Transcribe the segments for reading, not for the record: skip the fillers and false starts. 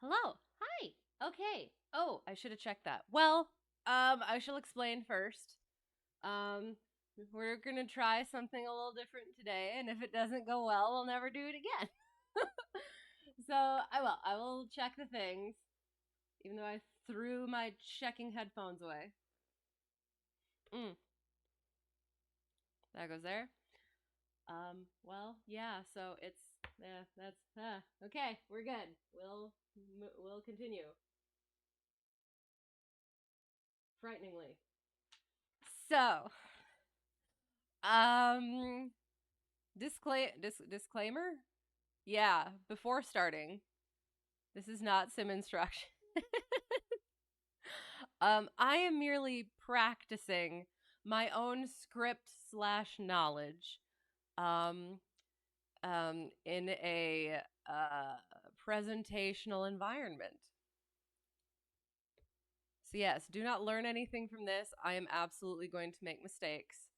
Hello. Hi. Okay. Oh, I should have checked that. Well, I shall explain first. We're gonna try something a little different today, and if it doesn't go well, we'll never do it again. So I will check the things, even though I threw my checking headphones away. That goes there. Well, yeah. So it's that's okay. We're good. We'll continue. Frighteningly. So, um, disclaimer. Yeah, before starting, this is not sim instruction. I am merely practicing my own script / knowledge, um, in a presentational environment. So yes, do not learn anything from this. I am absolutely going to make mistakes.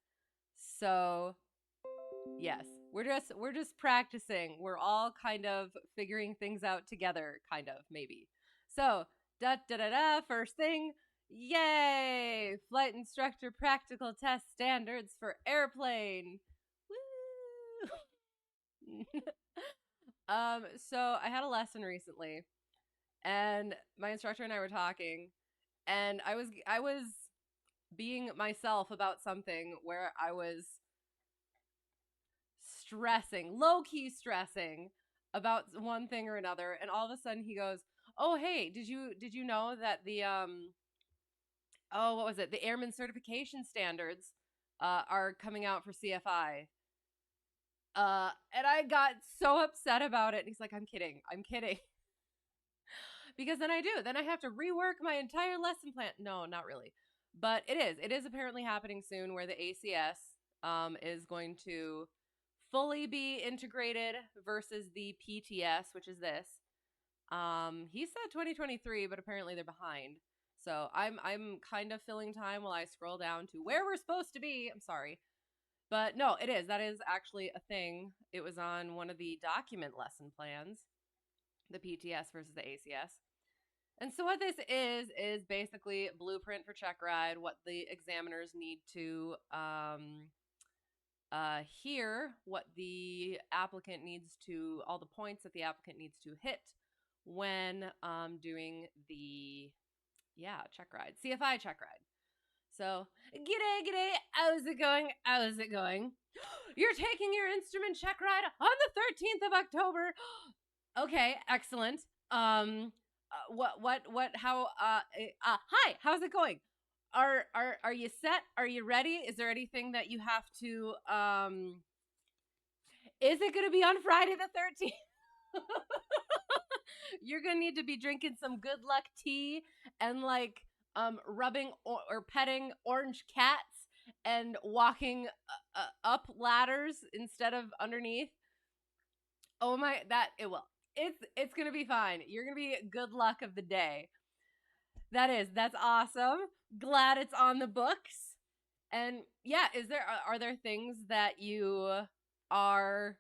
So yes, we're just practicing. We're all kind of figuring things out together, kind of, maybe. So, da da da da, first thing, yay! Flight instructor practical test standards for airplane. Woo! So I had a lesson recently, and my instructor and I were talking, and I was being myself about something where I was stressing, low key stressing about one thing or another, and all of a sudden he goes, "Oh, hey, did you know that the oh, what was it? The airman certification standards are coming out for CFI." And I got so upset about it. And he's like, "I'm kidding. I'm kidding." Because then I do. Then I have to rework my entire lesson plan. No, not really. But it is. It is apparently happening soon where the ACS is going to fully be integrated versus the PTS, which is this. He said 2023, but apparently they're behind. So I'm kind of filling time while I scroll down to where we're supposed to be. I'm sorry. But no, it is. That is actually a thing. It was on one of the document lesson plans, the PTS versus the ACS. And so what this is basically blueprint for check ride, what the examiners need to hear, what the applicant needs to, all the points that the applicant needs to hit when doing the, check ride, CFI check ride. So, g'day, how's it going? How's it going? You're taking your instrument check ride on the 13th of October. Okay, excellent. Hi, how's it going? Are you set? Are you ready? Is there anything that you have to, is it going to be on Friday the 13th? You're going to need to be drinking some good luck tea and like, rubbing or petting orange cats and walking up ladders instead of underneath. Oh my, it will. It's going to be fine. You're going to be good luck of the day. That's awesome. Glad it's on the books. And yeah, are there things that you are,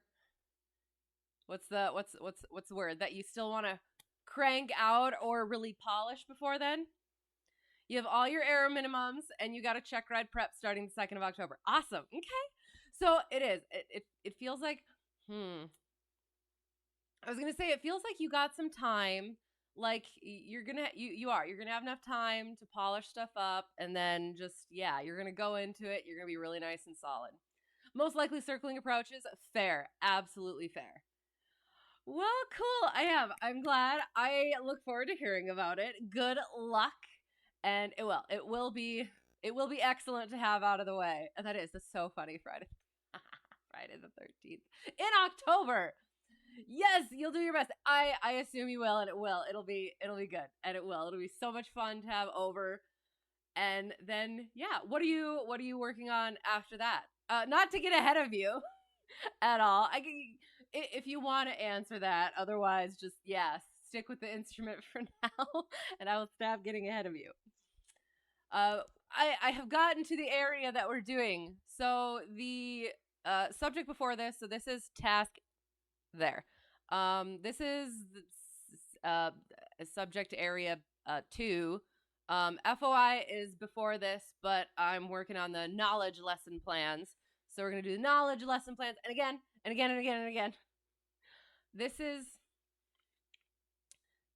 what's the word, that you still want to crank out or really polish before then? You have all your aero minimums and you got a check ride prep starting the 2nd of October. Awesome. Okay. So it is. It feels like, I was going to say, it feels like you got some time. Like you're going to have enough time to polish stuff up, and then just, you're going to go into it. You're going to be really nice and solid. Most likely circling approaches. Fair. Absolutely fair. Well, cool. I'm glad. I look forward to hearing about it. Good luck. And it will be excellent to have out of the way. And that's so funny. Friday the 13th in October. Yes, you'll do your best. I assume you will, and it'll be good, and it'll be so much fun to have over. And then, yeah, what are you working on after that? Not to get ahead of you at all. I can, if you want to answer that. Otherwise, just stick with the instrument for now, and I will stop getting ahead of you. I have gotten to the area that we're doing. So the subject before this. So this is task there. This is subject area 2. FOI is before this, but I'm working on the knowledge lesson plans. So we're going to do the knowledge lesson plans. And again, and again, and again, and again.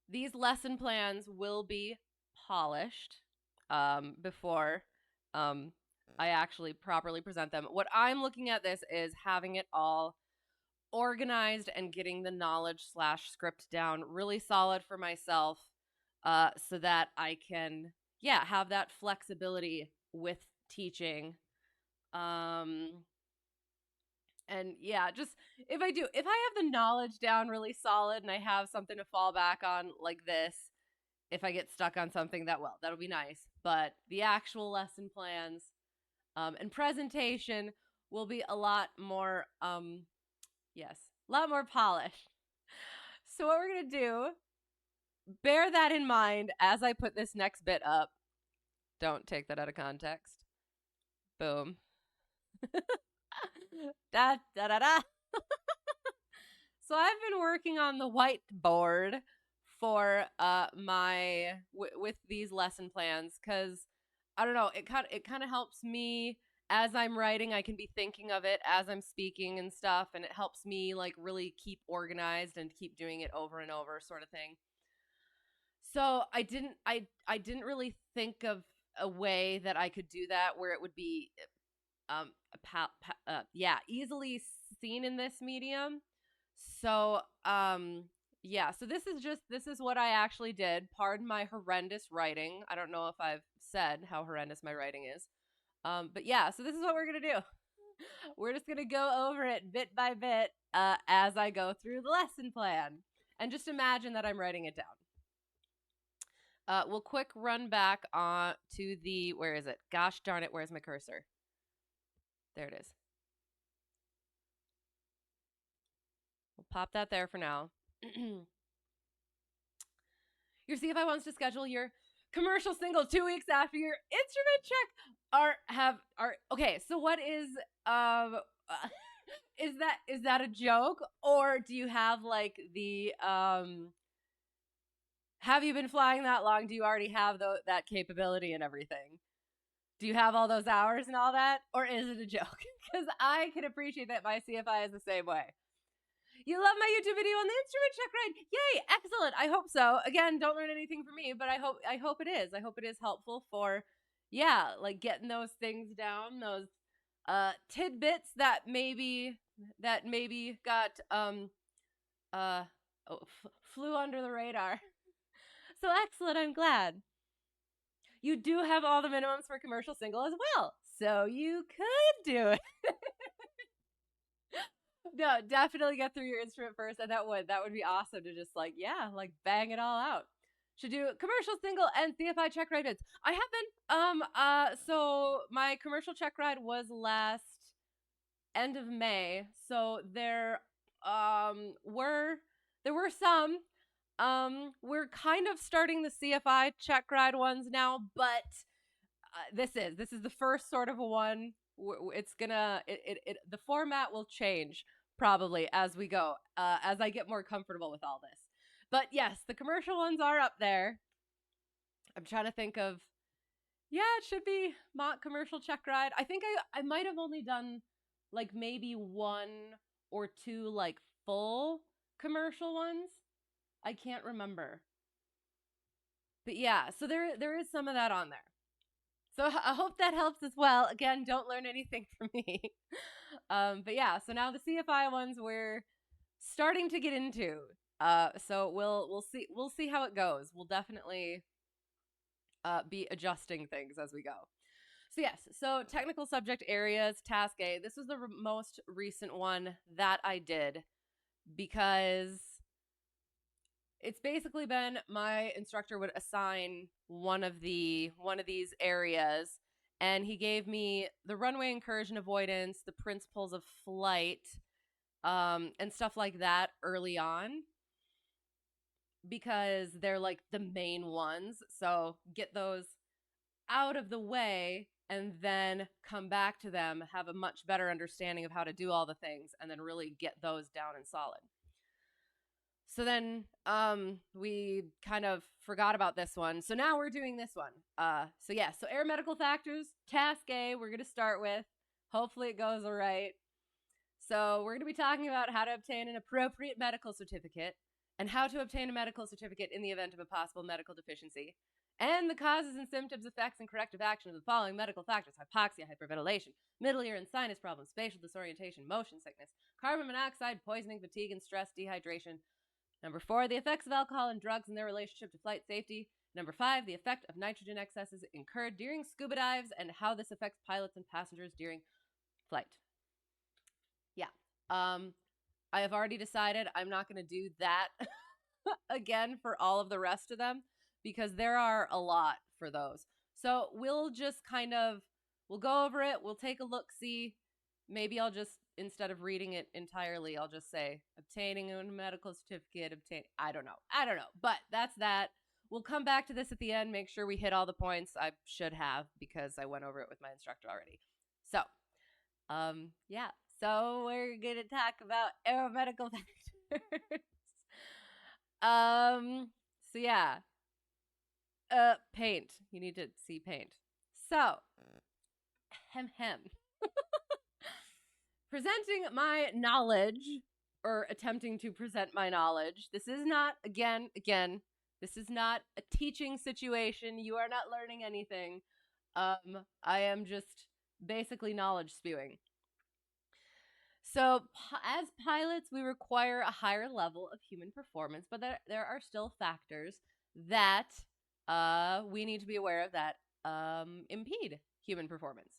These lesson plans will be polished before I actually properly present them. What I'm looking at this is having it all organized and getting the knowledge / script down really solid for myself, so that I can, have that flexibility with teaching. And just if I have the knowledge down really solid and I have something to fall back on like this, if I get stuck on something that'll be nice. But the actual lesson plans and presentation will be a lot more, a lot more polished. So what we're going to do, bear that in mind as I put this next bit up. Don't take that out of context. Boom. Da da da da. So I've been working on the whiteboard for with these lesson plans, because I don't know, it kind of helps me as I'm writing. I can be thinking of it as I'm speaking and stuff, and it helps me like really keep organized and keep doing it over and over, sort of thing. So I didn't really think of a way that I could do that where it would be easily seen in this medium. So so this is what I actually did. Pardon my horrendous writing. I don't know if I've said how horrendous my writing is. But so this is what we're going to do. We're just going to go over it bit by bit as I go through the lesson plan. And just imagine that I'm writing it down. We'll quick run back on to the, where is it? Gosh darn it, where's my cursor? There it is. We'll pop that there for now. Your CFI wants to schedule your commercial single 2 weeks after your instrument check. Okay, so what is is that a joke, or do you have like the have you been flying that long? Do you already have that capability and everything? Do you have all those hours and all that? Or is it a joke? Because I can appreciate that my CFI is the same way. You love my YouTube video on the instrument check ride. Yay, excellent. I hope so. Again, don't learn anything from me, but I hope it is. I hope it is helpful for, like getting those things down, those tidbits that maybe got flew under the radar. So excellent, I'm glad. You do have all the minimums for commercial single as well, so you could do it. No, definitely get through your instrument first, and that would be awesome to just like bang it all out. Should do commercial single and CFI check ride bids. I haven't. So my commercial check ride was last end of May, so there were some. We're kind of starting the CFI check ride ones now, but this is the first sort of a one. It's gonna the format will change probably as we go, as I get more comfortable with all this. But yes, the commercial ones are up there. I'm trying to think of, it should be mock commercial check ride. I think I might have only done like maybe 1 or 2 like full commercial ones. I can't remember. But so there is some of that on there. So I hope that helps as well. Again, don't learn anything from me. But so now the CFI ones we're starting to get into. So we'll see how it goes. We'll definitely be adjusting things as we go. So so technical subject areas, task A. This was the most recent one that I did because it's basically been my instructor would assign one of these areas, and he gave me the runway incursion avoidance, the principles of flight, and stuff like that early on, because they're like the main ones. So get those out of the way and then come back to them, have a much better understanding of how to do all the things, and then really get those down and solid. So then we kind of forgot about this one. So now we're doing this one. So aeromedical factors, task A, we're going to start with. Hopefully it goes all right. So we're going to be talking about how to obtain an appropriate medical certificate and how to obtain a medical certificate in the event of a possible medical deficiency, and the causes and symptoms, effects, and corrective action of the following medical factors: hypoxia, hyperventilation, middle ear and sinus problems, spatial disorientation, motion sickness, carbon monoxide, poisoning, fatigue, and stress, dehydration. Number 4, the effects of alcohol and drugs and their relationship to flight safety. Number 5, the effect of nitrogen excesses incurred during scuba dives and how this affects pilots and passengers during flight. Yeah. I have already decided I'm not going to do that again for all of the rest of them, because there are a lot for those. So we'll just we'll go over it. We'll take a look-see. Maybe I'll just, instead of reading it entirely, I'll just say obtaining a medical certificate, I don't know. But that's that. We'll come back to this at the end, make sure we hit all the points. I should have, because I went over it with my instructor already. So, yeah. So we're going to talk about aeromedical factors. So yeah. Paint. You need to see paint. So, presenting my knowledge, or attempting to present my knowledge. This is not, again, this is not a teaching situation. You are not learning anything. I am just basically knowledge spewing. So, as pilots, we require a higher level of human performance, but there are still factors that we need to be aware of that impede human performance.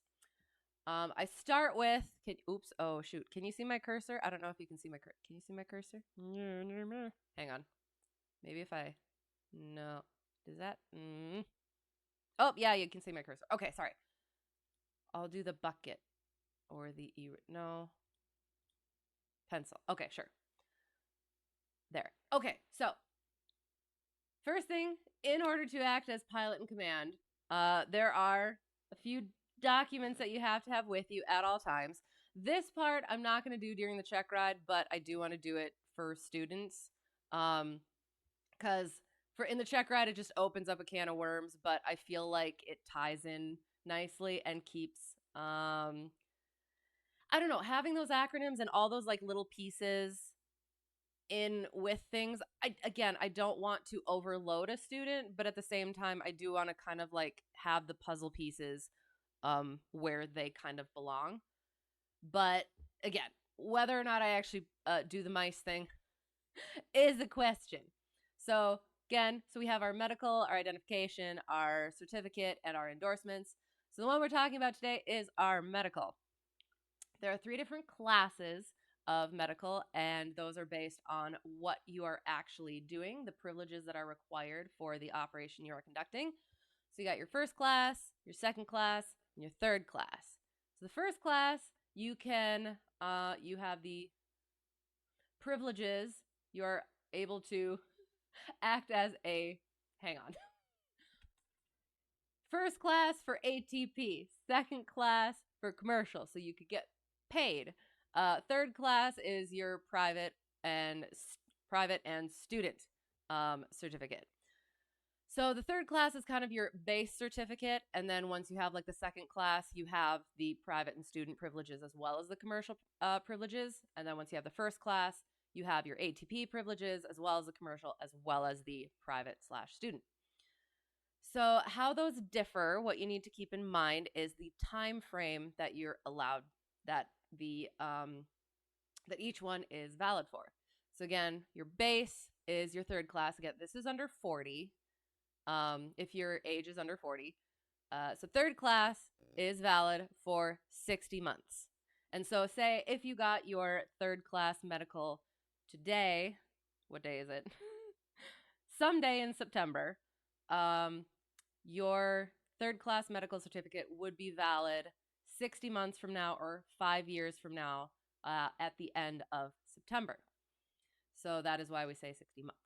I start with, can you see my cursor? I don't know if you can see my cursor. Can you see my cursor? Hang on. Maybe if no. Does that? Oh, yeah, you can see my cursor. Okay, sorry. I'll do the bucket or no. Pencil. Okay, sure. There. Okay, so first thing, in order to act as pilot in command, there are a few documents that you have to have with you at all times. This part I'm not going to do during the check ride, but I do want to do it for students, because in the check ride it just opens up a can of worms, but I feel like it ties in nicely and keeps I don't know, having those acronyms and all those like little pieces in with things. I don't want to overload a student, but at the same time I do want to kind of like have the puzzle pieces where they kind of belong. But again, whether or not I actually do the mice thing is a question. So again, we have our medical, our identification, our certificate, and our endorsements. So the one we're talking about today is our medical. There are 3 different classes of medical, and those are based on what you are actually doing, the privileges that are required for the operation you are conducting. So you got your first class, your second class, and your third class. So the first class, you have the privileges. You're able to act as first class for ATP, second class for commercial, so you could get paid. Third class is your private and student certificate. So the third class is kind of your base certificate, and then once you have like the second class, you have the private and student privileges as well as the commercial privileges. And then once you have the first class, you have your ATP privileges as well as the commercial as well as the private/student. So how those differ, what you need to keep in mind is the time frame that you're allowed, that that each one is valid for. So again, your base is your third class. Again, this is under 40. If your age is under 40. So third class is valid for 60 months. And so say if you got your third class medical today, what day is it? someday in September, your third class medical certificate would be valid 60 months from now or 5 years from now at the end of September. So that is why we say 60 months.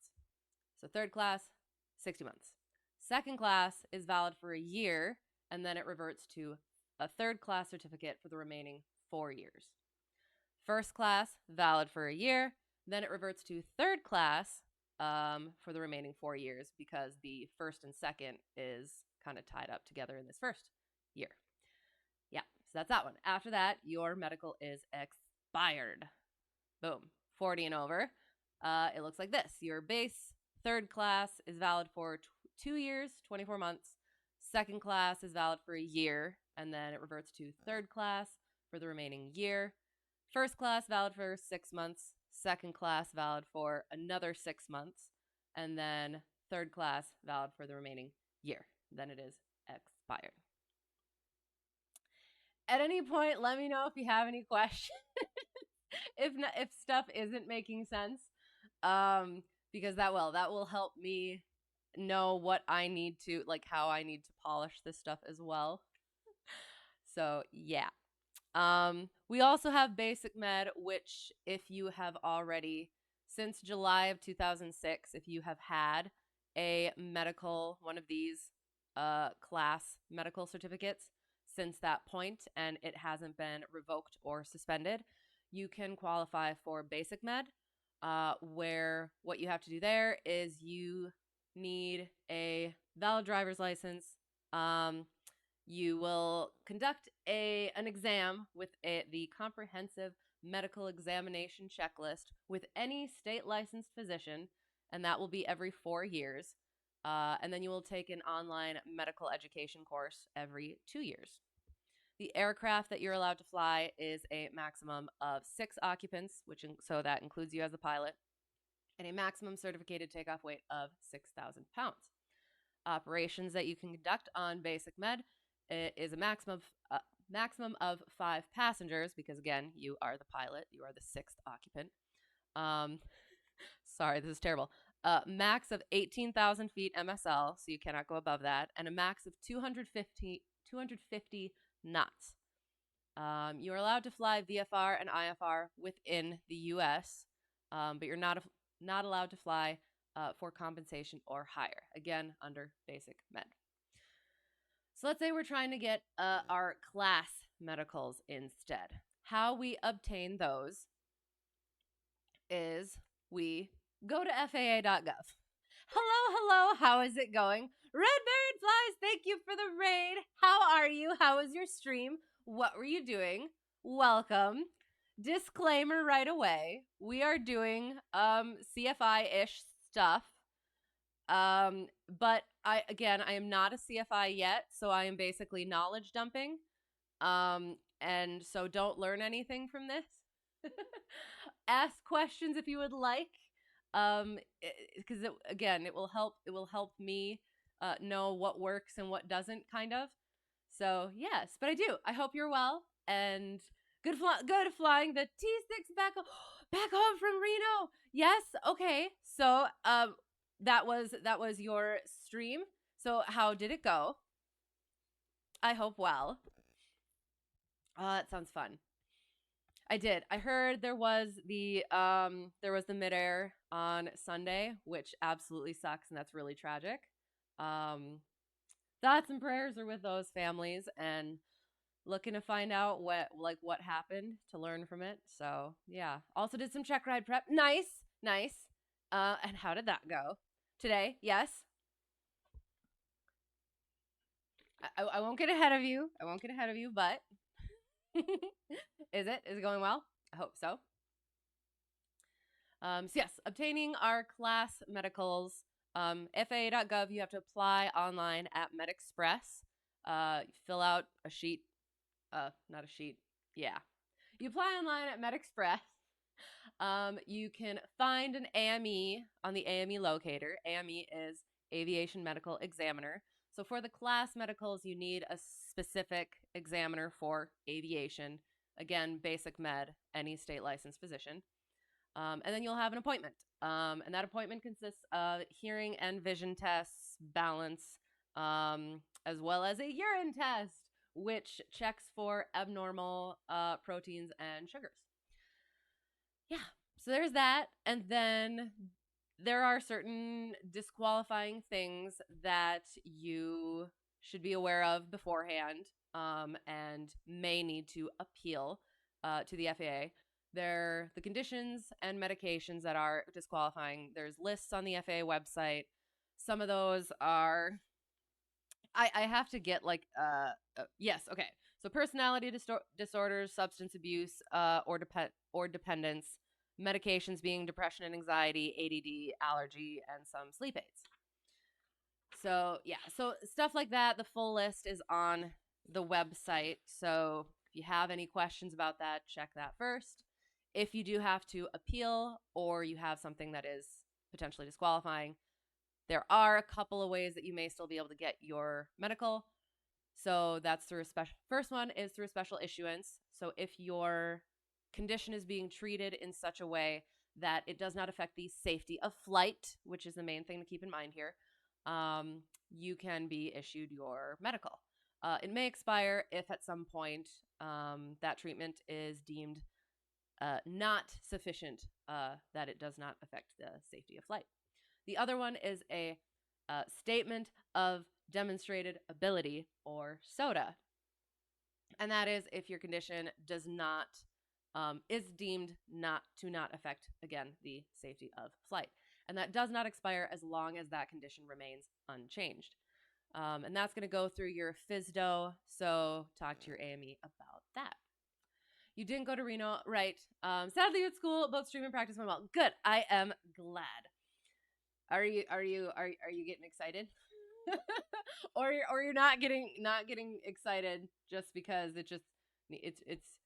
So third class, 60 months. Second class is valid for a year, and then it reverts to a third class certificate for the remaining 4 years. First class, valid for a year, then it reverts to third class for the remaining 4 years because the first and second is kind of tied up together in this first year. Yeah, so that's that one. After that, your medical is expired. Boom. 40 and over. It looks like this. Your base third class is valid for 2 years, 24 months. Second class is valid for a year, and then it reverts to third class for the remaining year. First class valid for 6 months. Second class valid for another 6 months. And then third class valid for the remaining year. Then it is expired. At any point, let me know if you have any questions. if stuff isn't making sense. Because that will help me know what I need to, like how I need to polish this stuff as well. So yeah. We also have Basic Med, which if you have already, since July of 2006, if you have had a medical, one of these class medical certificates since that point, and it hasn't been revoked or suspended, you can qualify for Basic Med, where what you have to do there is you need a valid driver's license. You will conduct an exam with the comprehensive medical examination checklist with any state licensed physician, and that will be every 4 years. And then you will take an online medical education course every 2 years. The aircraft that you're allowed to fly is a maximum of 6 occupants, so that includes you as a pilot, and a maximum certificated takeoff weight of 6,000 pounds. Operations that you can conduct on Basic Med is a maximum of 5 passengers, because again, you are the pilot, you are the 6th occupant. Sorry, this is terrible. Max of 18,000 feet MSL, so you cannot go above that, and a max of 250 knots. You are allowed to fly VFR and IFR within the U.S., but you're not allowed to fly for compensation or higher, again, under Basic Med. So let's say we're trying to get our class medicals instead. How we obtain those is we go to FAA.gov. Hello, how is it going? Redbird Flies, thank you for the raid. How are you? How was your stream? What were you doing? Welcome. Disclaimer right away. We are doing CFI-ish stuff. But I am not a CFI yet, so I am basically knowledge dumping. And so don't learn anything from this. Ask questions if you would like. Because it will help me know what works and what doesn't, kind of. So yes, but I do. I hope you're well and good flying the T6 back home from Reno. Yes, okay. So that was your stream. So how did it go? I hope well. That sounds fun. I did. I heard there was the midair on Sunday, which absolutely sucks, and that's really tragic. Thoughts and prayers are with those families, and looking to find out what happened to learn from it. So yeah. Also did some check ride prep. Nice. And how did that go today? Yes. I won't get ahead of you. But is it going well? I hope so. So yes, obtaining our class medicals. FAA.gov, you have to apply online at MedExpress. Fill out a sheet. Not a sheet. Yeah. You apply online at MedExpress. You can find an AME on the AME locator. AME is Aviation Medical Examiner. So for the class medicals, you need a specific examiner for aviation. Again, Basic Med, any state licensed physician. And then you'll have an appointment. And that appointment consists of hearing and vision tests, balance, as well as a urine test, which checks for abnormal proteins and sugars. Yeah, so there's that. And then there are certain disqualifying things that you should be aware of beforehand, and may need to appeal to the FAA. They're the conditions and medications that are disqualifying. There's lists on the FAA website. Some of those are, I have to get like, yes, okay. So personality disorders, substance abuse, or dependence, medications being depression and anxiety, ADD, allergy, and some sleep aids. So yeah, so stuff like that. The full list is on the website. So if you have any questions about that, check that first. If you do have to appeal or you have something that is potentially disqualifying, there are a couple of ways that you may still be able to get your medical. So that's through a special, first one is through a special issuance. So if your condition is being treated in such a way that it does not affect the safety of flight, which is the main thing to keep in mind here, you can be issued your medical. It may expire if at some point that treatment is deemed not sufficient, that it does not affect the safety of flight. The other one is a statement of demonstrated ability, or SOTA. And that is if your condition does not, is deemed not affect, again, the safety of flight. And that does not expire as long as that condition remains unchanged. And that's going to go through your FSDO, so talk to your AME about that. You didn't go to Reno, right? Sadly, at school, both stream and practice went well. Good. I am glad. Are you getting excited? or you're not getting excited just because it's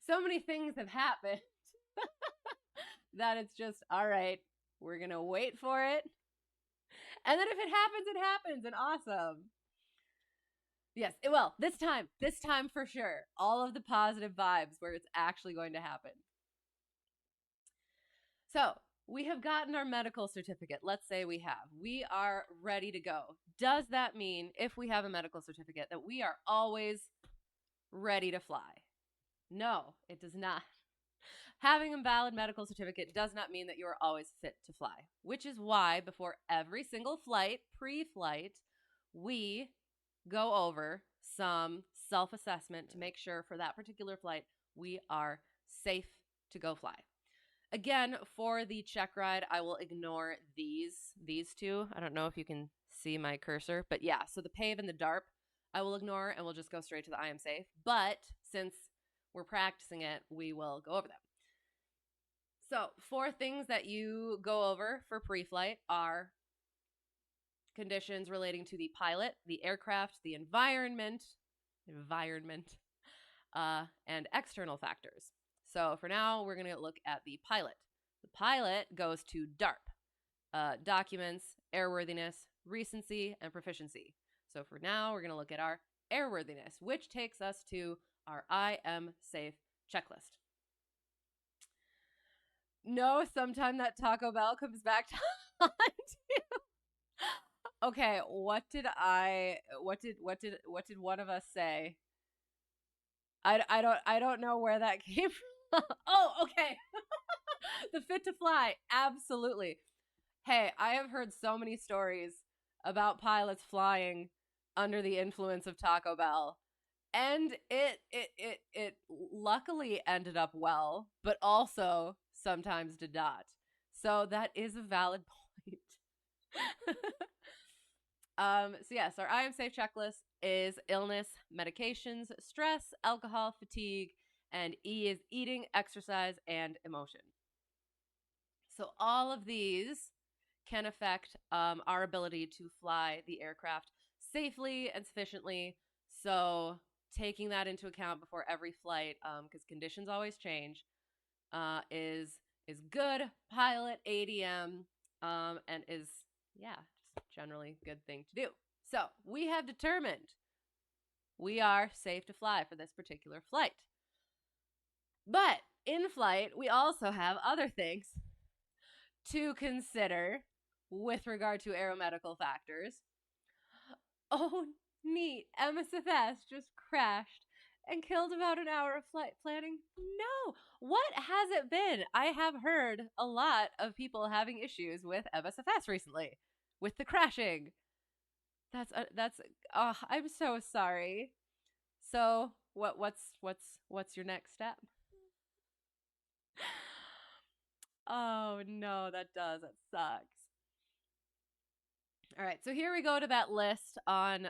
so many things have happened that it's just, all right, we're gonna wait for it, and then if it happens, and awesome. Yes, it will. This time for sure. All of the positive vibes where it's actually going to happen. So we have gotten our medical certificate. Let's say we have. We are ready to go. Does that mean if we have a medical certificate that we are always ready to fly? No, it does not. Having a valid medical certificate does not mean that you are always fit to fly, which is why before every single flight, pre-flight, we go over some self-assessment to make sure for that particular flight we are safe to go fly. Again, for the check ride, I will ignore these two. I don't know if you can see my cursor, but yeah, so the PAVE and the DARP I will ignore, and we'll just go straight to the I am safe. But since we're practicing it, we will go over them. So 4 things that you go over for pre-flight are conditions relating to the pilot, the aircraft, the environment, and external factors. So for now, we're going to look at the pilot. The pilot goes to DARP, documents, airworthiness, recency, and proficiency. So for now, we're going to look at our airworthiness, which takes us to our I am safe checklist. No, sometime that Taco Bell comes back to haunt you. Okay, what did one of us say? I don't know where that came from. Oh, okay. The fit to fly, absolutely. Hey, I have heard so many stories about pilots flying under the influence of Taco Bell, and it luckily ended up well, but also sometimes did not. So that is a valid point. So yes, our I am safe checklist is illness, medications, stress, alcohol, fatigue, and E is eating, exercise, and emotion. So all of these can affect our ability to fly the aircraft safely and sufficiently. So taking that into account before every flight, because conditions always change, is good pilot ADM, and is, yeah, just generally a good thing to do. So we have determined we are safe to fly for this particular flight. But in flight, we also have other things to consider with regard to aeromedical factors. Oh, neat. MSFS just crashed and killed about an hour of flight planning. No. What has it been? I have heard a lot of people having issues with MSFS recently with the crashing. I'm so sorry. So, what's your next step? Oh no, that sucks. All right, so here we go to that list on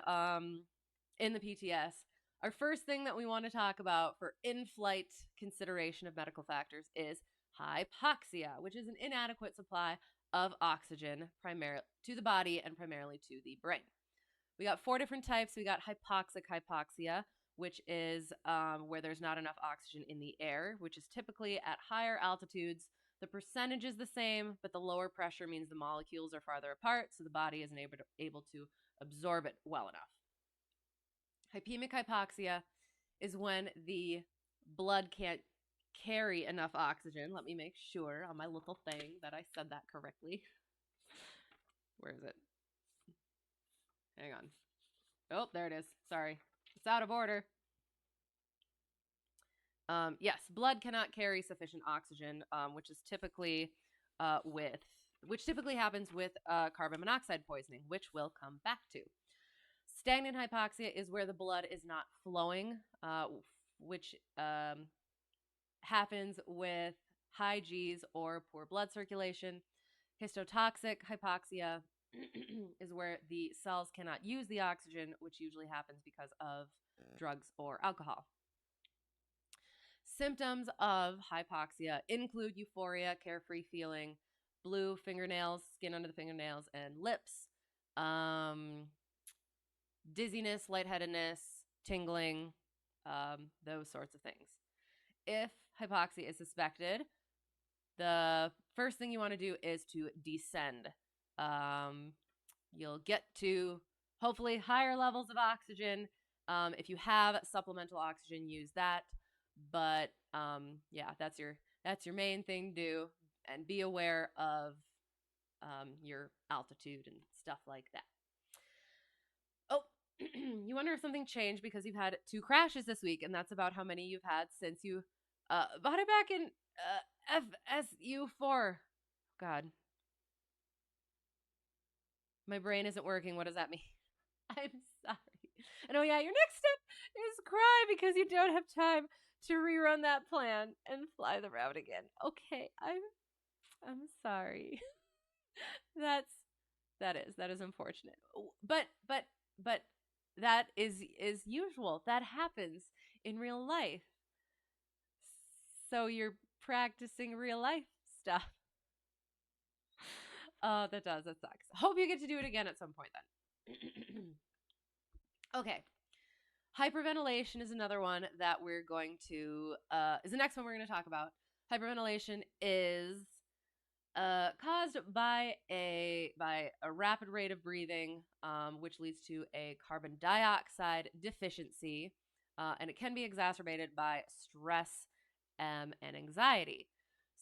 in the PTS. Our first thing that we want to talk about for in-flight consideration of medical factors is hypoxia, which is an inadequate supply of oxygen primarily to the body and primarily to the brain. We got 4 different types. We got hypoxic hypoxia, which is where there's not enough oxygen in the air, which is typically at higher altitudes. The percentage is the same, but the lower pressure means the molecules are farther apart, so the body isn't able to absorb it well enough. Hypemic hypoxia is when the blood can't carry enough oxygen. Let me make sure on my little thing that I said that correctly. Where is it? Hang on. Oh, there it is. Sorry. It's out of order. Yes, blood cannot carry sufficient oxygen, which typically happens with carbon monoxide poisoning, which we'll come back to. Stagnant hypoxia is where the blood is not flowing, which happens with high Gs or poor blood circulation. Histotoxic hypoxia is where the cells cannot use the oxygen, which usually happens because of drugs or alcohol. Symptoms of hypoxia include euphoria, carefree feeling, blue fingernails, skin under the fingernails and lips, dizziness, lightheadedness, tingling, those sorts of things. If hypoxia is suspected, the first thing you want to do is to descend. You'll get to hopefully higher levels of oxygen. If you have supplemental oxygen, use that. But yeah, that's your main thing to do, and be aware of your altitude and stuff like that. Oh, you wonder if something changed because you've had 2 crashes this week, and that's about how many you've had since you bought it back in FSU4. God. My brain isn't working. What does that mean? I'm sorry. And oh yeah, your next step is cry because you don't have time to rerun that plan and fly the route again. Okay, I'm sorry. that is unfortunate. But that is usual. That happens in real life. So you're practicing real life stuff. Oh, that sucks. Hope you get to do it again at some point then. Okay. Hyperventilation is another one that we're going to, is the next one we're going to talk about. Hyperventilation is caused by a rapid rate of breathing, which leads to a carbon dioxide deficiency, and it can be exacerbated by stress and anxiety.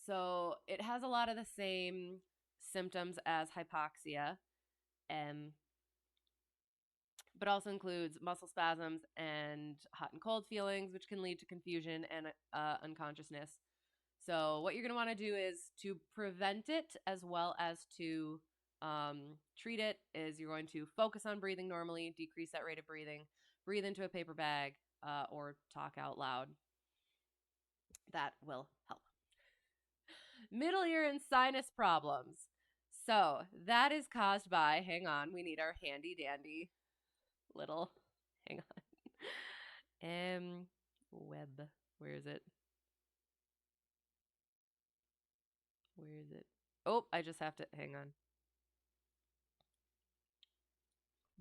So it has a lot of the same symptoms as hypoxia, but also includes muscle spasms and hot and cold feelings, which can lead to confusion and unconsciousness. So what you're going to want to do is to prevent it as well as to treat it is you're going to focus on breathing normally, decrease that rate of breathing, breathe into a paper bag, or talk out loud. That will help. Middle ear and sinus problems. So that is caused by, hang on, we need our handy dandy little, hang on, web, where is it? Where is it? Oh, I just have to, hang on.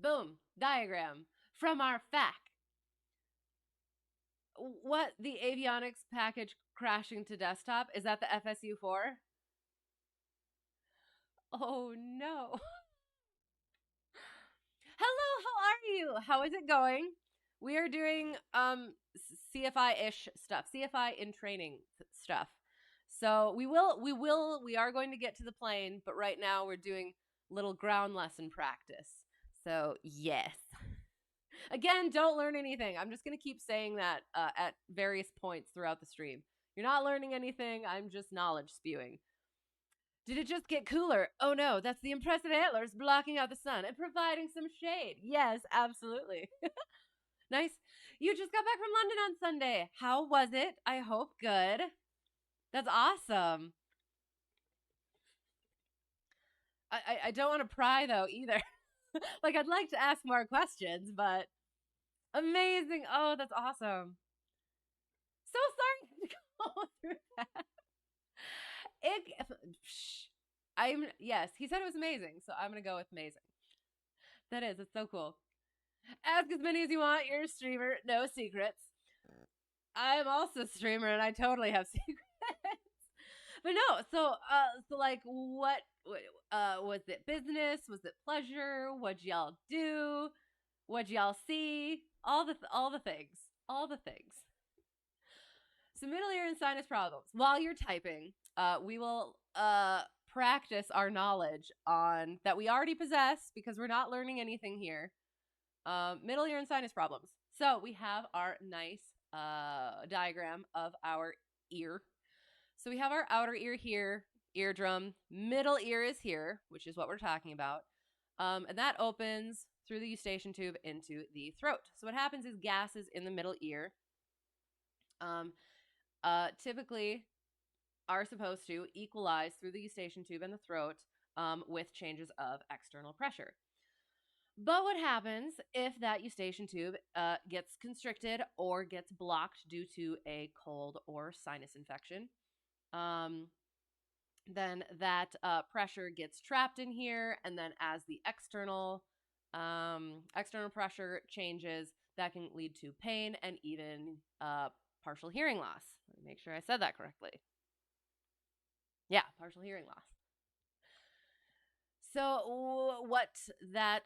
Boom, diagram from our FAQ. What, the avionics package crashing to desktop? Is that the FSU4? Oh no. Hello, how are you? How is it going? We are doing CFI-ish stuff, CFI in training stuff. So we are going to get to the plane, but right now we're doing little ground lesson practice. So yes. Again, don't learn anything. I'm just going to keep saying that at various points throughout the stream. You're not learning anything. I'm just knowledge spewing. Did it just get cooler? Oh no, that's the impressive antlers blocking out the sun and providing some shade. Yes, absolutely. Nice. You just got back from London on Sunday. How was it? I hope good. That's awesome. I don't want to pry though either. Like I'd like to ask more questions, but amazing. Oh, that's awesome. So sorry to go through that. Yes, he said it was amazing, so I'm gonna go with amazing. It's so cool. Ask as many as you want. You're a streamer, no secrets. I'm also a streamer, and I totally have secrets. But no, so like, what was it? Business? Was it pleasure? What'd y'all do? What'd y'all see? All the things, all the things. So middle ear and sinus problems. While you're typing, we will practice our knowledge on that we already possess because we're not learning anything here. Middle ear and sinus problems. So we have our nice diagram of our ear. So we have our outer ear here, eardrum. Middle ear is here, which is what we're talking about. And that opens through the eustachian tube into the throat. So what happens is gases in the middle ear typically are supposed to equalize through the eustachian tube and the throat with changes of external pressure. But what happens if that eustachian tube gets constricted or gets blocked due to a cold or sinus infection? Then that pressure gets trapped in here, and then as the external pressure changes, that can lead to pain and even partial hearing loss. Let me make sure I said that correctly. Yeah, partial hearing loss. So what that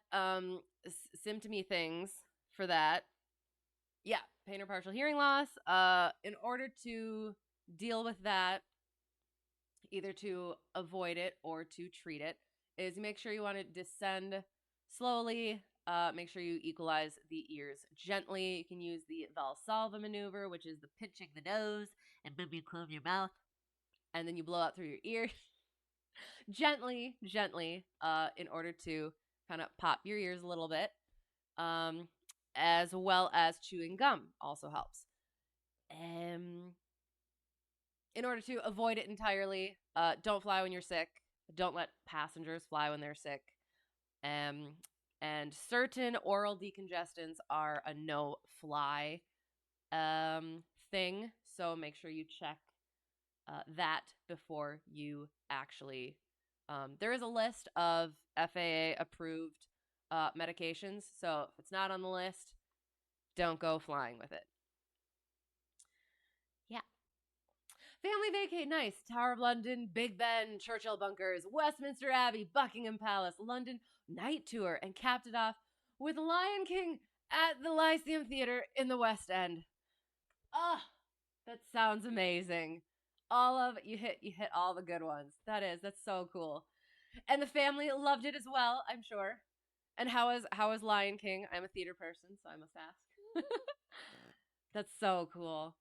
symptomy things for that? Yeah, pain or partial hearing loss. In order to deal with that, either to avoid it or to treat it, is make sure you want to descend slowly. Make sure you equalize the ears gently. You can use the Valsalva maneuver, which is the pinching the nose and maybe close your mouth, and then you blow out through your ear. gently, in order to kind of pop your ears a little bit, as well as chewing gum also helps. In order to avoid it entirely, don't fly when you're sick. Don't let passengers fly when they're sick. And certain oral decongestants are a no-fly thing, so make sure you check that before you actually. There is a list of FAA-approved medications, so if it's not on the list, don't go flying with it. Yeah. Family vacate, nice. Tower of London, Big Ben, Churchill bunkers, Westminster Abbey, Buckingham Palace, London night tour, and capped it off with Lion King at the Lyceum Theatre in the West End. Ah, that sounds amazing. All of you hit all the good ones. That's so cool. And the family loved it as well, I'm sure. And how was Lion King? I'm a theater person, so I must ask. That's so cool.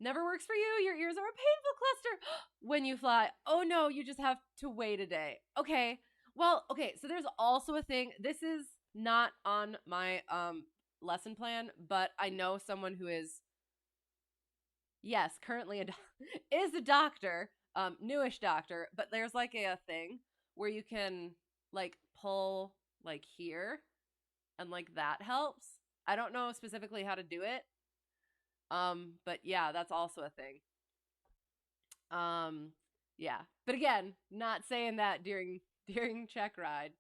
Never works for you. Your ears are a painful cluster when you fly. Oh no, you just have to wait a day. Okay. Well, okay, so there's also a thing. This is not on my lesson plan, but I know someone who is currently is a doctor, newish doctor, but there's like a thing where you can like pull like here and like that helps. I don't know specifically how to do it. But yeah, that's also a thing. Yeah. But again, not saying that during check ride.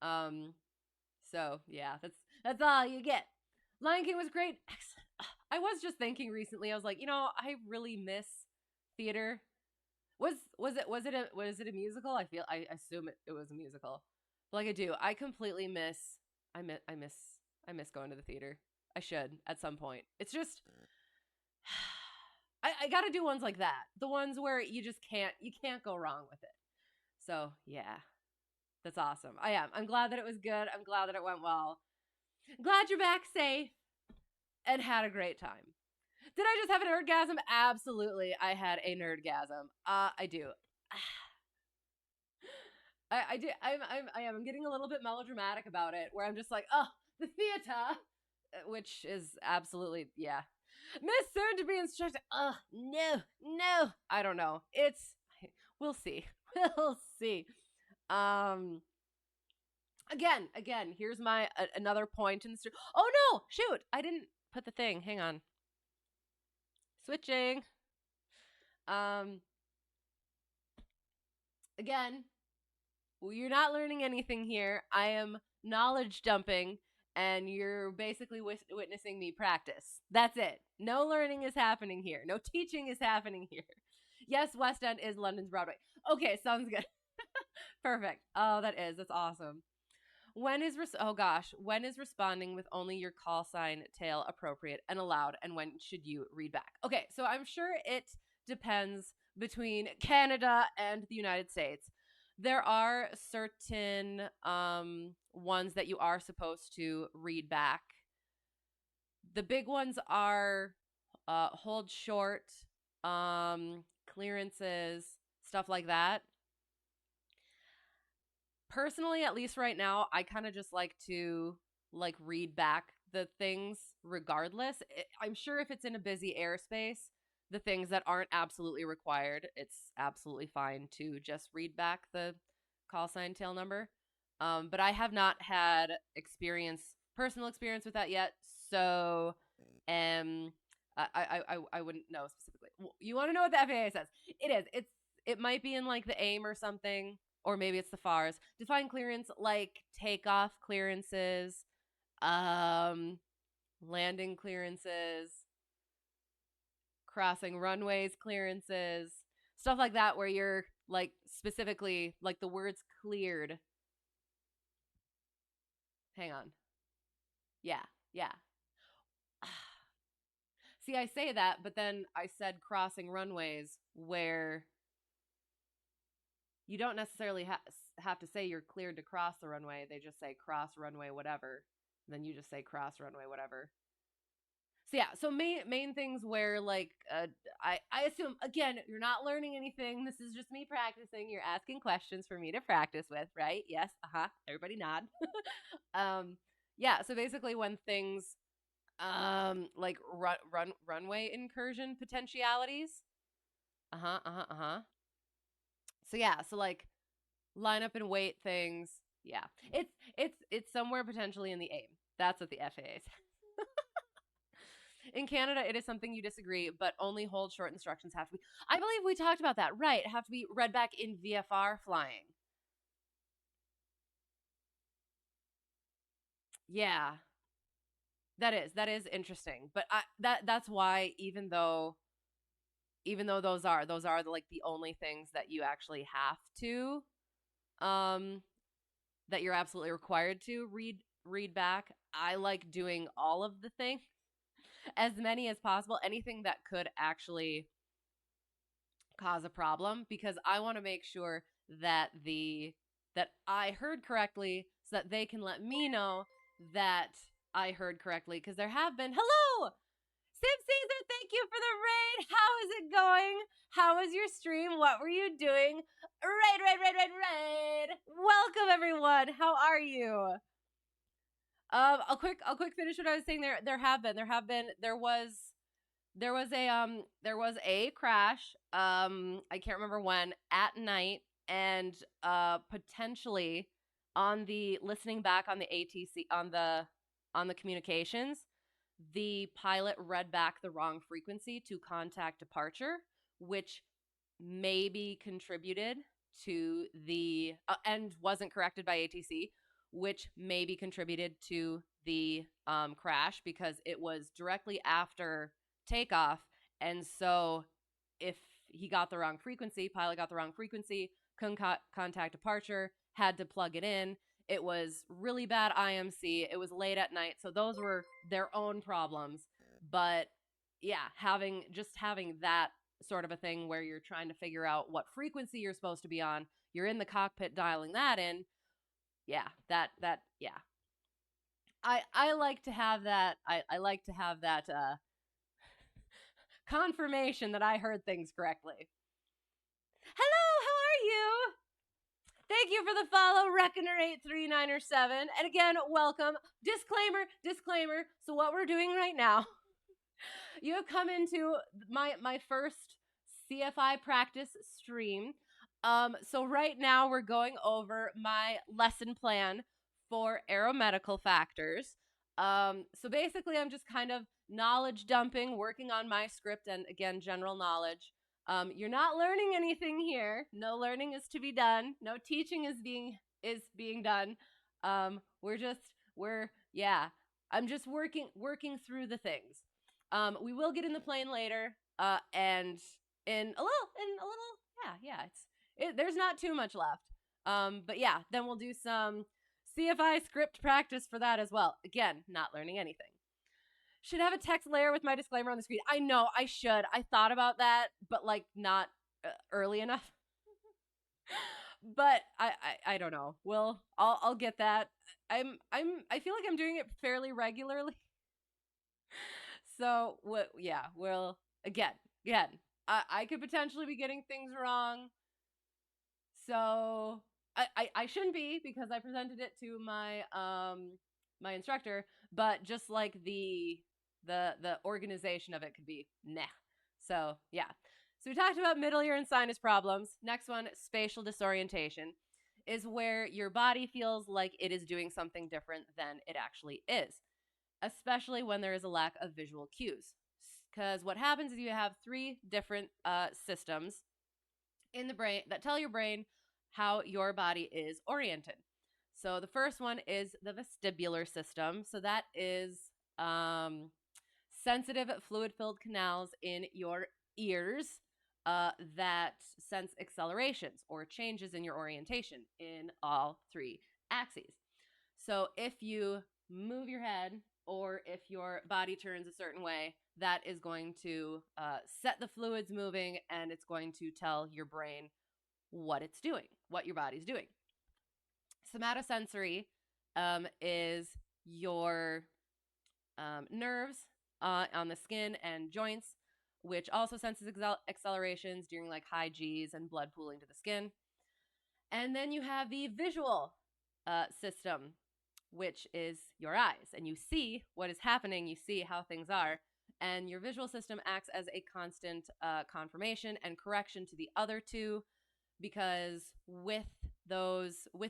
So yeah, that's all you get. Lion King was great. I was just thinking recently, I was like, I really miss theater. Was it a musical? I assume it was a musical. But like I do. I completely miss I miss going to the theater. I should at some point. It's just I got to do ones like that. The ones where you just can't go wrong with it. So, yeah. That's awesome. I am. I'm glad that it was good. I'm glad that it went well. Glad you're back safe and had a great time. Did I just have an nerdgasm? Absolutely. I had a nerdgasm. I do. I do. I am. I'm getting a little bit melodramatic about it, where I'm just like, oh, the theater, which is absolutely, yeah. Miss soon to be instructor. Oh, no. I don't know. We'll see. We'll see. Again, here's my another point in the story. Oh no, shoot, I didn't put the thing. Hang on. Switching. Again, you're not learning anything here. I am knowledge dumping, and you're basically witnessing me practice. That's it. No learning is happening here. No teaching is happening here. Yes, West End is London's Broadway. Okay, sounds good. Perfect. Oh, that's awesome. When is responding with only your call sign tail appropriate and allowed, and when should you read back? Okay, so I'm sure it depends between Canada and the United States. There are certain ones that you are supposed to read back. The big ones are hold short, clearances, stuff like that. Personally, at least right now, I kind of just like to read back the things regardless. I'm sure if it's in a busy airspace, the things that aren't absolutely required, it's absolutely fine to just read back the call sign tail number. But I have not had personal experience with that yet, so I wouldn't know specifically. You want to know what the FAA says? It might be in like the AIM or something. Or maybe it's the FARs. Define clearance like takeoff clearances, landing clearances, crossing runways clearances, stuff like that, where you're like specifically like the words cleared. Hang on. Yeah. See, I say that, but then I said crossing runways where you don't necessarily have to say you're cleared to cross the runway. They just say cross runway whatever. Then you just say cross runway whatever. So yeah, so main things where like I assume, again, you're not learning anything. This is just me practicing. You're asking questions for me to practice with, right? Yes. Everybody nod. Yeah, so basically when things like runway incursion potentialities. So yeah, so like line up and wait things. Yeah. It's somewhere potentially in the AIM. That's what the FAA says. In Canada, it is something you disagree, but only hold short instructions have to be. I believe we talked about that. Right. Have to be read back in VFR flying. Yeah. That is interesting. But that's why even though those are like the only things that you actually have to that you're absolutely required to read back, I like doing all of the things, as many as possible, anything that could actually cause a problem, because I want to make sure that that I heard correctly, so that they can let me know that I heard correctly, because there have been hello Sim Caesar, thank you for the raid. How is it going? How was your stream? What were you doing? Raid. Welcome everyone. How are you? I'll quick finish what I was saying. There was a crash. I can't remember when, at night, and potentially on the listening back on the ATC on the communications, the pilot read back the wrong frequency to contact departure, which maybe contributed to the and wasn't corrected by ATC, which maybe contributed to the crash, because it was directly after takeoff. And so if he got the wrong frequency, pilot got the wrong frequency, couldn't contact departure, had to plug it in. It was really bad IMC. It was late at night. So those were their own problems. But yeah, having that sort of a thing where you're trying to figure out what frequency you're supposed to be on, you're in the cockpit dialing that in. Yeah, yeah. I like to have that. I like to have that confirmation that I heard things correctly. Hello, how are you? Thank you for the follow, Reckoner83907. And again, welcome. Disclaimer. So what we're doing right now, you have come into my first CFI practice stream. So right now we're going over my lesson plan for aeromedical factors. So basically I'm just kind of knowledge dumping, working on my script, and again, general knowledge. You're not learning anything here. No learning is to be done. No teaching is being done. I'm just working through the things. We will get in the plane later, and in a little, there's not too much left. But yeah, then we'll do some CFI script practice for that as well. Again, not learning anything. Should have a text layer with my disclaimer on the screen. I know I should. I thought about that, but like not early enough. But I don't know. I'll get that. I feel like I'm doing it fairly regularly. So again, I could potentially be getting things wrong. So I shouldn't be, because I presented it to my my instructor, but just like the organization of it could be nah. So yeah. So we talked about middle ear and sinus problems. Next one, spatial disorientation, is where your body feels like it is doing something different than it actually is, especially when there is a lack of visual cues. Because what happens is you have 3 different systems in the brain that tell your brain how your body is oriented. So the first one is the vestibular system. So that is sensitive fluid-filled canals in your ears that sense accelerations or changes in your orientation in all 3 axes. So if you move your head or if your body turns a certain way, that is going to set the fluids moving, and it's going to tell your brain what it's doing, what your body's doing. Somatosensory is your nerves on the skin and joints, which also senses accelerations during like high Gs and blood pooling to the skin. And then you have the visual system, which is your eyes, and you see what is happening, you see how things are, and your visual system acts as a constant confirmation and correction to the other 2, because with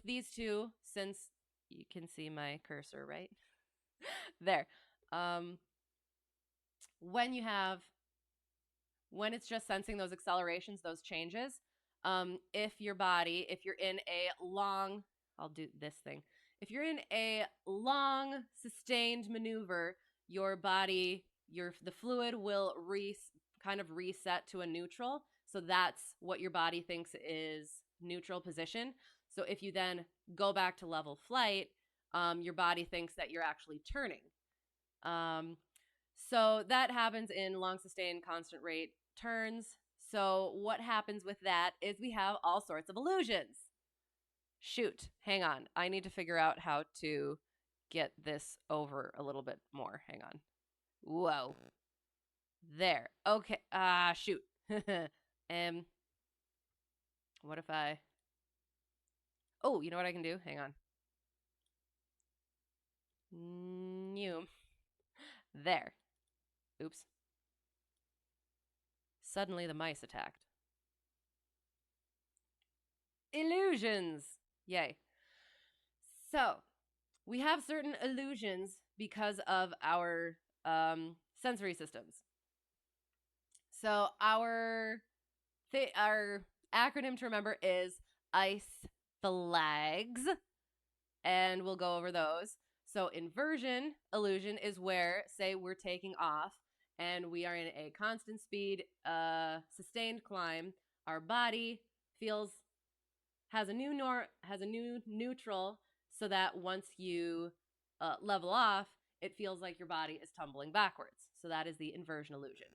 these 2, since you can see my cursor right there, when it's just sensing those accelerations, those changes, if you're in a long, I'll do this thing. If you're in a long, sustained maneuver, your body, the fluid will kind of reset to a neutral. So that's what your body thinks is neutral position. So if you then go back to level flight, your body thinks that you're actually turning. So that happens in long, sustained, constant rate turns. So what happens with that is we have all sorts of illusions. Shoot, hang on. I need to figure out how to get this over a little bit more. Hang on. Whoa. There. Okay. Shoot. What if I... Oh, you know what I can do? Hang on. New. There. Oops. Suddenly the mice attacked. Illusions! Yay. So, we have certain illusions because of our sensory systems. So, our acronym to remember is ICE flags, and we'll go over those. So, inversion illusion is where, say, we're taking off and we are in a constant speed, sustained climb. Our body has a new neutral so that once you level off, it feels like your body is tumbling backwards. So that is the inversion illusion.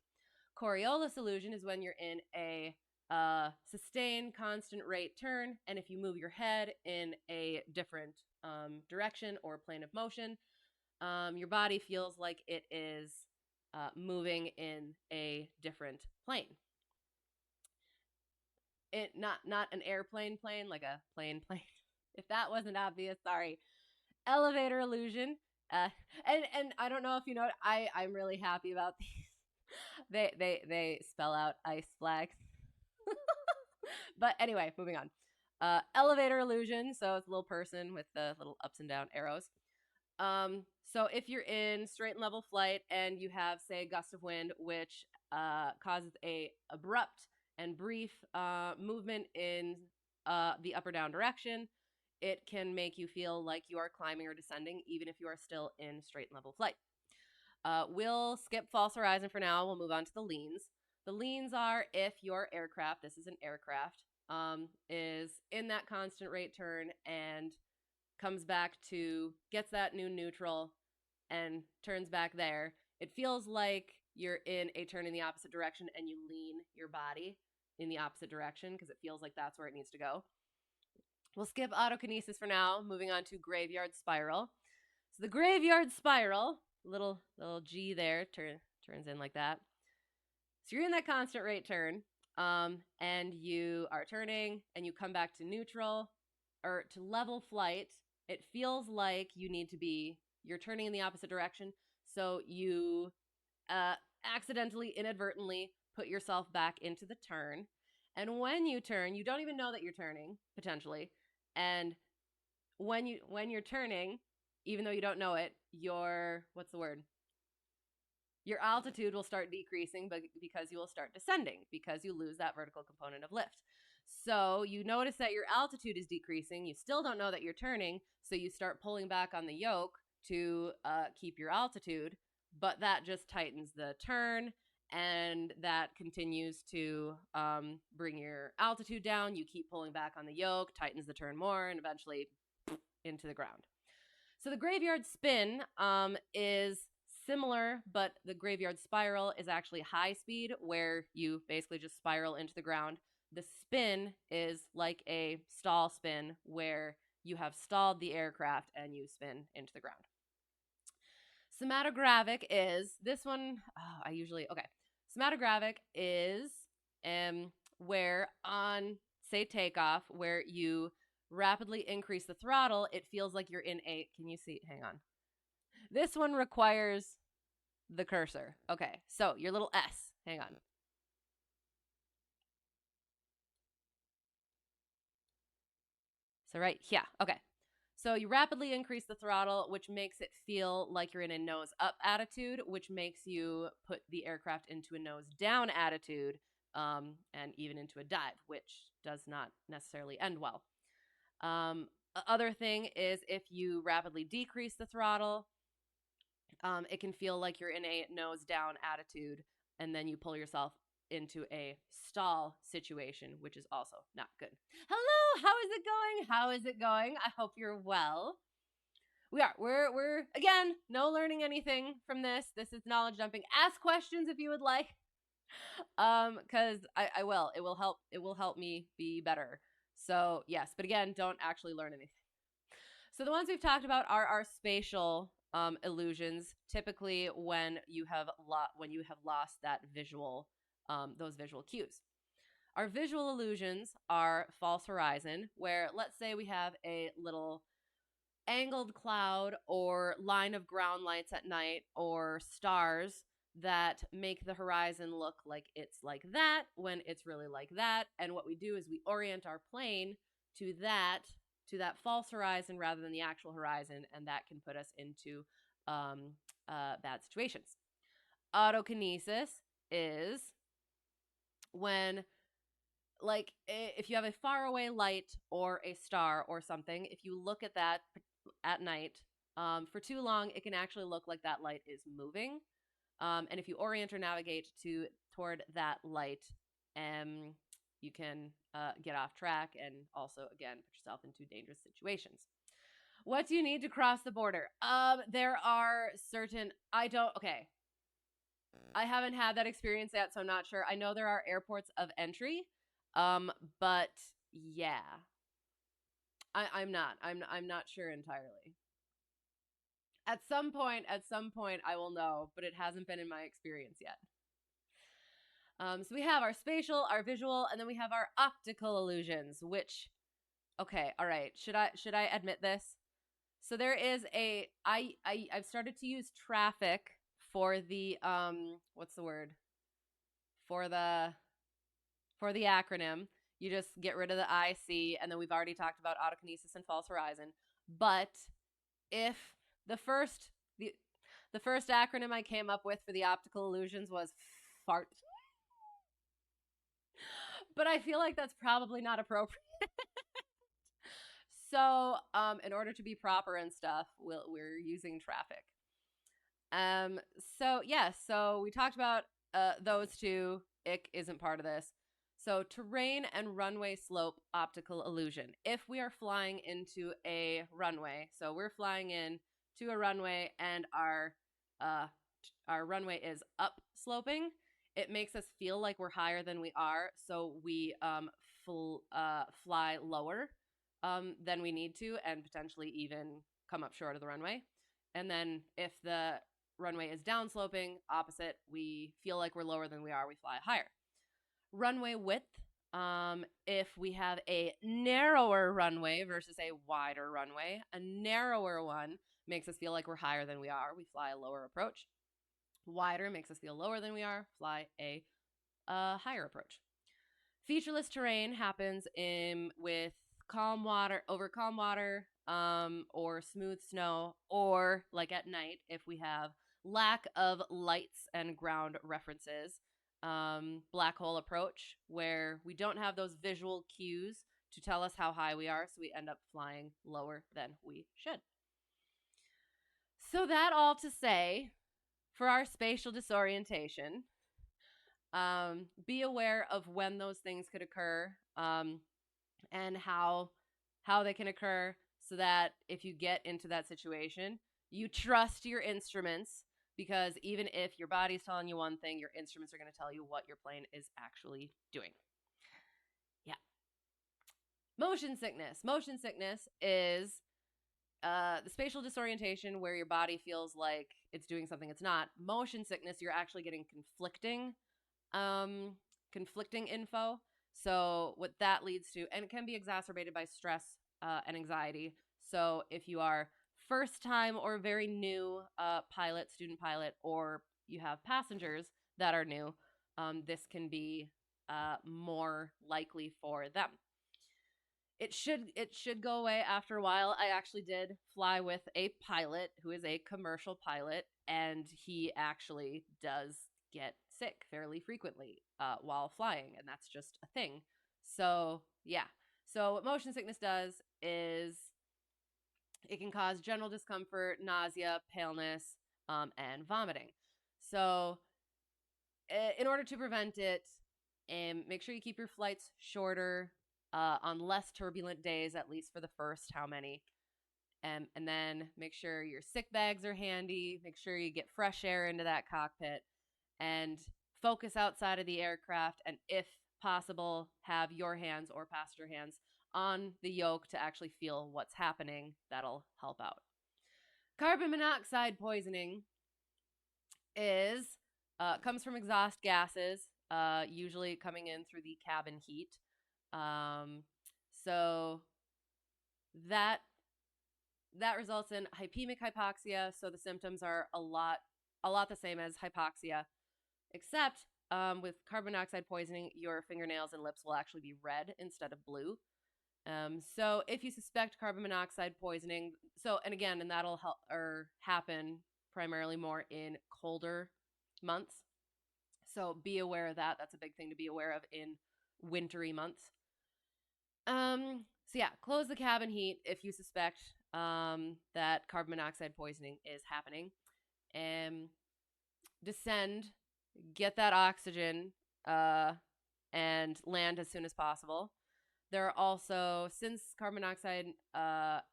Coriolis illusion is when you're in a sustained constant rate turn, and if you move your head in a different direction or plane of motion, your body feels like it is moving in a different plane. It not an airplane plane, like a plane. If that wasn't obvious, sorry. Elevator illusion. And I don't know if you know, I'm really happy about these. They spell out ice flags. But anyway, moving on. Elevator illusion. So it's a little person with the little ups and down arrows. So if you're in straight and level flight and you have, say, a gust of wind, which causes a abrupt and brief movement in the up or down direction, it can make you feel like you are climbing or descending, even if you are still in straight and level flight. We'll skip false horizon for now. We'll move on to the leans. The leans are if your aircraft, this is an aircraft, is in that constant rate turn and comes back to, gets that new neutral and turns back there. It feels like you're in a turn in the opposite direction and you lean your body in the opposite direction because it feels like that's where it needs to go. We'll skip autokinesis for now, moving on to graveyard spiral. So the graveyard spiral, little G there, turns in like that. So you're in that constant rate turn, and you are turning, and you come back to neutral, or to level flight. It feels like you're turning in the opposite direction, so you accidentally, inadvertently put yourself back into the turn. And when you turn, you don't even know that you're turning, potentially. And when you're turning, even though you don't know it, your altitude will start decreasing, but because you will start descending, because you lose that vertical component of lift. So you notice that your altitude is decreasing. You still don't know that you're turning, so you start pulling back on the yoke to keep your altitude, but that just tightens the turn, and that continues to bring your altitude down. You keep pulling back on the yoke, tightens the turn more, and eventually into the ground. So the graveyard spin is similar, but the graveyard spiral is actually high speed, where you basically just spiral into the ground. The spin is like a stall spin, where you have stalled the aircraft and you spin into the ground. Somatogravic is this one. Somatogravic is where on, say, takeoff, where you rapidly increase the throttle, it feels like you're in a, can you see? Hang on. This one requires the cursor. Okay, so your little S. Hang on. So right, yeah, okay. So you rapidly increase the throttle, which makes it feel like you're in a nose up attitude, which makes you put the aircraft into a nose down attitude, and even into a dive, which does not necessarily end well. Other thing is if you rapidly decrease the throttle, it can feel like you're in a nose down attitude, and then you pull yourself into a stall situation, which is also not good. Hello, how is it going? How is it going? I hope you're well. We're again, no learning anything from this. This is knowledge dumping. Ask questions if you would like. Because I will. It will help me be better. So yes, but again, don't actually learn anything. So the ones we've talked about are our spatial illusions, typically when you have lost that visual, those visual cues. Our visual illusions are false horizon, where let's say we have a little angled cloud or line of ground lights at night or stars that make the horizon look like it's like that when it's really like that. And what we do is we orient our plane to that false horizon rather than the actual horizon, and that can put us into bad situations. Autokinesis is when, like, if you have a faraway light or a star or something, if you look at that at night for too long, it can actually look like that light is moving. And if you orient or navigate toward that light, you can get off track and also, again, put yourself into dangerous situations. What do you need to cross the border? There are certain, okay. I haven't had that experience yet, so I'm not sure. I know there are airports of entry, but yeah, I'm not. I'm not sure entirely. At some point, I will know, but it hasn't been in my experience yet. So we have our spatial, our visual, and then we have our optical illusions. Which, okay, all right. Should I admit this? So there is I've started to use traffic for the what's the word for the acronym. You just get rid of the IC, and then we've already talked about autokinesis and false horizon. But if the first the first acronym I came up with for the optical illusions was fart, but I feel like that's probably not appropriate. So, in order to be proper and stuff, we're using traffic. So yeah, so we talked about those two. Ick isn't part of this. So terrain and runway slope optical illusion. If we are flying into a runway, so we're flying in to a runway and our runway is up sloping, it makes us feel like we're higher than we are, so we fly lower than we need to, and potentially even come up short of the runway. And then if the runway is downsloping, opposite, we feel like we're lower than we are, we fly higher. Runway width, if we have a narrower runway versus a wider runway, a narrower one makes us feel like we're higher than we are, we fly a lower approach. Wider makes us feel lower than we are, fly a higher approach. Featureless terrain happens with calm water, over calm water, or smooth snow, or like at night if we have lack of lights and ground references. Black hole approach, where we don't have those visual cues to tell us how high we are, so we end up flying lower than we should. So that all to say, for our spatial disorientation, be aware of when those things could occur, and how they can occur, so that if you get into that situation, you trust your instruments, because even if your body's telling you one thing, your instruments are going to tell you what your plane is actually doing. Yeah. Motion sickness. Motion sickness is the spatial disorientation where your body feels like it's doing something it's not. Motion sickness, you're actually getting conflicting info. So what that leads to, and it can be exacerbated by stress and anxiety. So if you are first time or very new student pilot, or you have passengers that are new, this can be more likely for them. It should go away after a while. I actually did fly with a pilot who is a commercial pilot, and he actually does get sick fairly frequently while flying, and that's just a thing. So yeah. So what motion sickness does is it can cause general discomfort, nausea, paleness, and vomiting. So in order to prevent it, make sure you keep your flights shorter, on less turbulent days, at least for the first how many. And then make sure your sick bags are handy. Make sure you get fresh air into that cockpit, and focus outside of the aircraft. And if possible, have your hands or passenger hands on the yoke to actually feel what's happening. That'll help out. Carbon monoxide poisoning comes from exhaust gases, usually coming in through the cabin heat. So that results in hypemic hypoxia. So the symptoms are a lot the same as hypoxia, except with carbon monoxide poisoning, your fingernails and lips will actually be red instead of blue. So if you suspect carbon monoxide poisoning, and that'll help or happen primarily more in colder months. So be aware of that. That's a big thing to be aware of in wintry months. So yeah, close the cabin heat if you suspect that carbon monoxide poisoning is happening. Descend, get that oxygen, and land as soon as possible. There are also, since carbon monoxide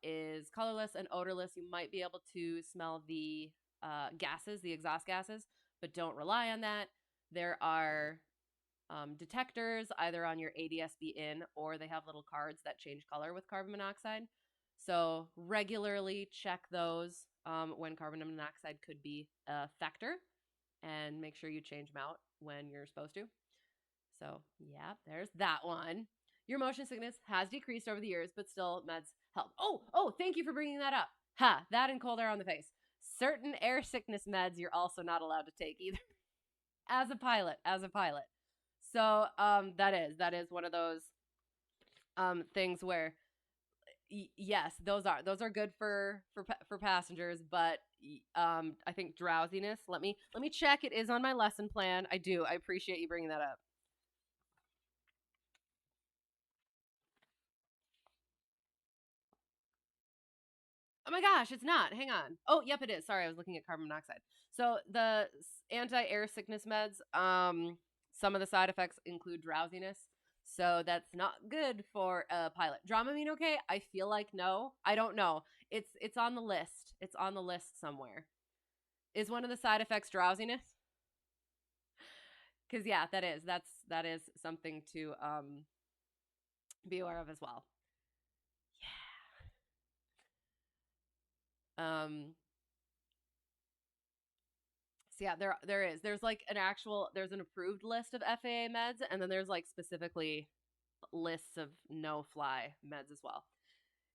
is colorless and odorless, you might be able to smell the gases, the exhaust gases, but don't rely on that. There are detectors either on your ADSB in, or they have little cards that change color with carbon monoxide. So regularly check those when carbon monoxide could be a factor, and make sure you change them out when you're supposed to. So yeah, there's that one. Your motion sickness has decreased over the years, but still meds help. Oh, thank you for bringing that up. Ha, that and cold air on the face. Certain air sickness meds you're also not allowed to take either. As a pilot. So that is one of those things where yes, those are good for passengers, but I think drowsiness. Let me check. It is on my lesson plan. I do. I appreciate you bringing that up. Oh my gosh, it's not. Hang on. Oh, yep, it is. Sorry, I was looking at carbon monoxide. So the anti-air sickness meds, some of the side effects include drowsiness. So that's not good for a pilot. Dramamine, okay? I feel like no. I don't know. It's on the list. It's on the list somewhere. Is one of the side effects drowsiness? Because yeah, that is something to be aware of as well. Yeah. So yeah, there's like there's an approved list of FAA meds, and then there's like specifically lists of no fly meds as well.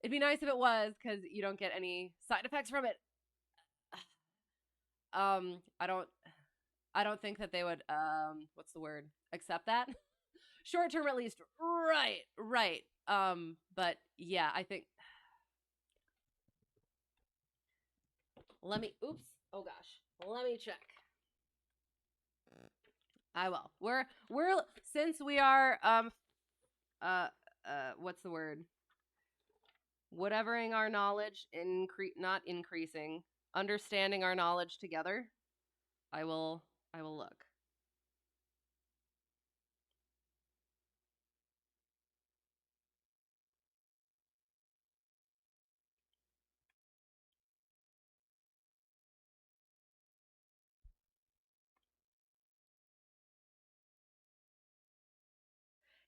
It'd be nice if it was, because you don't get any side effects from it. um I don't I don't think that they would what's the word, accept that. Short term at least. Right. But yeah, I think let me oops oh gosh, let me check. I will. We're since we are what's the word, whatevering our knowledge, not increasing, understanding our knowledge together. I will look.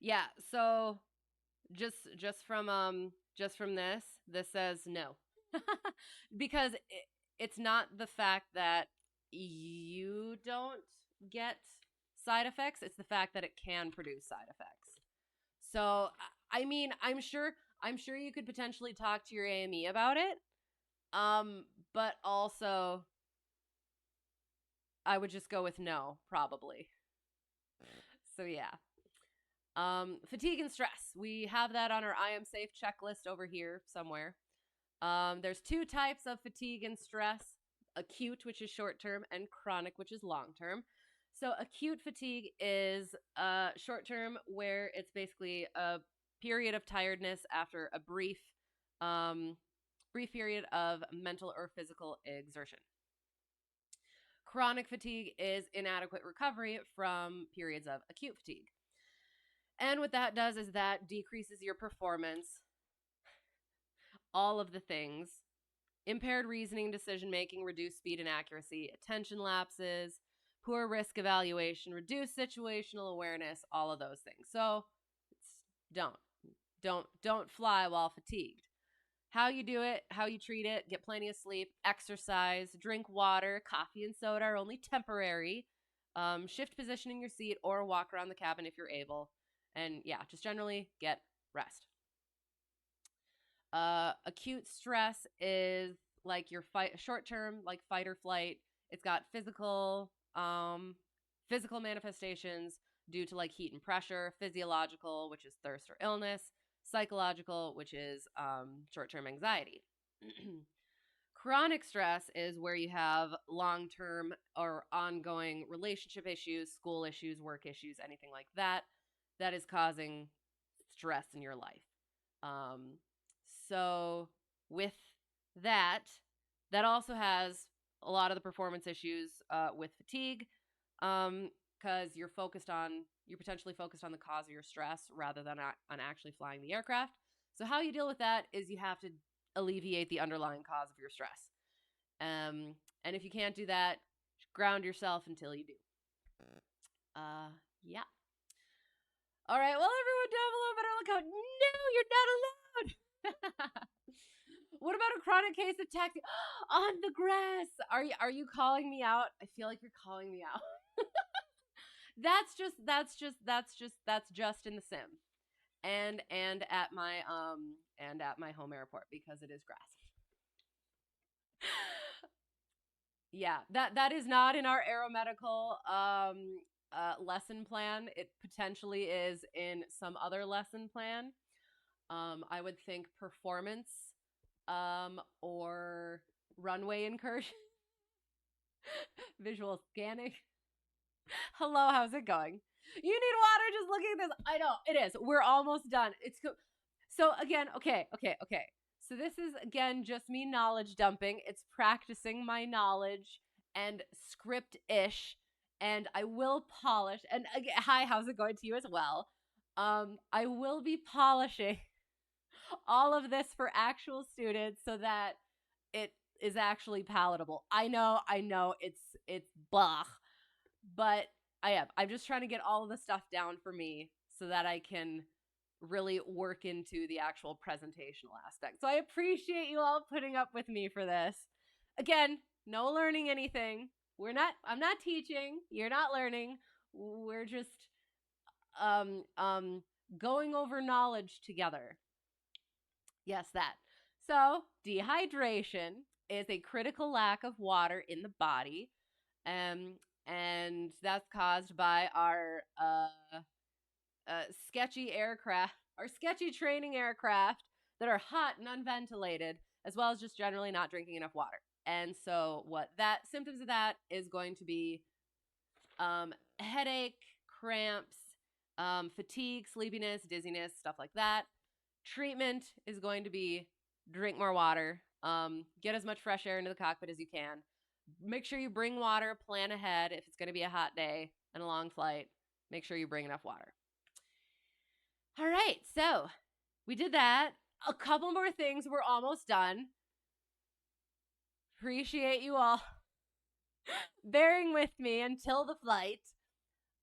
Yeah, so just from this says no. Because it's not the fact that you don't get side effects, it's the fact that it can produce side effects. So I mean, I'm sure you could potentially talk to your AME about it. But also I would just go with no, probably. So yeah. Fatigue and stress. We have that on our I am safe checklist over here somewhere. There's two types of fatigue and stress: acute, which is short term, and chronic, which is long term. So acute fatigue is short term, where it's basically a period of tiredness after a brief period of mental or physical exertion. Chronic fatigue is inadequate recovery from periods of acute fatigue. And what that does is that decreases your performance, all of the things: impaired reasoning, decision making, reduced speed and accuracy, attention lapses, poor risk evaluation, reduced situational awareness, all of those things. So don't don't fly while fatigued. How you do it, how you treat it: get plenty of sleep, exercise, drink water. Coffee and soda are only temporary. Shift position in your seat or walk around the cabin if you're able. And yeah, just generally get rest. Acute stress is like your short term, like fight or flight. It's got physical manifestations due to like heat and pressure, physiological, which is thirst or illness, psychological, which is short term anxiety. Chronic stress is where you have long term or ongoing relationship issues, school issues, work issues, anything like that, that is causing stress in your life. Um, so with that, that also has a lot of the performance issues with fatigue. because you're potentially focused on the cause of your stress rather than on actually flying the aircraft. So how you deal with that is you have to alleviate the underlying cause of your stress. And if you can't do that, ground yourself until you do. Yeah. All right. Well, everyone down below better look out. No, you're not allowed. What about a chronic case of taxi on the grass? Are you calling me out? I feel like you're calling me out. That's just in the sim. And at my home airport because it is grass. Yeah, that is not in our Aeromedical lesson plan. It potentially is in some other lesson plan. I would think performance or runway incursion. Visual scanning. Hello, how's it going? You need water just looking at this. I know, it is. We're almost done. So again, okay. So this is, again, just me knowledge dumping. It's practicing my knowledge and script-ish. And I will polish. And again, hi, how's it going to you as well? I will be polishing all of this for actual students so that it is actually palatable. I know, it's blah. But I'm just trying to get all of the stuff down for me so that I can really work into the actual presentational aspect. So I appreciate you all putting up with me for this. Again, no learning anything. I'm not teaching. You're not learning. We're just going over knowledge together. Yes, that. So dehydration is a critical lack of water in the body. And that's caused by our sketchy aircraft, our sketchy training aircraft that are hot and unventilated, as well as just generally not drinking enough water. And so symptoms of that is going to be headache, cramps, fatigue, sleepiness, dizziness, stuff like that. Treatment is going to be drink more water, get as much fresh air into the cockpit as you can. Make sure you bring water, plan ahead. If it's going to be a hot day and a long flight, make sure you bring enough water. All right, so we did that. A couple more things. We're almost done. Appreciate you all bearing with me until the flight.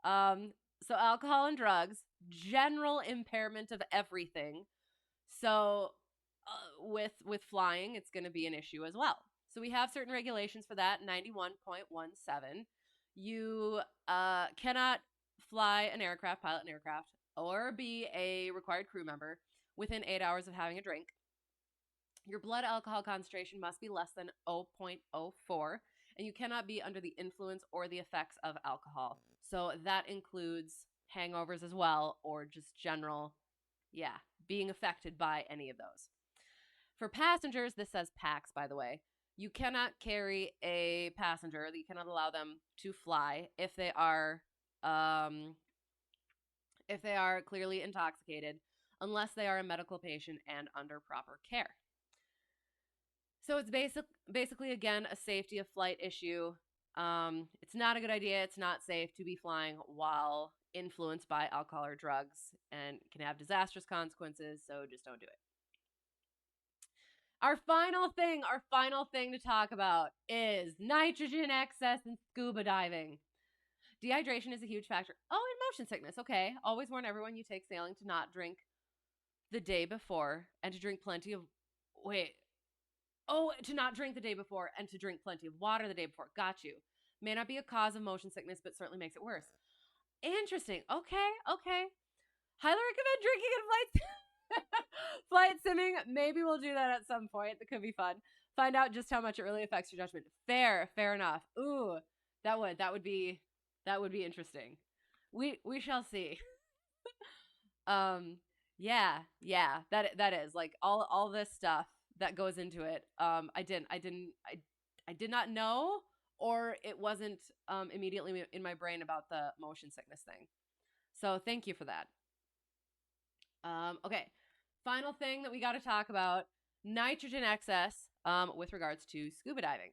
So alcohol and drugs, general impairment of everything. So with flying, it's going to be an issue as well. So we have certain regulations for that. 91.17. You cannot pilot an aircraft, or be a required crew member within 8 hours of having a drink. Your blood alcohol concentration must be less than 0.04, and you cannot be under the influence or the effects of alcohol. So that includes hangovers as well, or just general, being affected by any of those. For passengers, this says PAX, by the way. You cannot carry a passenger. You cannot allow them to fly if they are clearly intoxicated, unless they are a medical patient and under proper care. So it's basically, again, a safety of flight issue. It's not a good idea. It's not safe to be flying while influenced by alcohol or drugs, and can have disastrous consequences, so just don't do it. Our final thing to talk about is nitrogen excess in scuba diving. Dehydration is a huge factor. Oh, and motion sickness. Okay. Always warn everyone you take sailing to not drink the day before and to drink plenty of... to not drink the day before and to drink plenty of water the day before. Got you. May not be a cause of motion sickness, but certainly makes it worse. Interesting. Okay. Highly recommend drinking in flights. Flight simming, maybe we'll do that at some point. That could be fun. Find out just how much it really affects your judgment. Fair enough. Ooh, that would be interesting. We shall see. Yeah, that is like all this stuff that goes into it. I did not know, or it wasn't immediately in my brain about the motion sickness thing. So thank you for that. Okay. Final thing that we got to talk about, nitrogen excess with regards to scuba diving.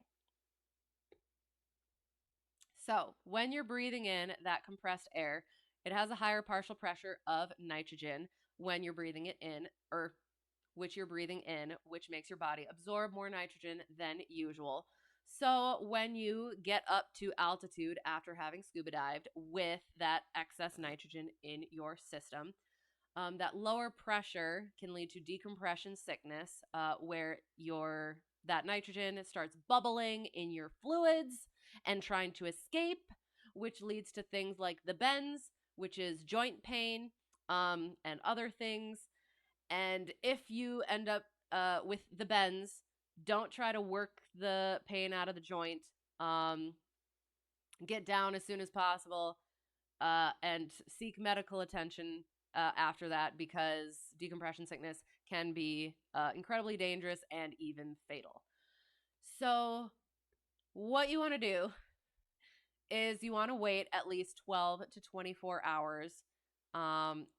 So when you're breathing in that compressed air, it has a higher partial pressure of nitrogen when you're breathing it in, or which you're breathing in, which makes your body absorb more nitrogen than usual. So when you get up to altitude after having scuba dived with that excess nitrogen in your system, that lower pressure can lead to decompression sickness, where that nitrogen starts bubbling in your fluids and trying to escape, which leads to things like the bends, which is joint pain, and other things. And if you end up with the bends, don't try to work the pain out of the joint. Get down as soon as possible, and seek medical attention after that, because decompression sickness can be incredibly dangerous and even fatal. So, what you want to do is you want to wait at least 12 to 24 hours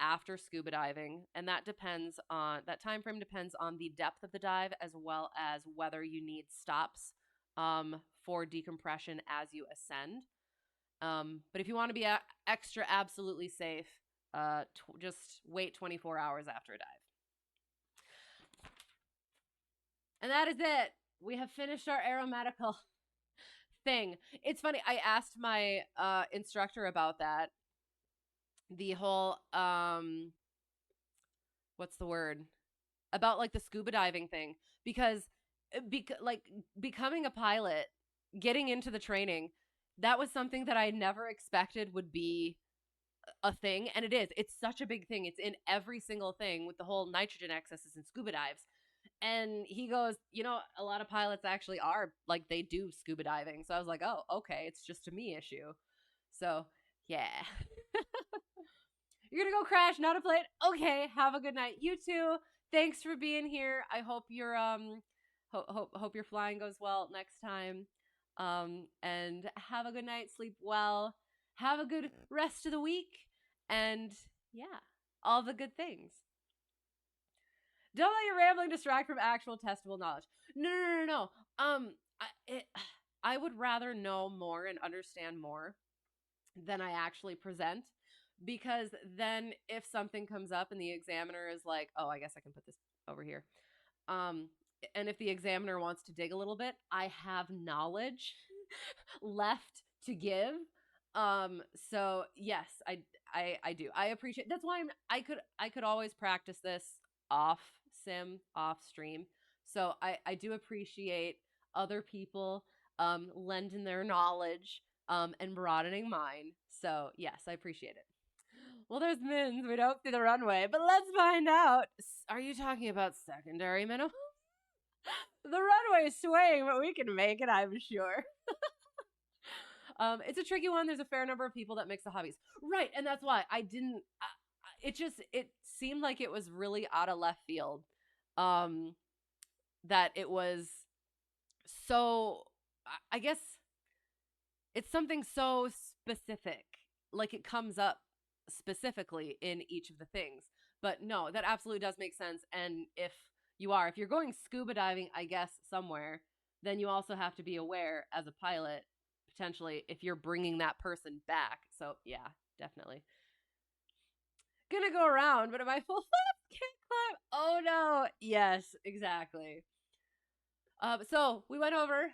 after scuba diving, and that time frame depends on the depth of the dive, as well as whether you need stops for decompression as you ascend. But if you want to be extra absolutely safe, just wait 24 hours after a dive. And that is it. We have finished our aeromedical thing. It's funny. I asked my instructor about that. The whole what's the word? About like the scuba diving thing, because like becoming a pilot, getting into the training, that was something that I never expected would be a thing, and it is. It's such a big thing. It's in every single thing with the whole nitrogen excesses in scuba dives. And he goes, a lot of pilots actually are like, they do scuba diving. So I was like, oh, okay, it's just a me issue. So yeah. You're gonna go crash, not a plane. Okay, have a good night. You too. Thanks for being here. I hope your hope your flying goes well next time. And have a good night. Sleep well. Have a good rest of the week. And yeah, all the good things. Don't let your rambling distract from actual testable knowledge. No. I would rather know more and understand more than I actually present, because then if something comes up and the examiner is like, oh, I guess I can put this over here. And if the examiner wants to dig a little bit, I have knowledge left to give. So yes, I do. I appreciate, that's why I could always practice this off stream. So I do appreciate other people lending their knowledge and broadening mine. So yes, I appreciate it. Well, there's mins. We don't see the runway, but let's find out. Are you talking about secondary minimum? The runway is swaying, but we can make it, I'm sure. It's a tricky one. There's a fair number of people that mix the hobbies. Right, and that's why I didn't... it seemed like it was really out of left field. That it was so... I guess it's something so specific. Like, it comes up specifically in each of the things. But no, that absolutely does make sense. And if you're going scuba diving, I guess, somewhere, then you also have to be aware as a pilot, potentially, if you're bringing that person back. So yeah, definitely. Gonna go around, but am I full flap? Can't climb. Oh no. Yes, exactly. So we went over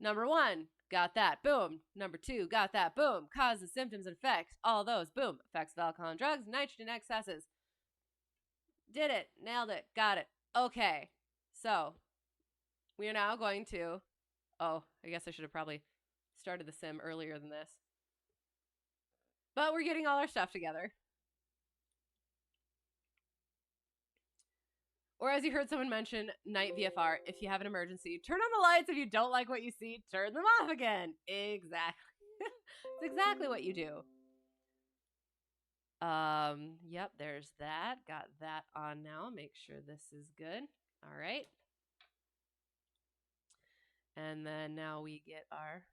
number 1. Got that. Boom. Number 2. Got that. Boom. Causes, symptoms, and effects. All those. Boom. Effects of alcohol and drugs. Nitrogen excesses. Did it. Nailed it. Got it. Okay. So we are now going to... Oh, I guess I should have probably started the sim earlier than this. But we're getting all our stuff together. Or as you heard someone mention, night VFR. If you have an emergency, turn on the lights. If you don't like what you see, turn them off again. Exactly. It's exactly what you do. Yep, there's that. Got that on now. Make sure this is good. All right. And then now we get our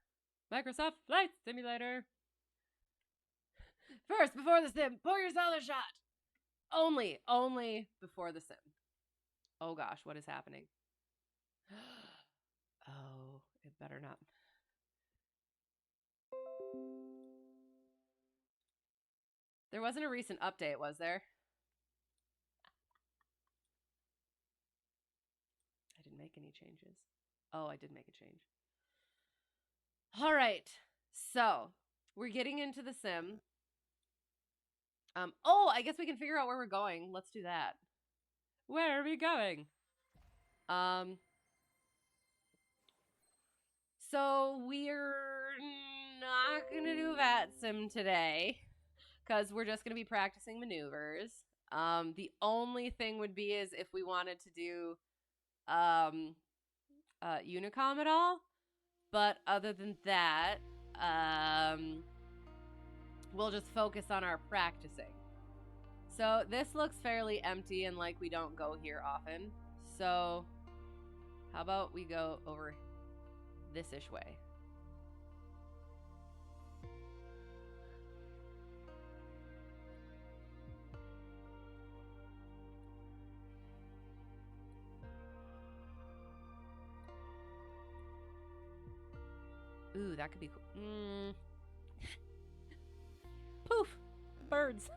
Microsoft Flight Simulator. First, before the sim, pour yourself a shot. Only before the sim. Oh gosh, what is happening? Oh, it better not. There wasn't a recent update, was there? I didn't make any changes. Oh, I did make a change. All right. So, we're getting into the sim. Oh, I guess we can figure out where we're going. Let's do that. Where are we going? So we're not gonna do VAT sim today because we're just gonna be practicing maneuvers. The only thing would be is if we wanted to do Unicom at all, but other than that, we'll just focus on our practicing. So this looks fairly empty and like we don't go here often. So how about we go over this-ish way? Ooh, that could be cool. Poof! Birds.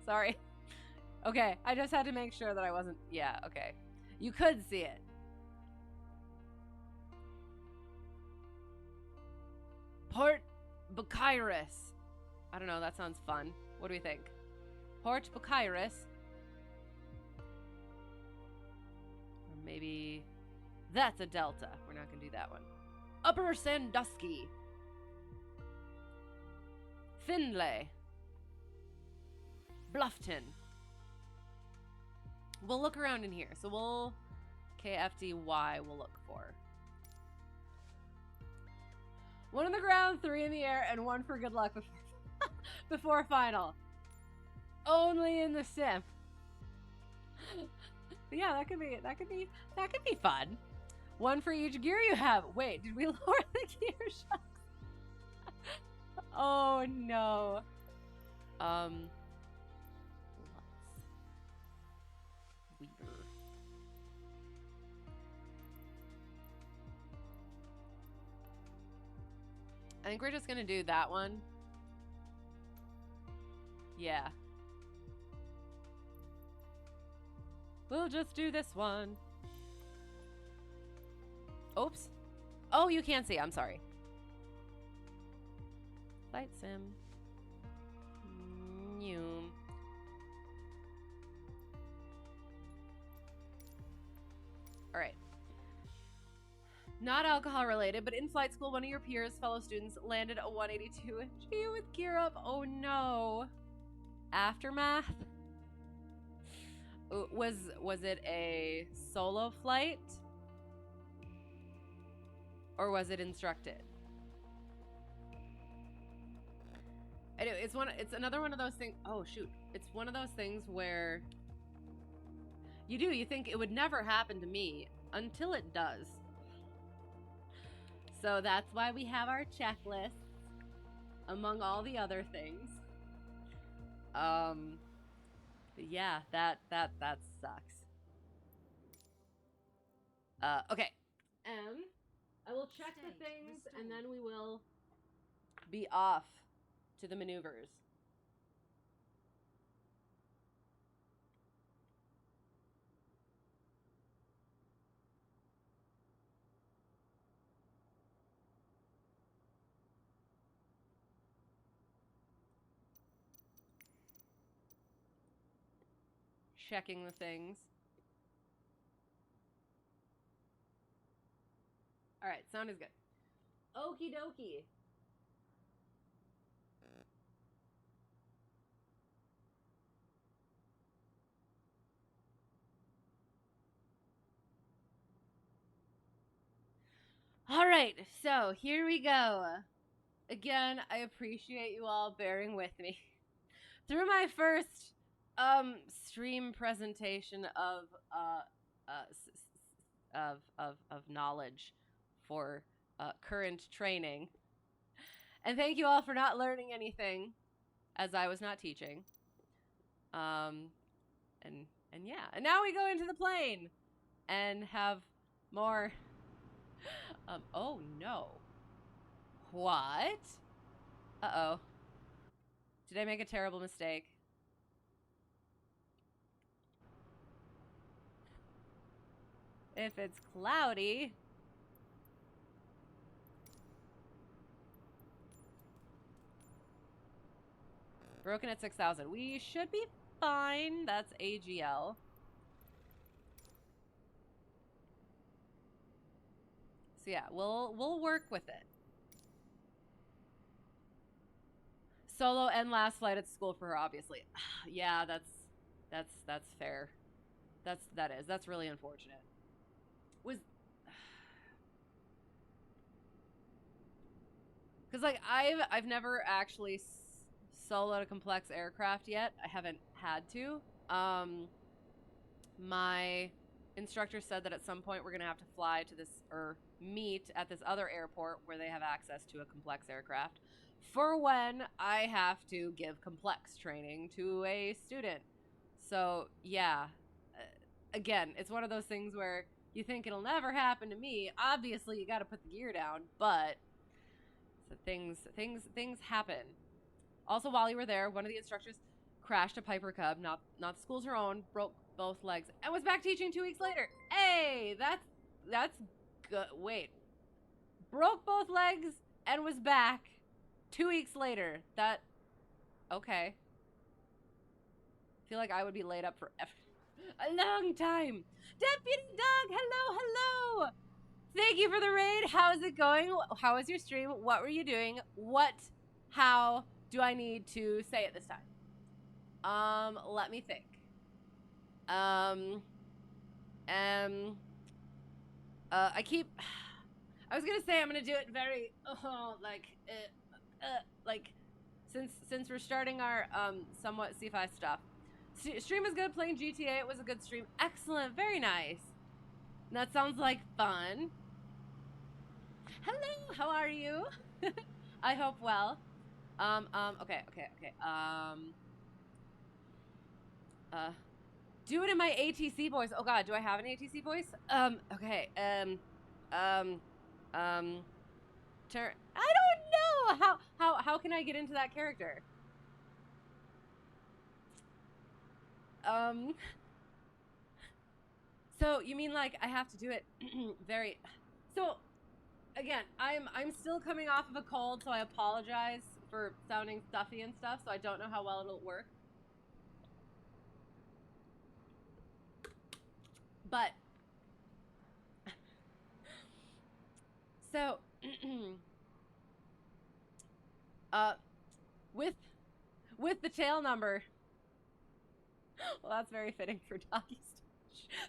Sorry. Okay, I just had to make sure that I wasn't... Yeah, okay. You could see it. Port Bucyrus. I don't know, that sounds fun. What do we think? Port Bucyrus. Or maybe... That's a delta. We're not going to do that one. Upper Sandusky. Findlay. Bluffton. We'll look around in here. So we'll... KFDY we'll look for. 1 on the ground, 3 in the air, and 1 for good luck before final. Only in the sim. Yeah, that could be fun. 1 for each gear you have. Wait, did we lower the gear shocks? Oh no. Weaver. I think we're just gonna do that one. Yeah. We'll just do this one. Oops. Oh, you can't see. I'm sorry. Flight sim. New. All right. Not alcohol related, but in flight school, one of your peers, fellow students, landed a 182 G with gear up. Oh no. Aftermath? Was it a solo flight? Or was it instructed? Anyway, it's another one of those things. Oh shoot. It's one of those things where you think it would never happen to me until it does. So that's why we have our checklist among all the other things. Yeah, that sucks. Okay. I will check the things and then we will be off to the maneuvers. Checking the things. All right, sound is good. Okie dokie. All right, so here we go. Again, I appreciate you all bearing with me through my first stream presentation of knowledge for current training. And thank you all for not learning anything as I was not teaching. And yeah, and now we go into the plane and have more. Oh no. What? Uh-oh. Did I make a terrible mistake? If it's cloudy. Broken at 6,000. We should be fine. That's AGL. So yeah, we'll work with it. Solo and last flight at school for her, obviously. Yeah, that's fair. That's really unfortunate. Was because like I've never actually soloed a complex aircraft yet. I haven't had to. My instructor said that at some point we're gonna have to fly to this or meet at this other airport where they have access to a complex aircraft for when I have to give complex training to a student. So yeah, again, it's one of those things where you think it'll never happen to me. Obviously, you got to put the gear down, but so things happen. Also, while you were there, one of the instructors crashed a Piper Cub, not the school's her own, broke both legs, and was back teaching 2 weeks later. Hey, that's good. Wait, broke both legs and was back 2 weeks later. That okay? I feel like I would be laid up for a long time. Deputy Dog, hello. Thank you for the raid. How's it going? How was your stream? What were you doing? How do I need to say it this time? Let me think. I was gonna say I'm gonna do it very, like, since we're starting our, somewhat CFI stuff. Stream was good, playing GTA, it was a good stream. Excellent, very nice. That sounds like fun. Hello, how are you? I hope well. Okay. Do it in my ATC voice. Oh god, do I have an ATC voice? Okay, I don't know! How can I get into that character? So you mean like I have to do it very, so again, I'm still coming off of a cold, so I apologize for sounding stuffy and stuff, so I don't know how well it'll work. But so with the tail number. Well, that's very fitting for doggy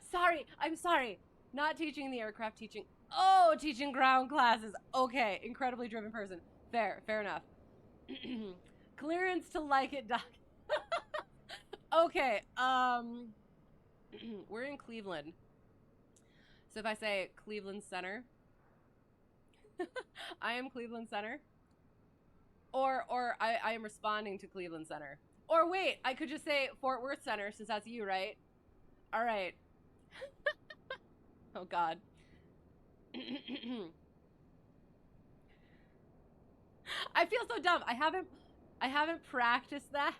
style. I'm sorry. Not teaching the aircraft, teaching ground classes. Okay, incredibly driven person. Fair enough. Clearance to like it, dog. Okay, we're in Cleveland. So if I say Cleveland Center, I am Cleveland Center. Or I am responding to Cleveland Center. Or wait, I could just say Fort Worth Center since that's you, right? All right. Oh God. I feel so dumb. I haven't practiced that.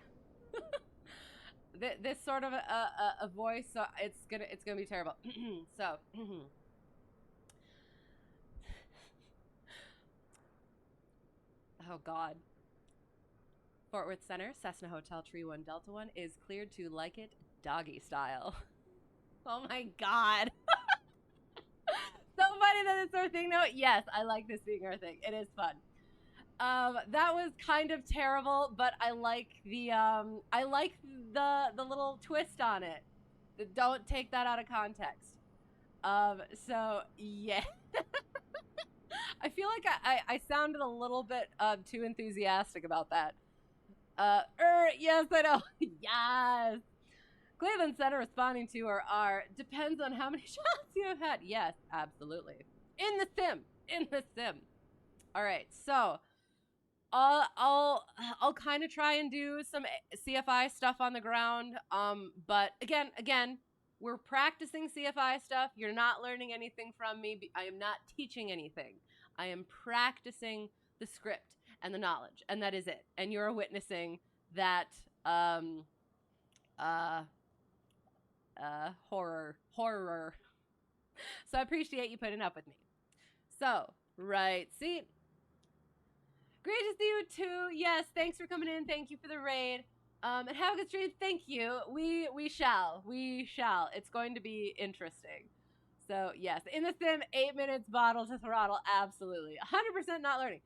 This sort of a voice, so it's gonna be terrible. So. Oh God. Fort Worth Center, Cessna Hotel, Tree 1, Delta 1 is cleared to like it doggy style. Oh my God. So funny that it's our thing now. Yes, I like this being our thing. It is fun. That was kind of terrible, but I like the little twist on it. Don't take that out of context. So yeah. I feel like I sounded a little bit too enthusiastic about that. Yes, I know. Yes. Cleveland Center responding to or are depends on how many shots you have had. Yes, absolutely. In the sim. All right, so I'll kind of try and do some CFI stuff on the ground. But again, we're practicing CFI stuff. You're not learning anything from me. I am not teaching anything. I am practicing the script and the knowledge, and that is it. And you're witnessing that uh horror. So I appreciate you putting up with me. So, right seat. Great to see you too. Yes, thanks for coming in. Thank you for the raid. And have a good stream. Thank you. We shall. It's going to be interesting. So yes, in the sim, 8 minutes bottle to throttle. Absolutely. 100% not learning.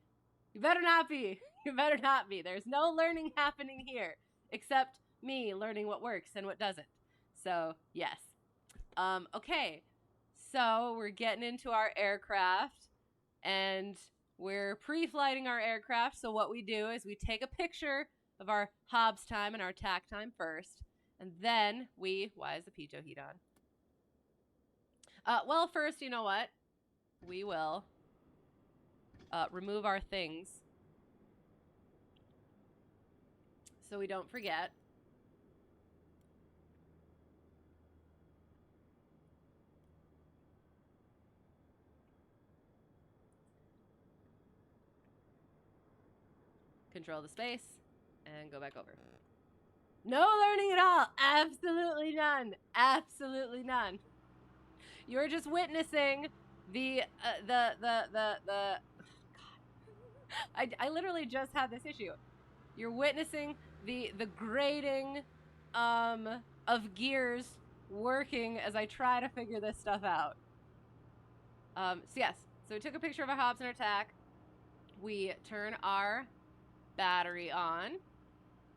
You better not be. You better not be. There's no learning happening here except me learning what works and what doesn't. So yes. Okay. So we're getting into our aircraft and we're pre-flighting our aircraft. So what we do is we take a picture of our Hobbs time and our tack time first. And then why is the pitot heat on? Well, first, you know what? We will remove our things so we don't forget. Control the space and go back over. No learning at all. Absolutely none. Absolutely none. You're just witnessing God. I literally just had this issue. You're witnessing the grading of gears working as I try to figure this stuff out. So yes, so we took a picture of our Hobbs and our tack. We turn our battery on.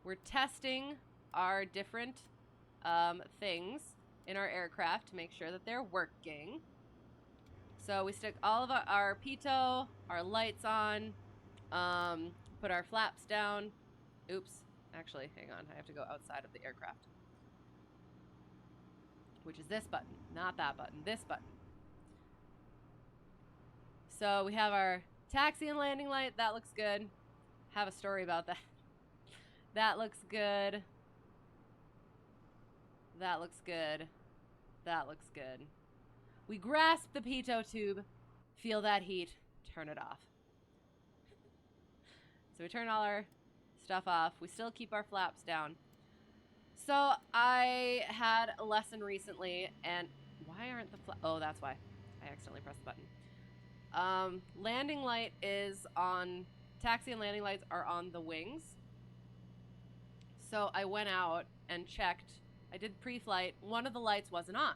We're testing our different things in our aircraft to make sure that they're working. So we stick all of our pitot, our lights on, put our flaps down. Oops, actually, hang on, I have to go outside of the aircraft. Which is this button, not that button, this button. So we have our taxi and landing light, that looks good. Have a story about that. That looks good. That looks good. That looks good. We grasp the pitot tube, feel that heat, turn it off. So we turn all our stuff off. We still keep our flaps down. So I had a lesson recently, and why aren't the oh, that's why. I accidentally pressed the button. Landing light is on, taxi and landing lights are on the wings. So I went out and checked. I did pre-flight. One of the lights wasn't on.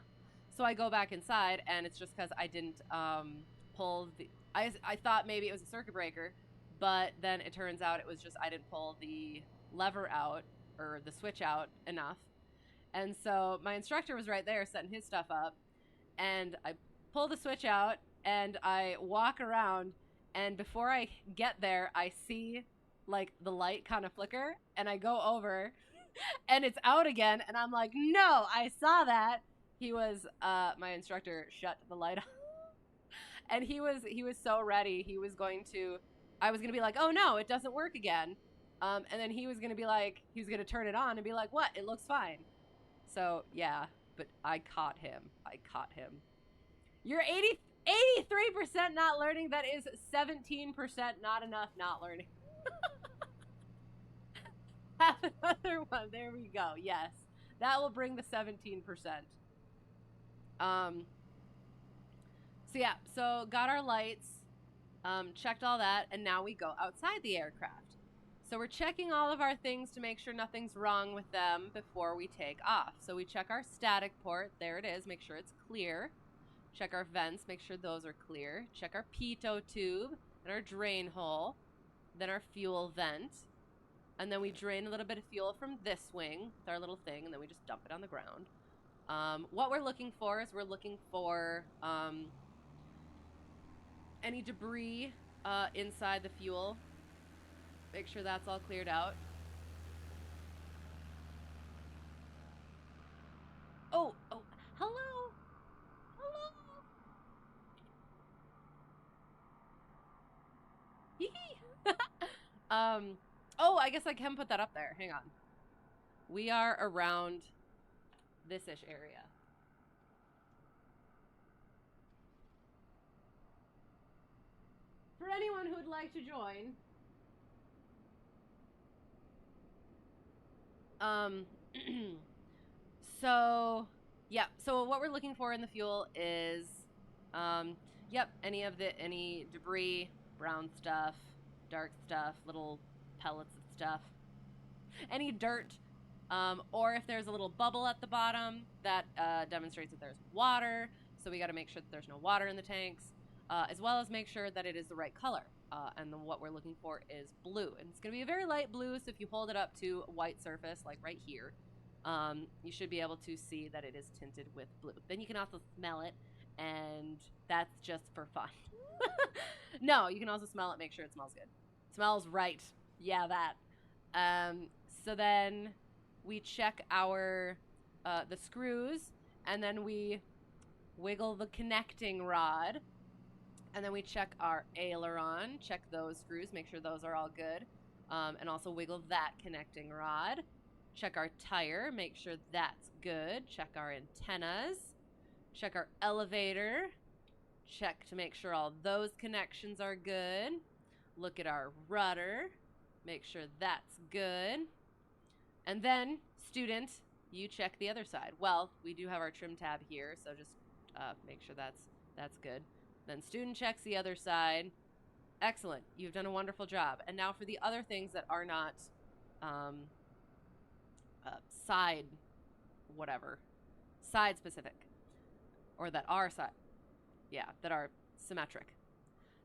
So I go back inside, and it's just because I didn't pull the... I thought maybe it was a circuit breaker, but then it turns out it was just I didn't pull the lever out, or the switch out enough. And so my instructor was right there setting his stuff up, and I pull the switch out, and I walk around, and before I get there, I see like the light kind of flicker, and I go over and it's out again, and I'm like, no, I saw that. He was my instructor shut the light off. And he was so ready. He was going to, I was going to be like, oh no, it doesn't work again. And then he was going to be like, he was going to turn it on and be like, what? It looks fine. So yeah, but I caught him. You're 83% not learning. That is 17% not enough not learning. Have another one. There we go. Yes. That will bring the 17%. So yeah, so got our lights, checked all that, and now we go outside the aircraft. So we're checking all of our things to make sure nothing's wrong with them before we take off. So we check our static port. There it is. Make sure it's clear. Check our vents. Make sure those are clear. Check our pitot tube and our drain hole. Then our fuel vent. And then we drain a little bit of fuel from this wing with our little thing, and then we just dump it on the ground. What we're looking for is we're looking for any debris inside the fuel. Make sure that's all cleared out. Oh, hello. Oh, I guess I can put that up there. Hang on. We are around this-ish area. For anyone who would like to join. Um, so yeah, so what we're looking for in the fuel is, yep, any debris, brown stuff, dark stuff, little pellets of stuff, any dirt, or if there's a little bubble at the bottom, that demonstrates that there's water. So we got to make sure that there's no water in the tanks, as well as make sure that it is the right color. And then what we're looking for is blue. And it's going to be a very light blue, so if you hold it up to a white surface, like right here, you should be able to see that it is tinted with blue. Then you can also smell it, and that's just for fun. No, you can also smell it, make sure it smells good. Smells right. Yeah, that. So then we check our the screws, and then we wiggle the connecting rod, and then we check our aileron, check those screws, make sure those are all good, and also wiggle that connecting rod. Check our tire, make sure that's good. Check our antennas, check our elevator, check to make sure all those connections are good. Look at our rudder, make sure that's good. And then, student, you check the other side. Well, we do have our trim tab here, so just make sure that's good. Then student checks the other side. Excellent. You've done a wonderful job. And now for the other things that are not side specific, or that are that are symmetric.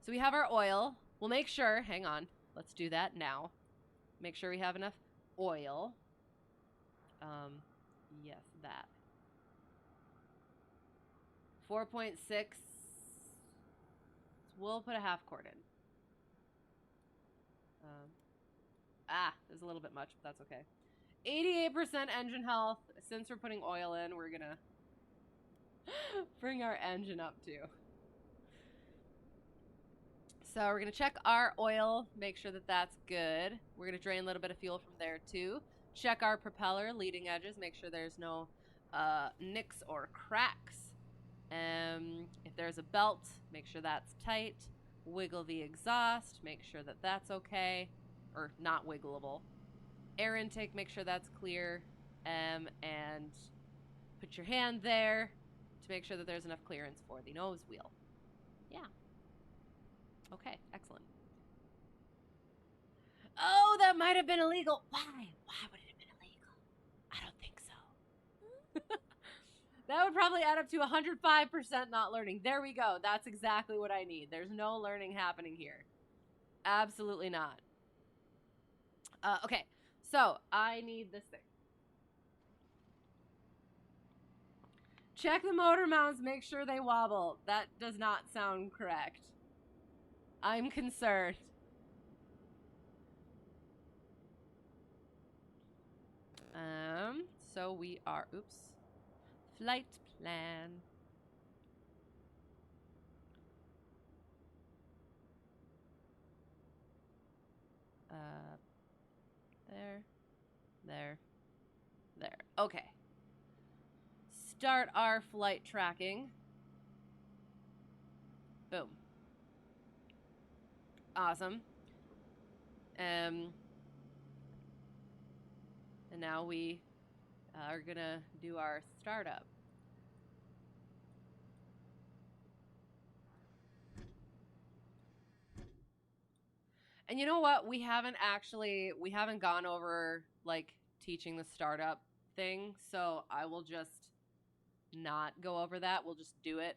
So we have our oil. We'll make sure, hang on, let's do that now. Make sure we have enough oil. Yes, that. 4.6. We'll put a half quart in. There's a little bit much, but that's okay. 88% engine health. Since we're putting oil in, we're gonna bring our engine up too. So we're gonna check our oil, make sure that that's good. We're gonna drain a little bit of fuel from there too. Check our propeller leading edges, make sure there's no nicks or cracks. If there's a belt, make sure that's tight. Wiggle the exhaust, make sure that that's okay, or not wiggleable. Air intake, make sure that's clear, and put your hand there to make sure that there's enough clearance for the nose wheel. Yeah. Okay, excellent. Oh, that might have been illegal. Why? Why would it have been illegal? I don't think so. That would probably add up to 105% not learning. There we go. That's exactly what I need. There's no learning happening here. Absolutely not. Okay, so I need this thing. Check the motor mounts, make sure they wobble. That does not sound correct. I'm concerned. So we are, flight plan. There. Okay. Start our flight tracking. Boom. Awesome. And now we are gonna do our startup. And you know what? We haven't gone over like teaching the startup thing, so I will just not go over that. We'll just do it.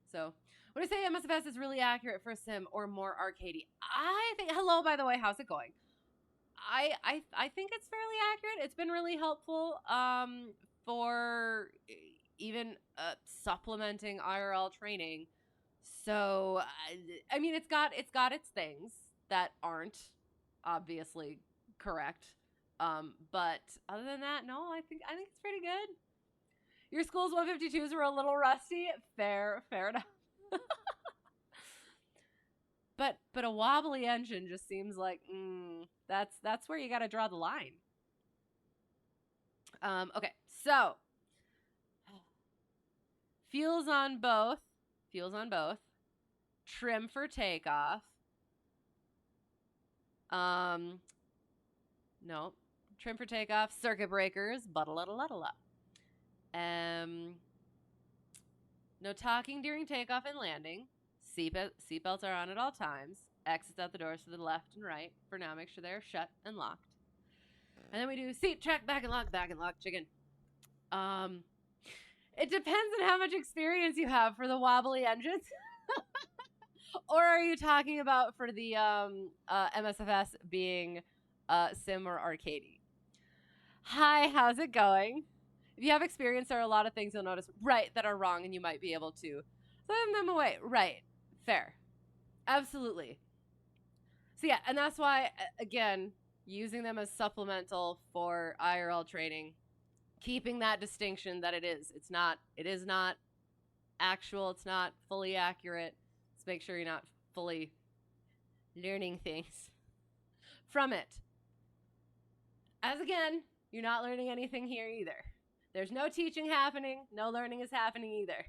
So when I say MSFS is really accurate for sim or more arcadey, I think, hello, by the way, how's it going? I think it's fairly accurate. It's been really helpful for even supplementing IRL training. So I mean, it's got its things that aren't obviously correct. But other than that, no, I think it's pretty good. Your school's 152s were a little rusty. Fair enough. But a wobbly engine just seems like that's where you got to draw the line. Okay, so fuels on both. Trim for takeoff. No, Trim for takeoff, circuit breakers, no talking during takeoff and landing. Seatbelts are on at all times. Exits out the doors to the left and right. For now, make sure they're shut and locked. And then we do seat track, back and lock, chicken. It depends on how much experience you have for the wobbly engines. Or are you talking about for the MSFS being sim or arcadey? Hi, how's it going? If you have experience, there are a lot of things you'll notice, right, that are wrong, and you might be able to throw them away. Right. Fair. Absolutely. So yeah, and that's why, again, using them as supplemental for IRL training, keeping that distinction that it is not actual, it's not fully accurate. Let's make sure you're not fully learning things from it. As again, you're not learning anything here either. There's no teaching happening, no learning is happening either.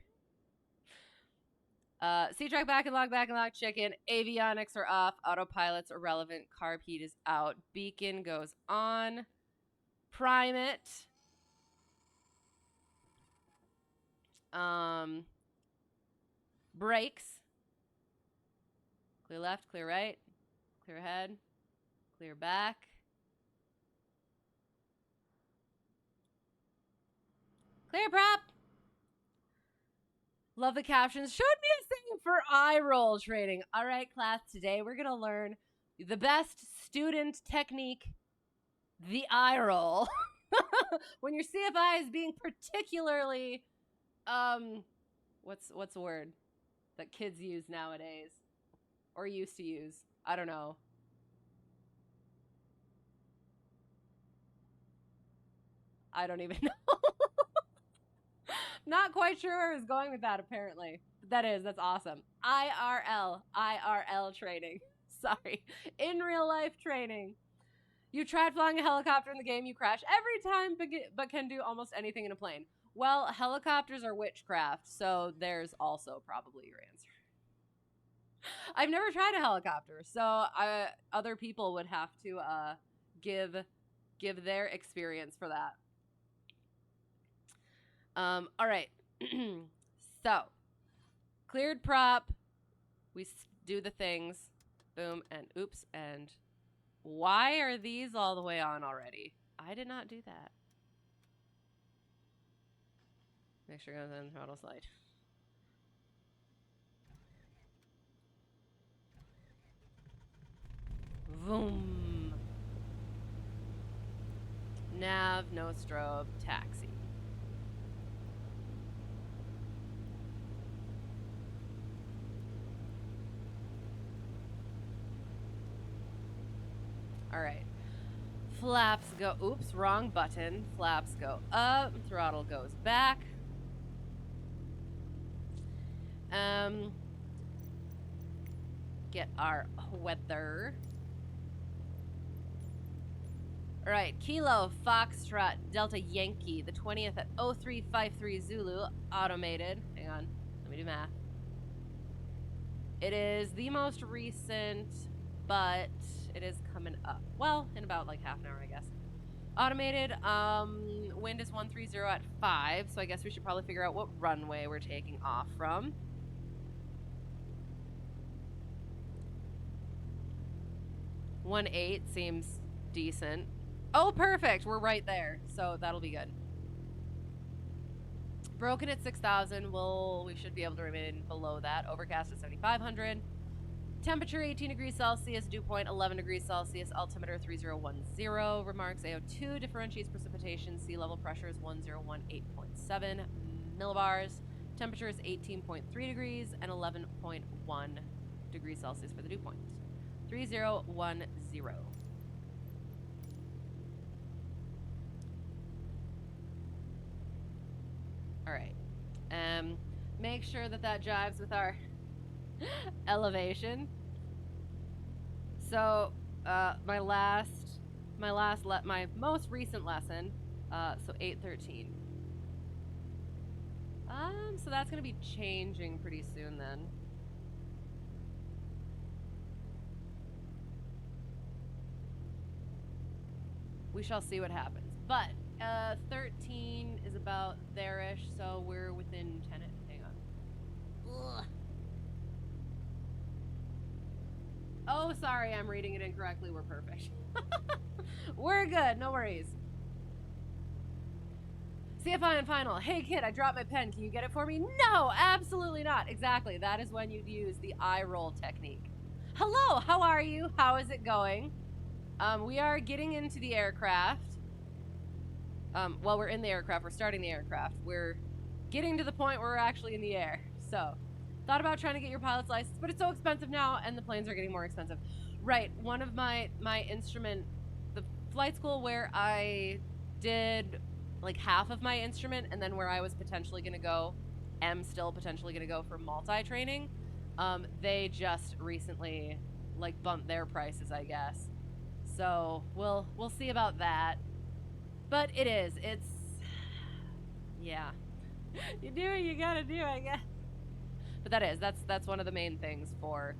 C-track back and lock, chicken. Avionics are off. Autopilot's irrelevant. Carb heat is out. Beacon goes on. Prime it. Brakes. Clear left, clear right. Clear ahead. Clear back. Clear prop. Love the captions. Showed me a thing for eye roll training. All right, class, today we're going to learn the best student technique, the eye roll. When your CFI is being particularly, what's the word that kids use nowadays or used to use? I don't know. I don't even know. Not quite sure where I was going with that, apparently. But that's awesome. IRL training. Sorry. In real life training. You tried flying a helicopter in the game, you crash every time, but can do almost anything in a plane. Well, helicopters are witchcraft, so there's also probably your answer. I've never tried a helicopter, so other people would have to give their experience for that. All right. So, cleared prop. We do the things. Boom, and oops, and why are these all the way on already? I did not do that. Make sure it goes in throttle slide. Vroom. Nav, no strobe, taxi. All right. Flaps go, oops, wrong button. Flaps go up, throttle goes back. Get our weather. All right, Kilo, Foxtrot, Delta Yankee, the 20th at 0353 Zulu, automated. Hang on, let me do math. It is the most recent, but it is coming up. Well, in about like half an hour, I guess. Automated, wind is 130 at 5, so I guess we should probably figure out what runway we're taking off from. One 8 seems decent. Oh, perfect! We're right there, so that'll be good. Broken at 6,000. We should be able to remain below that. Overcast at 7,500. Temperature 18 degrees Celsius. Dew point 11 degrees Celsius. Altimeter 3010. Remarks AO2 differentiates precipitation. Sea level pressure is 1018.7 millibars. Temperature is 18.3 degrees and 11.1 degrees Celsius for the dew point. 3010. All right. Make sure that jives with our elevation. So, my most recent lesson, so 8:13. So that's gonna be changing pretty soon then. we shall see what happens. But 13 is about there-ish, so we're within 10. Hang on. Ugh. Oh, sorry, I'm reading it incorrectly. We're perfect. We're good, no worries. CFI and final. Hey kid, I dropped my pen. Can you get it for me? No, absolutely not. Exactly. That is when you'd use the eye roll technique. Hello, how are you? How is it going? We are getting into the aircraft. Well, we're in the aircraft. We're starting the aircraft. We're getting to the point where we're actually in the air. So, thought about trying to get your pilot's license, but it's so expensive now, and the planes are getting more expensive. Right. One of my instrument, the flight school where I did like half of my instrument, and then where I was potentially going to go, am still potentially going to go for multi-training, they just recently like bumped their prices, I guess. So we'll see about that. But it's yeah. You do what you gotta do, I guess. But that's one of the main things for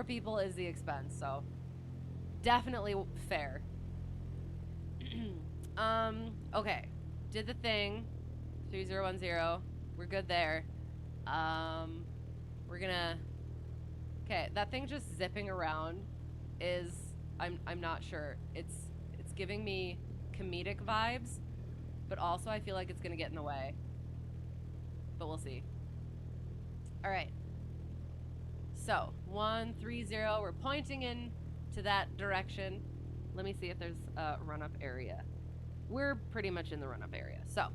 people is the expense. So definitely fair. Okay. Did the thing. 3010. We're good there. We're gonna. Okay, that thing just zipping around is I'm not sure. It's giving me comedic vibes, but also I feel like it's gonna get in the way. But we'll see. All right. So 130. We're pointing in to that direction. Let me see if there's a run-up area. We're pretty much in the run-up area. So,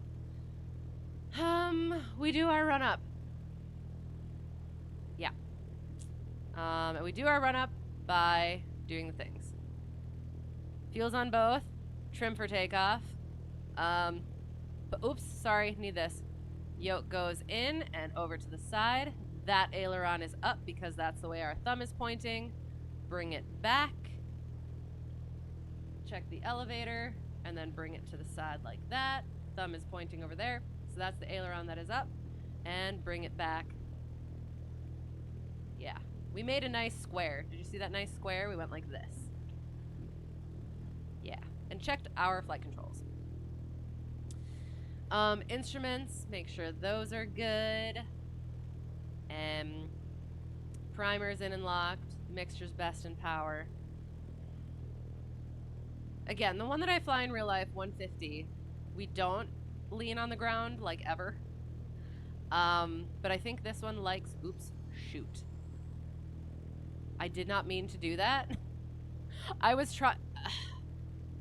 we do our run-up. Yeah. And we do our run-up by doing the things. Fuel's on both. Trim for takeoff. But oops, sorry, need this. Yoke goes in and over to the side. That aileron is up because that's the way our thumb is pointing. Bring it back. Check the elevator. And then bring it to the side like that. Thumb is pointing over there. So that's the aileron that is up. And bring it back. Yeah. We made a nice square. Did you see that nice square? We went like this. Yeah. And checked our flight controls. Instruments. Make sure those are good. Primers in and locked. Mixture's best in power. Again, the one that I fly in real life, 150, we don't lean on the ground, like, ever. But I think this one likes... Oops. Shoot. I did not mean to do that. I was trying...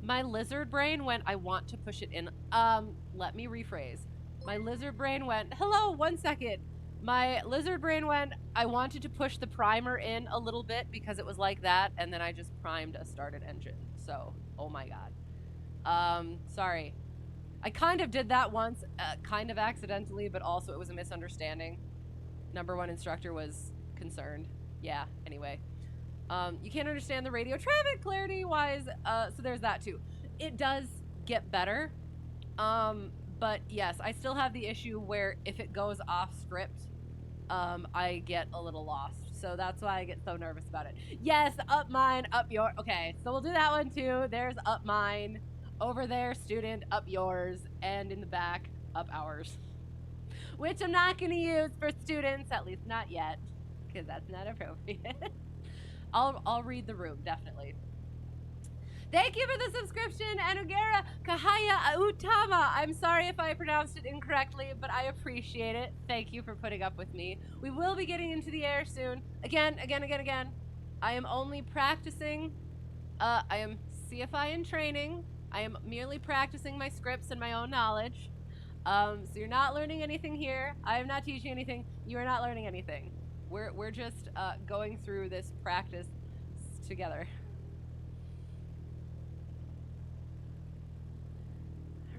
My lizard brain went, I want to push it in. Let me rephrase. My lizard brain went, hello, 1 second. My lizard brain went, I wanted to push the primer in a little bit because it was like that, and then I just primed a started engine. So, oh my god. Sorry. I kind of did that once, kind of accidentally, but also it was a misunderstanding. Number one instructor was concerned. Yeah, anyway. You can't understand the radio traffic clarity-wise, so there's that too. It does get better, but yes, I still have the issue where if it goes off script, I get a little lost. So that's why I get so nervous about it. Yes, up mine, up your... Okay, so we'll do that one too. There's up mine. Over there, student, up yours. And in the back, up ours. Which I'm not going to use for students, at least not yet. Because that's not appropriate. I'll read the room, definitely. Thank you for the subscription, Anugera Kahaya Autama. I'm sorry if I pronounced it incorrectly, but I appreciate it. Thank you for putting up with me. We will be getting into the air soon. Again. I am only practicing. I am CFI in training. I am merely practicing my scripts and my own knowledge. So you're not learning anything here. I am not teaching anything. You are not learning anything. We're just going through this practice together.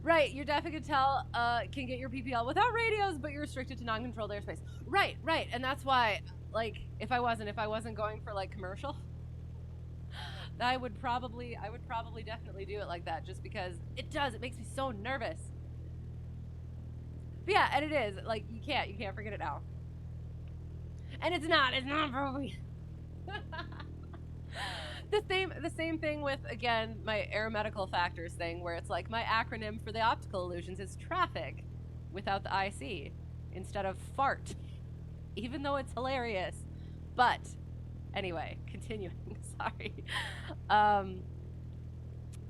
Right, your DEF can tell can get your PPL without radios, but you're restricted to non-controlled airspace. Right, and that's why, like, if I wasn't going for like commercial, I would probably definitely do it like that, just because it makes me so nervous. But yeah, and it is like you can't forget it now. And it's not appropriate. The same thing with, again, my aeromedical factors thing, where it's like my acronym for the optical illusions is traffic without the IC instead of fart, even though it's hilarious. But anyway, continuing. Sorry.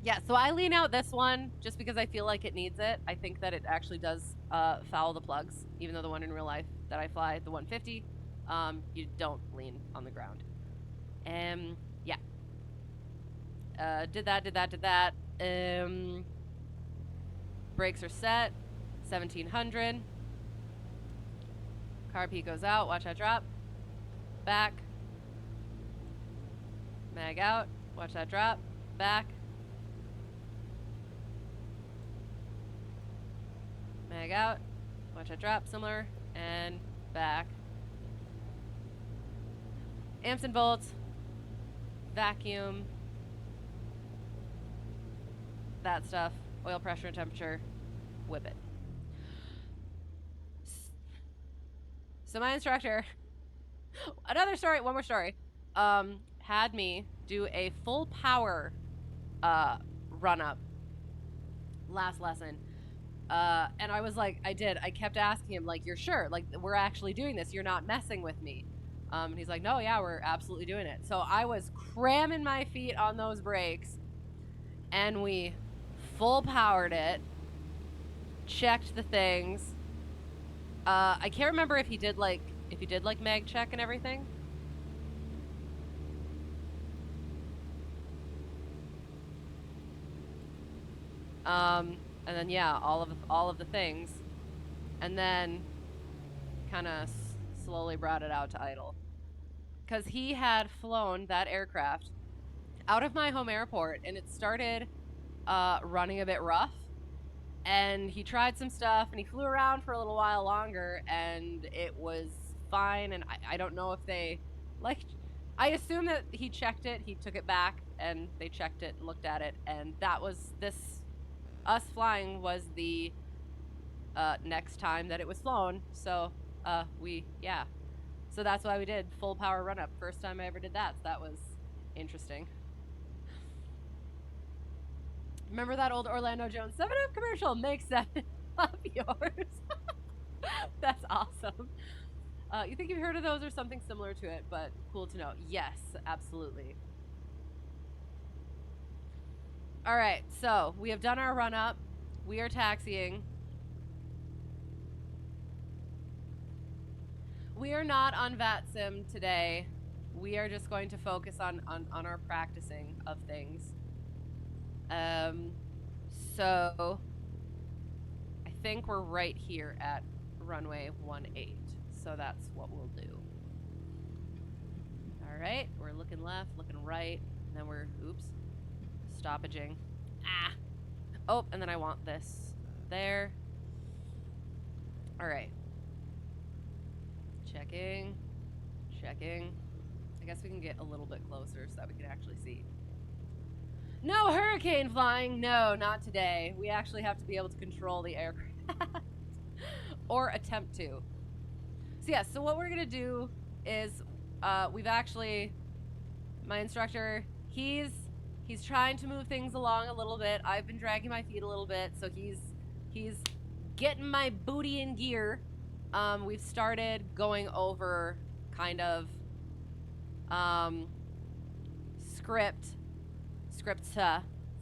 Yeah, so I lean out this one just because I feel like it needs it. I think that it actually does foul the plugs, even though the one in real life that I fly, the 150, you don't lean on the ground. Yeah. Did that. Brakes are set. 1700. Car P goes out. Watch that drop. Back. Mag out. Watch that drop. Back. Mag out. Watch that drop. Similar. And back. Amps and volts. Vacuum. That stuff. Oil pressure and temperature. Whip it. So my instructor, one more story, had me do a full power run up last lesson. And I was like, I kept asking him, like, you're sure? Like, we're actually doing this. You're not messing with me. And he's like, no, yeah, we're absolutely doing it. So I was cramming my feet on those brakes, and we full powered it, checked the things. I can't remember if he did like mag check and everything. And then yeah, all of the things, and then kind of slowly brought it out to idle, because he had flown that aircraft out of my home airport, and it started running a bit rough. And he tried some stuff, and he flew around for a little while longer, and it was fine. And I don't know if they, like, I assume that he checked it, he took it back, and they checked it and looked at it, and that was us flying was the next time that it was flown. So so that's why we did full power run up. First time I ever did that, so that was interesting. Remember that old Orlando Jones 7-Up commercial? Make 7 of yours. That's awesome. You think you've heard of those or something similar to it, but cool to know. Yes, absolutely. All right, so we have done our run up. We are taxiing. We are not on VATSIM today. We are just going to focus on our practicing of things. So I think we're right here at runway 18. So that's what we'll do. All right, we're looking left, looking right, and then we're, stoppaging. Oh, and then I want this there. All right. Checking. I guess we can get a little bit closer so that we can actually see. No hurricane flying. No, not today. We actually have to be able to control the aircraft. Or attempt to. So yeah, so what we're going to do is we've actually, my instructor, he's trying to move things along a little bit. I've been dragging my feet a little bit, so he's getting my booty in gear. We've started going over kind of scripts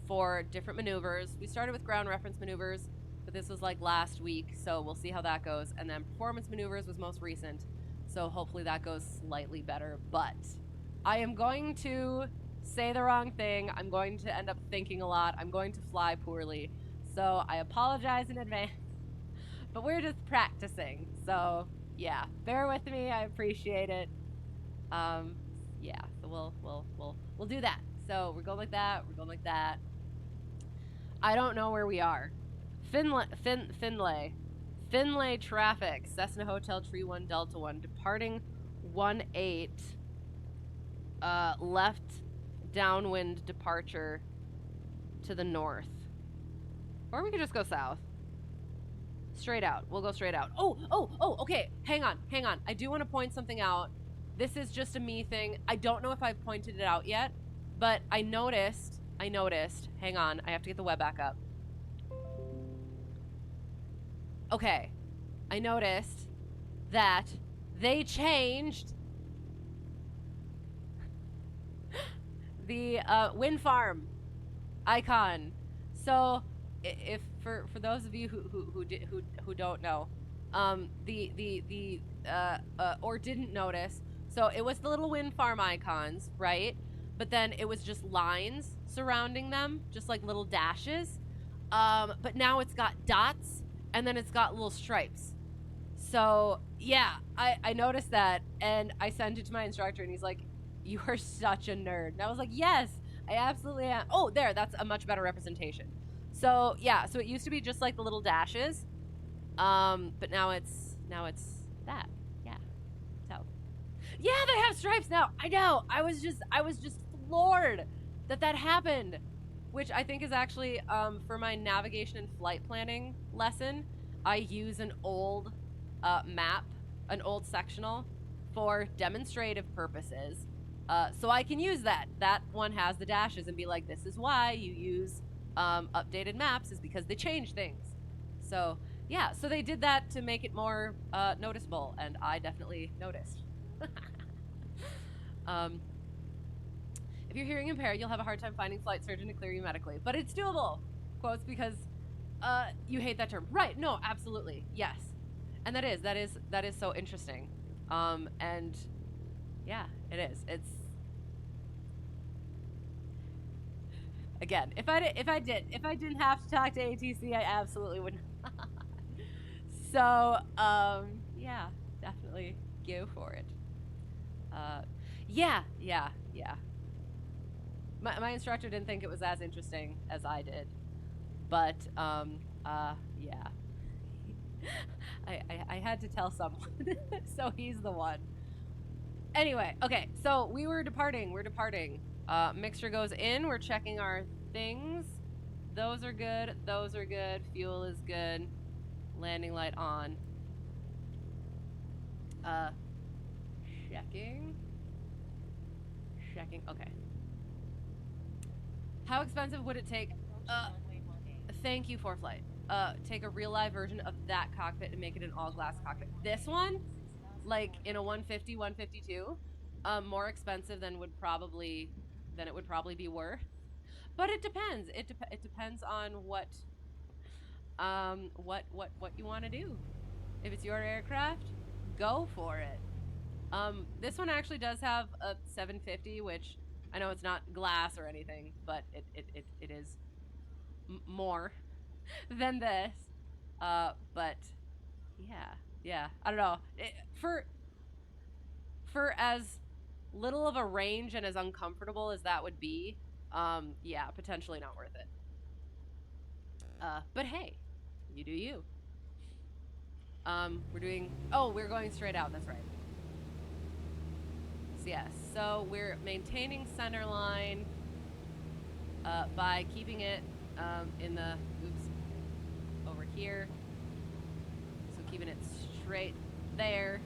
for different maneuvers. We started with ground reference maneuvers, but this was like last week, so we'll see how that goes. And then performance maneuvers was most recent, so hopefully that goes slightly better. But I am going to say the wrong thing. I'm going to end up thinking a lot. I'm going to fly poorly, so I apologize in advance. But we're just practicing, so yeah, bear with me. I appreciate it. Yeah, so we'll do that. So we're going like that. We're going like that. I don't know where we are. Findlay traffic. Cessna Hotel Tree 1 Delta 1 departing 18. Left downwind departure to the north. Or we could just go south. Straight out. We'll go straight out. Oh, okay. Hang on. I do want to point something out. this is just a me thing. I don't know if I've pointed it out yet, but I noticed, hang on, I have to get the web back up. Okay, I noticed that they changed the wind farm icon. So if for those of you who don't know, or didn't notice, so it was the little wind farm icons, right? But then it was just lines surrounding them, just like little dashes. But now it's got dots, and then it's got little stripes. So yeah, I noticed that, and I sent it to my instructor, and he's like, "You are such a nerd." And I was like, "Yes, I absolutely am." Oh, there, that's a much better representation. So yeah, so it used to be just like the little dashes, but now it's that. Yeah. So yeah, they have stripes now. I know. I was just floored that happened, which I think is actually for my navigation and flight planning lesson. I use an old map, an old sectional, for demonstrative purposes. So I can use that. That one has the dashes and be like, this is why you use updated maps, is because they change things. So yeah, so they did that to make it more noticeable, and I definitely noticed. If you're hearing impaired, you'll have a hard time finding flight surgeon to clear you medically, but it's doable. Quotes because you hate that term, right? No, absolutely, yes, and that is so interesting. And yeah, it is. It's again, if I didn't have to talk to ATC, I absolutely would not. So yeah, definitely go for it. Yeah. My instructor didn't think it was as interesting as I did, but yeah. I had to tell someone, so he's the one. Anyway, okay, so we're departing. Mixture goes in. We're checking our things. Those are good. Fuel is good. Landing light on. Checking. Okay. How expensive would it take? Thank you, Flight. Take a real live version of that cockpit and make it an all glass cockpit. This one, like in a 150, 152, more expensive than it would probably be worth. But it depends. It depends on what you want to do. If it's your aircraft, go for it. This one actually does have a 750, which I know it's not glass or anything, but it is more than this. But yeah, I don't know. For as little of a range and as uncomfortable as that would be, yeah, potentially not worth it. But hey, you do you. We're going straight out, that's right. So yes, so we're maintaining center line by keeping it in the, over here. So keeping it straight there,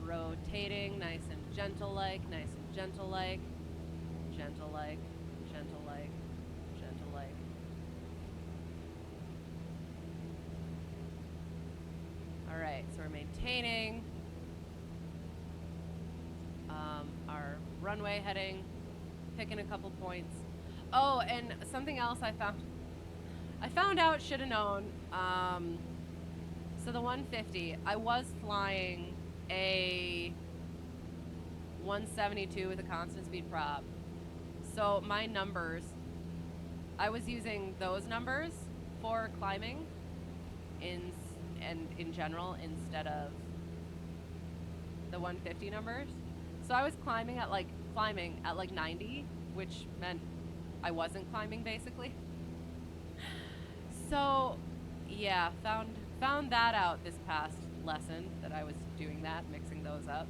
rotating nice and gentle-like, gentle-like. All right, so we're maintaining our runway heading, picking a couple points. Oh, and something else I found out, should have known. So the 150, I was flying a 172 with a constant speed prop. So my numbers, I was using those numbers for climbing in general instead of the 150 numbers. So I was climbing at like 90, which meant I wasn't climbing basically. So yeah, found that out this past lesson, that I was doing that, mixing those up.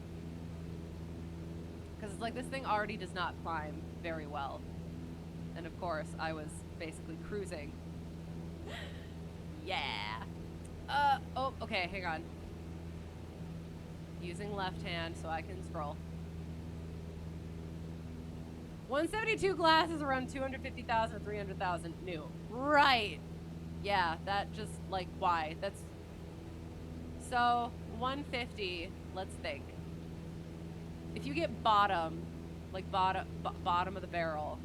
Because it's like, this thing already does not climb very well. And of course, I was basically cruising. Yeah. Oh, okay, hang on. Using left hand so I can scroll. 172 glass is around 250,000 or 300,000 new. Right. Yeah, that just, like, why? That's... So, 150, let's think. If you get bottom, like bottom of the barrel,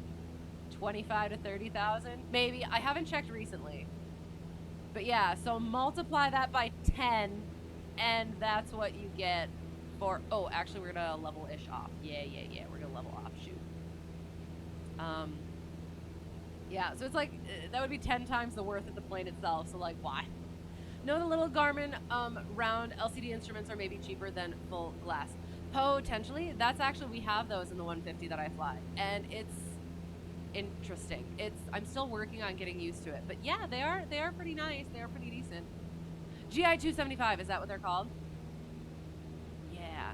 25 to 30,000, maybe. I haven't checked recently. But yeah, so multiply that by 10, and that's what you get for... Oh, actually, we're going to level-ish off. Yeah. We're going to level off. Shoot. Yeah, so it's like, that would be 10 times the worth of the plane itself, so like, why? No, the little Garmin round LCD instruments are maybe cheaper than full glass. Potentially. That's actually, we have those in the 150 that I fly, and it's interesting. I'm still working on getting used to it, but yeah, they are pretty nice. They are pretty decent. GI 275, is that what they're called? Yeah.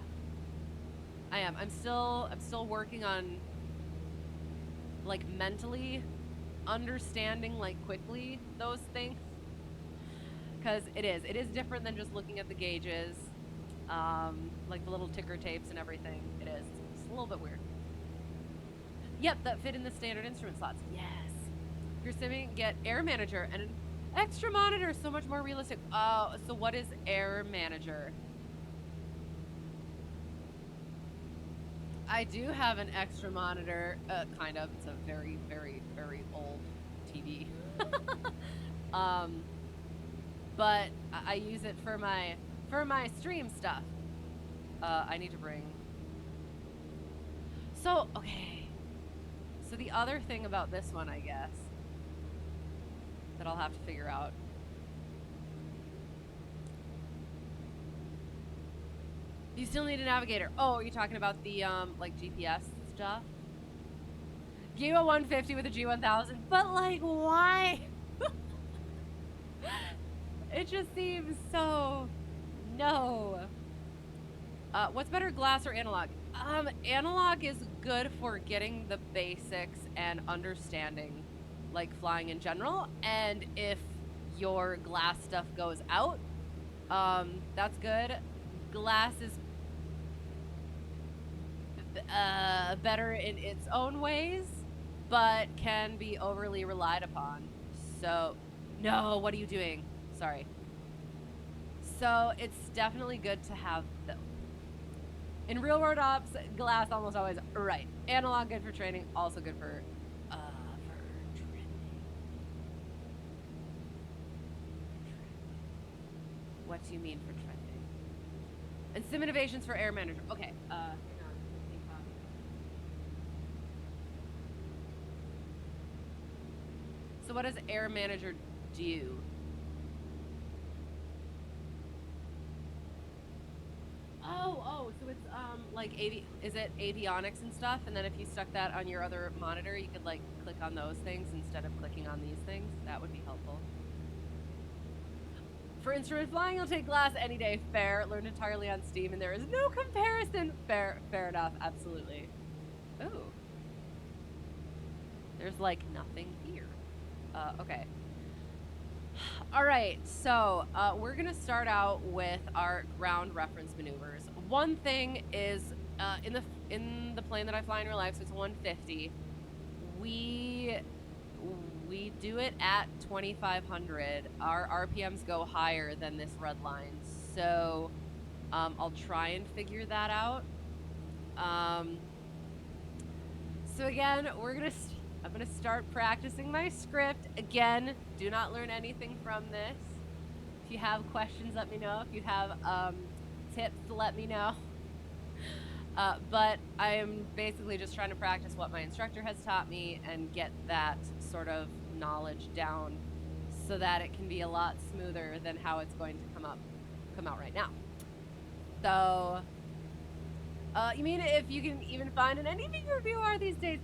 I am. I'm still working on, like, mentally understanding, like, quickly those things, because it is different than just looking at the gauges, like the little ticker tapes and everything. It is. It's a little bit weird. Yep, that fit in the standard instrument slots. Yes. If you're simming, get Air Manager and an extra monitor, so much more realistic. So what is Air Manager? I do have an extra monitor, kind of. It's a very, very, very old TV. But I use it for my stream stuff. I need to bring... So, okay. So the other thing about this one, I guess, that I'll have to figure out. You still need a navigator. Oh, are you talking about the, like, GPS stuff? Give a 150 with a G1000, but, like, why? It just seems so... No. What's better, glass or analog? Analog is good for getting the basics and understanding, like, flying in general, and if your glass stuff goes out, that's good. Glass is better in its own ways, but can be overly relied upon. So, no, what are you doing? Sorry. So, it's definitely good to have them. In real world ops, glass almost always right. Analog good for training, also good for training. What do you mean for trending? And sim innovations for Air Manager. Okay. Hang on. So what does Air Manager do? Oh, so it's like is it avionics and stuff? And then if you stuck that on your other monitor, you could like click on those things instead of clicking on these things. That would be helpful. For instrument flying, you'll take glass any day. Fair. Learned entirely on Steam, and there is no comparison. Fair enough. Absolutely. Ooh. There's like nothing here. Okay. All right, so we're gonna start out with our ground reference maneuvers. One thing is in the plane that I fly in real life, so it's a 150. We do it at 2,500. Our RPMs go higher than this red line, so I'll try and figure that out. So again, I'm gonna start practicing my script. Again, do not learn anything from this. If you have questions, let me know. If you have tips, let me know. But I am basically just trying to practice what my instructor has taught me and get that sort of knowledge down so that it can be a lot smoother than how it's going to come out right now. So, you mean if you can even find an anything for VOR these days?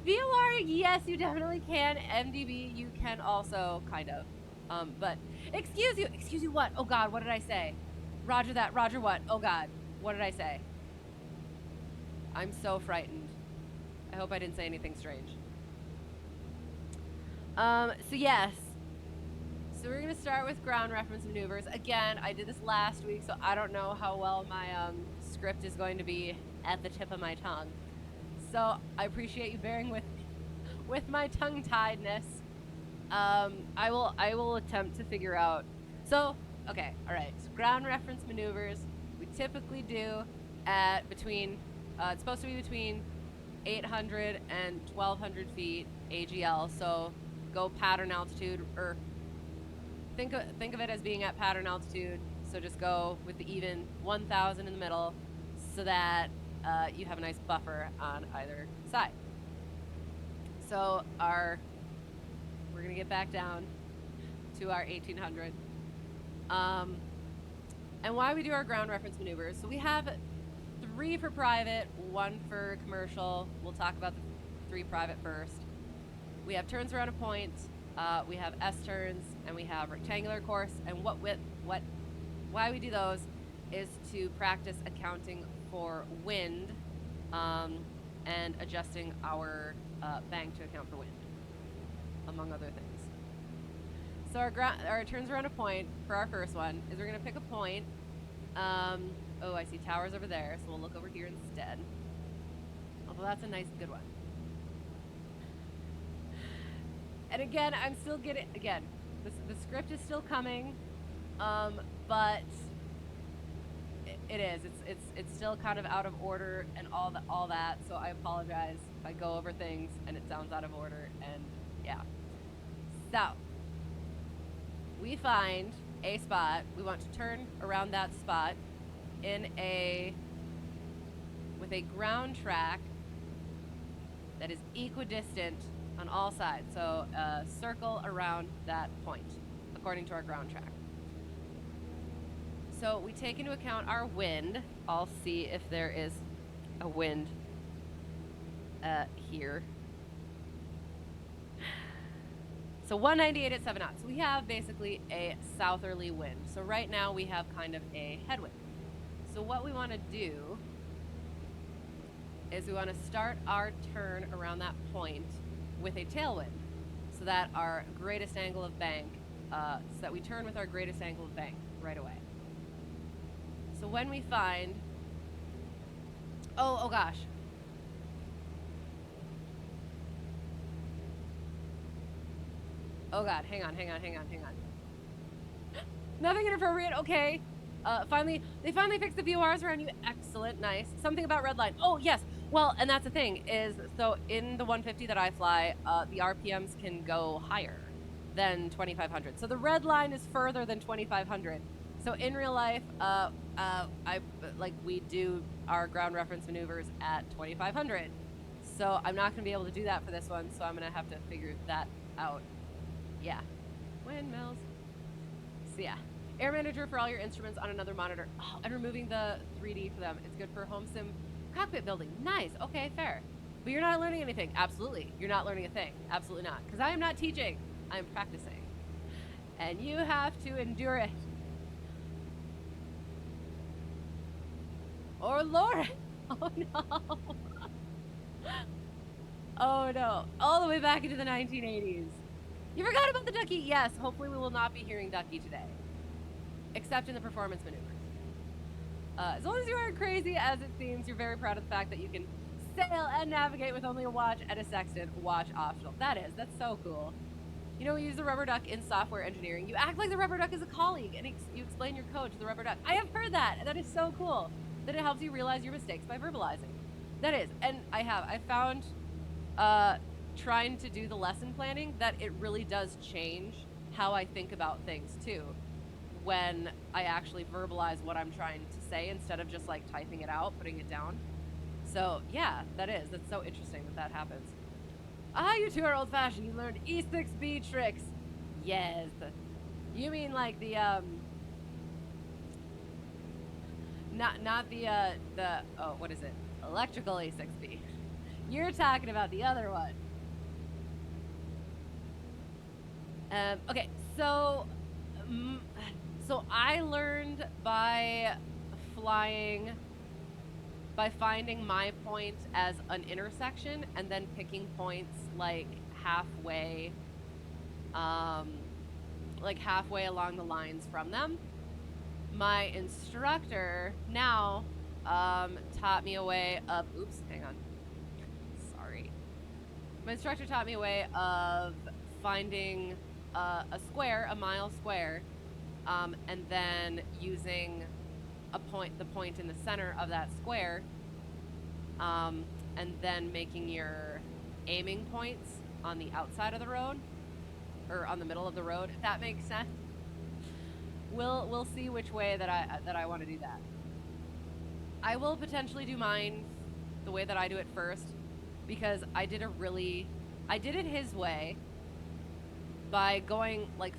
VOR, yes, you definitely can. MDB, you can also, kind of. But, excuse you what? Oh God, what did I say? Roger that, roger what? Oh God, what did I say? I'm so frightened. I hope I didn't say anything strange. So yes. So we're gonna start with ground reference maneuvers. Again, I did this last week, so I don't know how well my script is going to be at the tip of my tongue. So I appreciate you bearing with my tongue-tiedness. I will attempt to figure out. So, okay, all right. So ground reference maneuvers we typically do at between. It's supposed to be between 800 and 1200 feet AGL. So go pattern altitude, or think of it as being at pattern altitude. So just go with the even 1000 in the middle, so that you have a nice buffer on either side. So we're gonna get back down to our 1800. And why we do our ground reference maneuvers. So we have 3 for private, 1 for commercial. We'll talk about the 3 private first. We have turns around a point, we have S-turns, and we have rectangular course. And why we do those is to practice accounting for wind, and adjusting our bank to account for wind, among other things. So our turns around a point for our first one is we're going to pick a point. Oh, I see towers over there, so we'll look over here instead. Although that's a nice, good one. And again, I'm still getting, the script is still coming, but it is. It's still kind of out of order and all that. So I apologize if I go over things and it sounds out of order. And yeah. So we find a spot. We want to turn around that spot with a ground track that is equidistant on all sides. So circle around that point according to our ground track. So we take into account our wind. I'll see if there is a wind here. So 198 at 7 knots. So we have basically a southerly wind. So right now we have kind of a headwind. So what we want to do is we want to start our turn around that point with a tailwind, so that our greatest angle of bank, so that we turn with our greatest angle of bank right away. So when we find, oh gosh. Oh God, hang on. Nothing inappropriate, okay. They finally fixed the VORs around you. Excellent, nice. Something about red line. Oh, yes. Well, and that's the thing is, so in the 150 that I fly, the RPMs can go higher than 2,500. So the red line is further than 2,500. So in real life, we do our ground reference maneuvers at 2,500. So I'm not going to be able to do that for this one. So I'm going to have to figure that out. Yeah. Windmills. So yeah. Air Manager for all your instruments on another monitor. Oh, and removing the 3D for them. It's good for home sim cockpit building. Nice. Okay, fair. But you're not learning anything. Absolutely. You're not learning a thing. Absolutely not. Because I am not teaching. I am practicing. And you have to endure it. Oh, Lord. Oh, no. Oh, no. All the way back into the 1980s. You forgot about the ducky. Yes. Hopefully we will not be hearing ducky today. Except in the performance maneuvers. As long as you aren't crazy as it seems, you're very proud of the fact that you can sail and navigate with only a watch and a sextant. Watch optional. That's so cool. You know, we use the rubber duck in software engineering. You act like the rubber duck is a colleague, and you explain your code to the rubber duck. I have heard that, and that is so cool. That it helps you realize your mistakes by verbalizing. That is, and I found, trying to do the lesson planning, that it really does change how I think about things, too, when I actually verbalize what I'm trying to say instead of just like typing it out, putting it down. So yeah, that's so interesting that happens. Ah, you two are old fashioned. You learned E6B tricks. Yes. You mean like the not the oh, what is it? Electrical E6B. You're talking about the other one. Okay, so I learned by finding my point as an intersection and then picking points like halfway along the lines from them. My instructor now taught me a way of, My instructor taught me a way of finding a square, a mile square, and then using the point in the center of that square, and then making your aiming points on the outside of the road, or on the middle of the road, if that makes sense. We'll see which way that I want to do that. I will potentially do mine the way that I do it first, because I did it his way by going, like,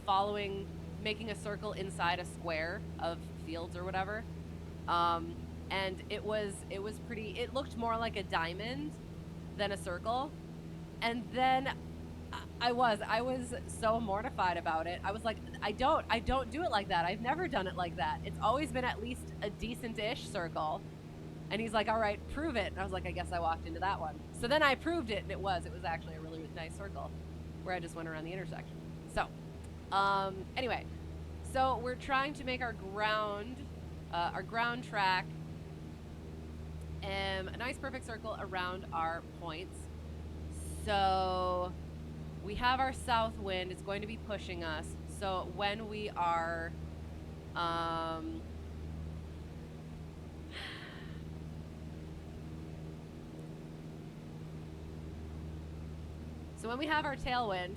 making a circle inside a square of fields or whatever. And it looked more like a diamond than a circle. And then I was so mortified about it. I was like, I don't do it like that. I've never done it like that. It's always been at least a decent-ish circle. And he's like, all right, prove it. And I was like, I guess I walked into that one. So then I proved it, and it was actually a really, really nice circle where I just went around the intersection. So, anyway, so we're trying to make our ground track a nice perfect circle around our points. So we have our south wind. It's going to be pushing us. So when we are so when we have our tailwind,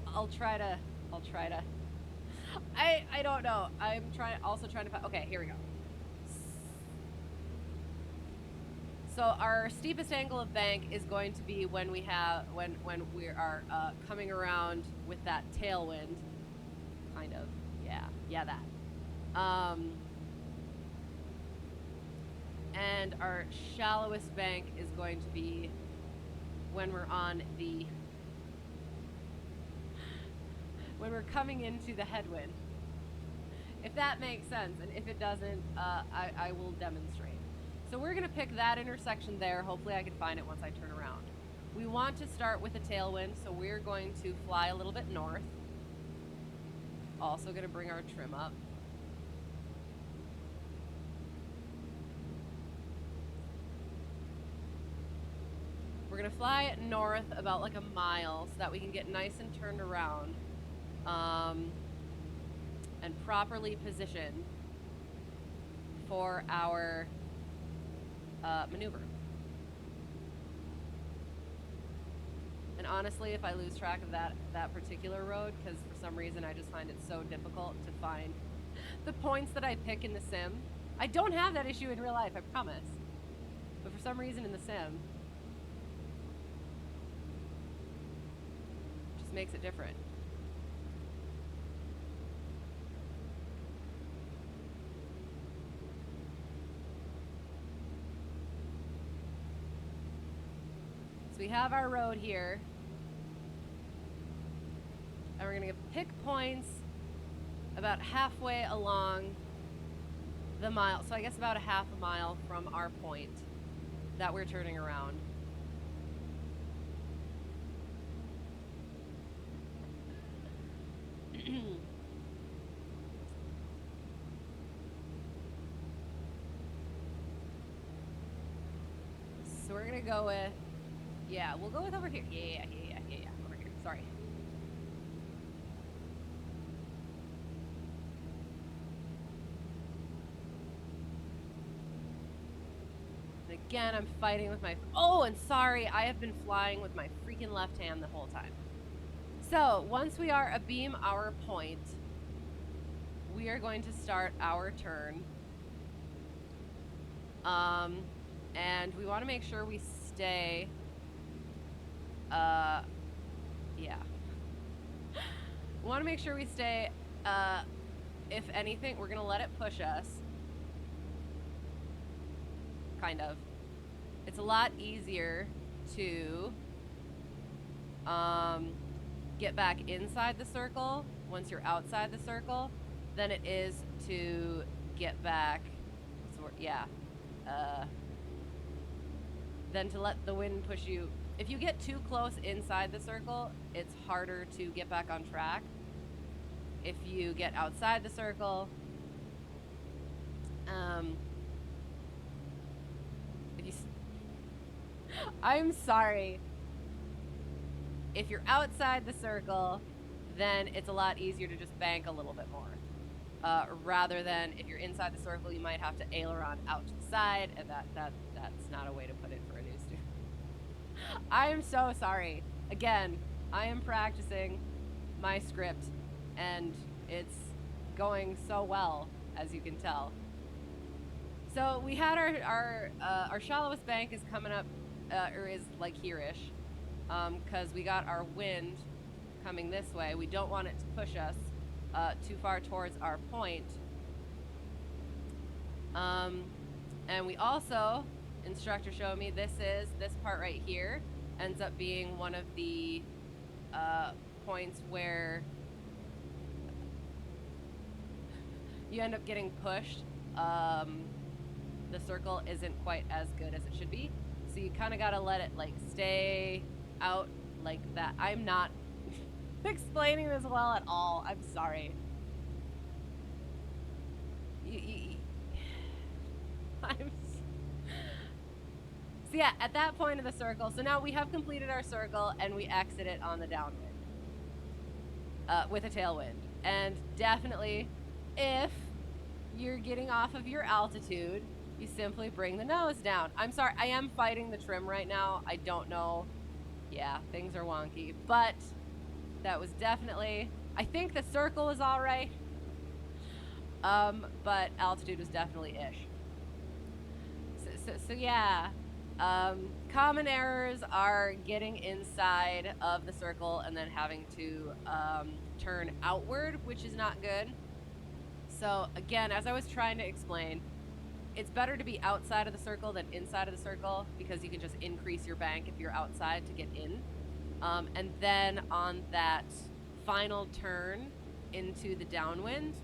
I'll try to I don't know. I'm also trying to find, okay, here we go. So our steepest angle of bank is going to be when we are coming around with that tailwind, kind of, yeah, that. And our shallowest bank is going to be when we're when we're coming into the headwind. If that makes sense, and if it doesn't, I will demonstrate. So we're going to pick that intersection there. Hopefully I can find it once I turn around. We want to start with a tailwind, so we're going to fly a little bit north. Also going to bring our trim up. We're going to fly north about like a mile so that we can get nice and turned around, and properly positioned for our maneuver. And honestly, if I lose track of that particular road, because for some reason I just find it so difficult to find the points that I pick in the sim. I don't have that issue in real life, I promise. But for some reason in the sim, it just makes it different. So we have our road here, and we're going to pick points about halfway along the mile, so I guess about a half a mile from our point that we're turning around. So we're going to go with, yeah, we'll go with over here. Yeah, over here. Sorry. And again, I'm fighting with my... Oh, and sorry, I have been flying with my freaking left hand the whole time. So, once we are abeam our point, we are going to start our turn. And we want to make sure we stay... yeah. We want to make sure we stay, if anything, we're going to let it push us. Kind of. It's a lot easier to, get back inside the circle once you're outside the circle than it is to get back, than to let the wind push you. If you get too close inside the circle, it's harder to get back on track. If you get outside the circle, I'm sorry. If you're outside the circle, then it's a lot easier to just bank a little bit more. Rather than if you're inside the circle, you might have to aileron out to the side, and that's not a way to put it for a new student. I am so sorry. Again, I am practicing my script, and it's going so well, as you can tell. So we had our shallowest bank is coming up, or is like here-ish, because we got our wind coming this way. We don't want it to push us too far towards our point. And we also, instructor showed me, this part right here ends up being one of the points where you end up getting pushed. The circle isn't quite as good as it should be, so you kind of gotta let it like stay out like that. I'm not explaining this well at all. I'm sorry. So yeah, at that point of the circle, so now we have completed our circle and we exit it on the downwind with a tailwind. And definitely, if you're getting off of your altitude, you simply bring the nose down. I'm sorry, I am fighting the trim right now. I don't know. Yeah, things are wonky, but that was definitely, I think the circle is all right. But altitude was definitely ish. So yeah, common errors are getting inside of the circle and then having to turn outward, which is not good. So again, as I was trying to explain, it's better to be outside of the circle than inside of the circle, because you can just increase your bank if you're outside to get in. And then on that final turn into the downwind,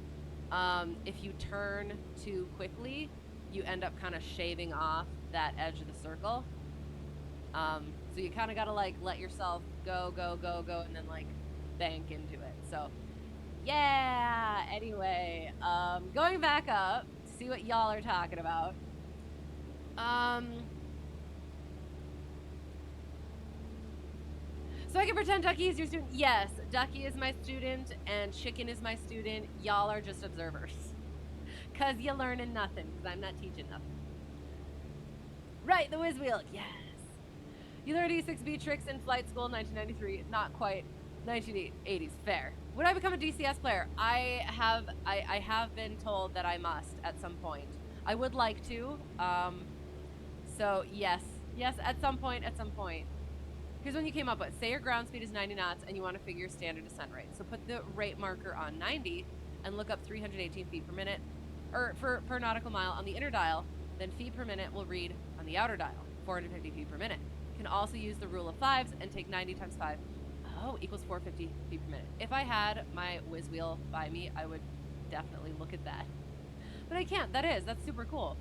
if you turn too quickly, you end up kind of shaving off that edge of the circle. So you kind of got to like let yourself go, and then like bank into it. So yeah, anyway, going back up to see what y'all are talking about. So I can pretend Ducky is your student? Yes, Ducky is my student and Chicken is my student. Y'all are just observers. Cause you're learning nothing, because I'm not teaching nothing. Right, the whiz wheel, yes. You learned E6B tricks in flight school in 1993, not quite 1980s, fair. Would I become a DCS player? I have been told that I must at some point. I would like to, so yes, at some point. Here's when you came up with, say your ground speed is 90 knots and you want to figure your standard descent rate. So put the rate marker on 90 and look up 318 feet per minute, or per nautical mile on the inner dial, then feet per minute will read on the outer dial, 450 feet per minute. You can also use the rule of fives and take 90 times 5. Oh, equals 450 feet per minute. If I had my whiz wheel by me, I would definitely look at that. But I can't. That's super cool.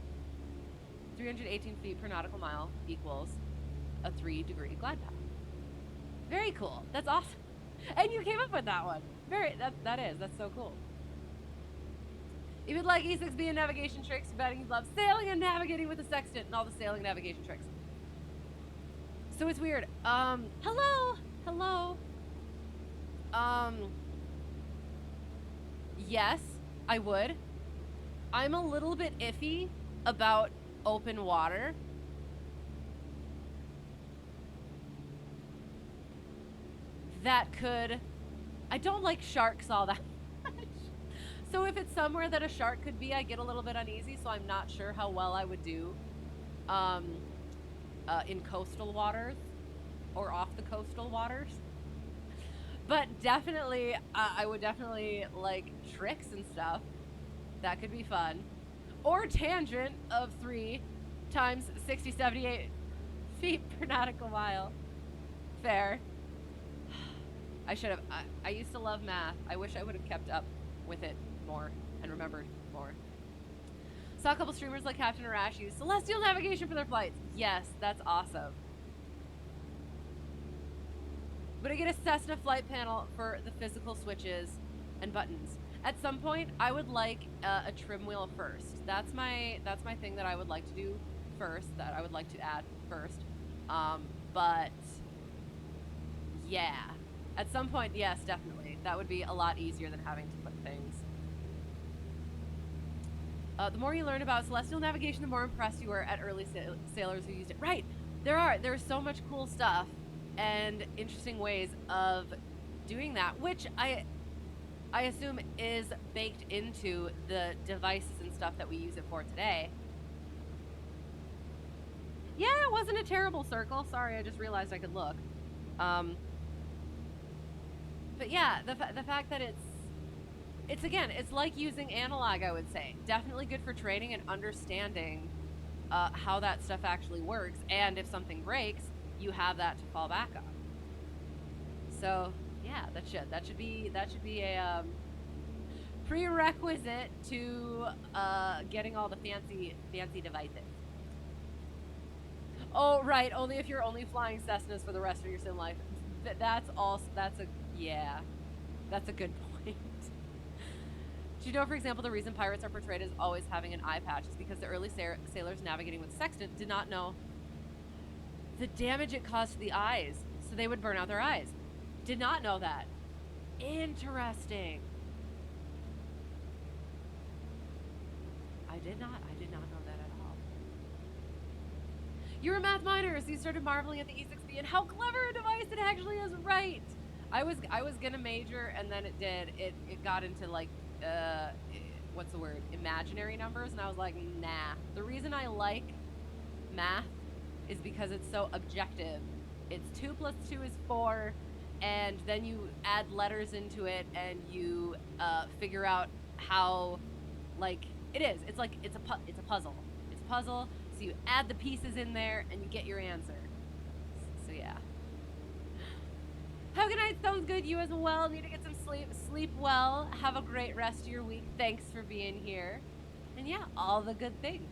318 feet per nautical mile equals a 3-degree glide path. Very cool. That's awesome. And you came up with that one. That's so cool. If you'd like E6B and navigation tricks, you're betting you love sailing and navigating with the sextant and all the sailing navigation tricks. So it's weird. Hello. Yes, I would. I'm a little bit iffy about open water. I don't like sharks all that much. So if it's somewhere that a shark could be, I get a little bit uneasy, so I'm not sure how well I would do in coastal waters or off the coastal waters. But definitely, I would definitely like tricks and stuff. That could be fun. Or tangent of 3 times 60, 78 feet per nautical mile. Fair. I should have. I used to love math. I wish I would have kept up with it more and remembered more. Saw a couple streamers like Captain Arash use celestial navigation for their flights. Yes, that's awesome. Would I get a Cessna flight panel for the physical switches and buttons? At some point, I would like a trim wheel first. That's my thing that I would like to do first. That I would like to add first. But Yeah. At some point, yes, definitely. That would be a lot easier than having to put things. The more you learn about celestial navigation, the more impressed you were at early sailors who used it. Right. There's so much cool stuff and interesting ways of doing that, which I assume is baked into the devices and stuff that we use it for today. Yeah, it wasn't a terrible circle. Sorry, I just realized I could look. But yeah, the fact that it's again, it's like using analog, I would say. Definitely good for training and understanding how that stuff actually works, and if something breaks, you have that to fall back on. So yeah, that should be a prerequisite to getting all the fancy devices. Oh right, only if you're only flying Cessnas for the rest of your sim life. That's a good point. Do you know, for example, the reason pirates are portrayed as always having an eye patch is because the early sailors navigating with sextant did not know the damage it caused to the eyes, so they would burn out their eyes. Did not know that. Interesting. I did not know that at all. You're a math minor, so you started marveling at the E6B and how clever a device it actually is. Right. I was gonna major, and then it got into like what's the word, imaginary numbers, and I was like, nah. The reason I like math is because it's so objective. It's 2 + 2 is 4, and then you add letters into it, and you figure out how, like, it's a puzzle. It's a puzzle. So you add the pieces in there, and you get your answer. So yeah. Have a good night. Sounds good. You as well. Need to get some sleep. Sleep well. Have a great rest of your week. Thanks for being here. And yeah, all the good things.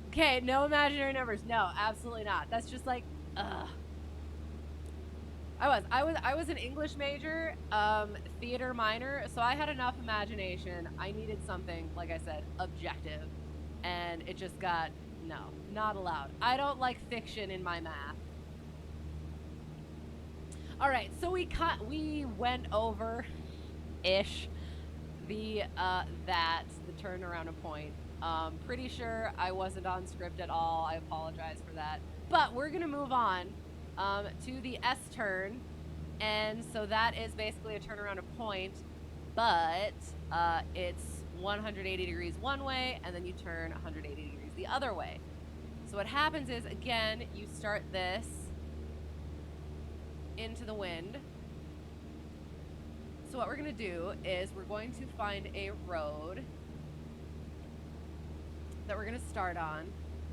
Okay, no imaginary numbers. No, absolutely not. That's just like, ugh. I was an English major, theater minor, so I had enough imagination. I needed something, like I said, objective. And it just got, no, not allowed. I don't like fiction in my math. All right, so we went over ish the turnaround of point. Pretty sure I wasn't on script at all. I apologize for that. But we're gonna move on to the S turn, and so that is basically a turnaround of point, but it's 180 degrees one way, and then you turn 180 degrees the other way. So what happens is, again, you start this into the wind. So what we're going to do is we're going to find a road that we're going to start on,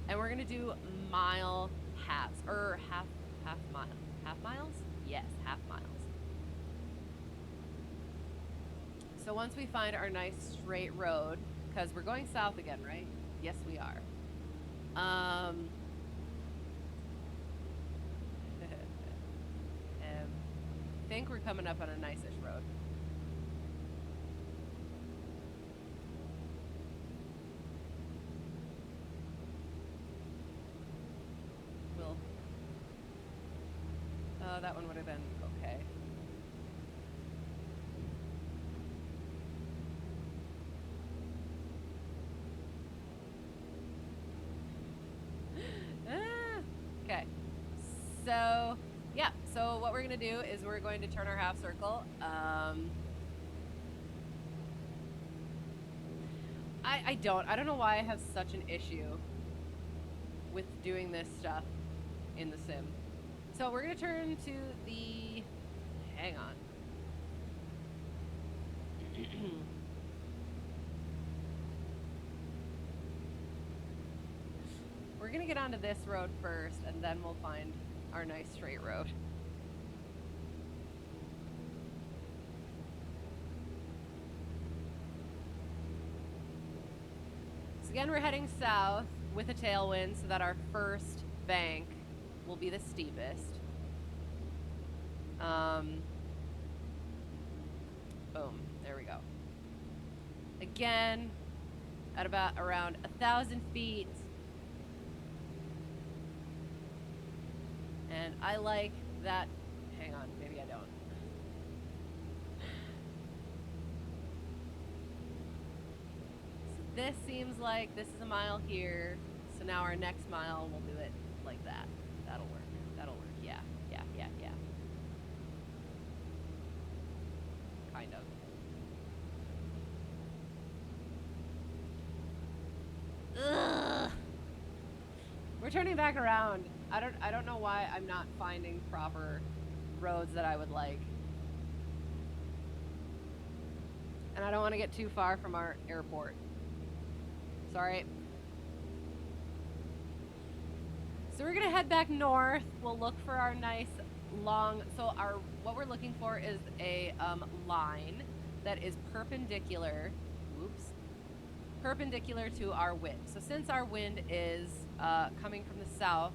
and we're going to do mile halves, or half miles? Yes, half miles. So once we find our nice straight road, because we're going south again, right? Yes, we are. I think we're coming up on a nice-ish road. That one would have been okay. Okay. So, yeah. So what we're going to do is we're going to turn our half circle. I don't know why I have such an issue with doing this stuff in the sim. So we're going to turn to the, hang on. We're going to get onto this road first, and then we'll find our nice straight road. So again, we're heading south with a tailwind so that our first bank will be the steepest. Boom, there we go. Again, at about around 1,000 feet. And I like that, hang This seems like this is a mile here, so now our next mile we'll do it like that. That'll work. That'll work. Yeah. Yeah, yeah, yeah. Kind of. Ugh. We're turning back around. I don't know why I'm not finding proper roads that I would like. And I don't want to get too far from our airport. Sorry. So we're gonna head back north. We'll look for our nice long, so what we're looking for is a line that is perpendicular, perpendicular to our wind. So since our wind is coming from the south,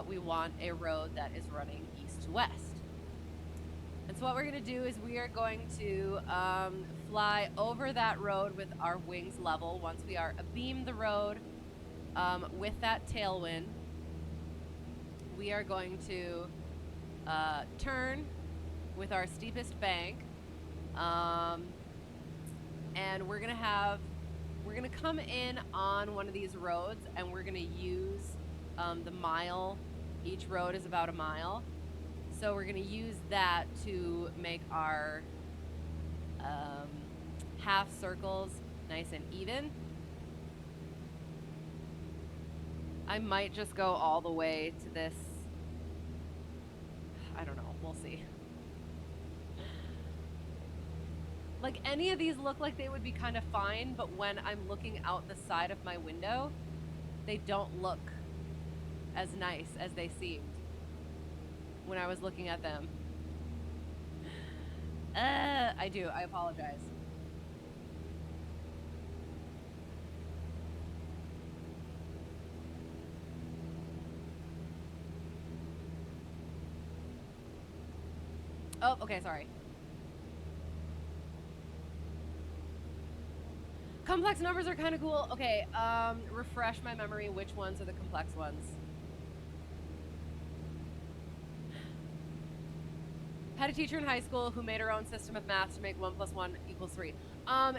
we want a road that is running east to west. And so what we're going to do is we are going to fly over that road with our wings level. Once we are abeam the road with that tailwind, we are going to turn with our steepest bank, and we're going to come in on one of these roads, and we're going to use the mile. Each road is about a mile. So we're going to use that to make our half circles nice and even. I might just go all the way to this. I don't know. We'll see. Like, any of these look like they would be kind of fine, but when I'm looking out the side of my window, they don't look as nice as they seemed when I was looking at them. I do. I apologize. Oh, okay, sorry. Complex numbers are kind of cool. Okay, refresh my memory. Which ones are the complex ones? Had a teacher in high school who made her own system of math to make 1 + 1 = 3.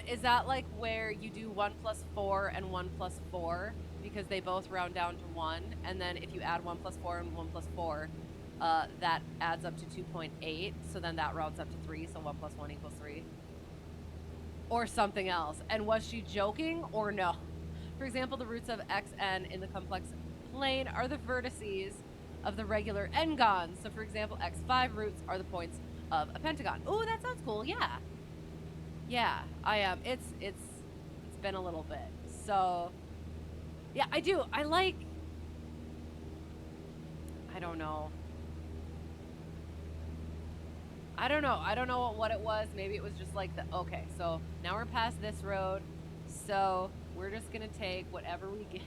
Is that like where you do 1 + 4 and 1 + 4 because they both round down to 1, and then if you add 1 + 4 and 1 + 4, that adds up to 2.8, so then that rounds up to 3, so 1 + 1 = 3? Or something else? And was she joking or no? For example, the roots of xn in the complex plane are the vertices of the regular n-gons. So for example, x5 roots are the points of a pentagon. Oh, that sounds cool. Yeah. Yeah, I am. It's been a little bit. So yeah, I do. I like, I don't know. I don't know what it was. Maybe it was just like okay, so now we're past this road. So we're just going to take whatever we get.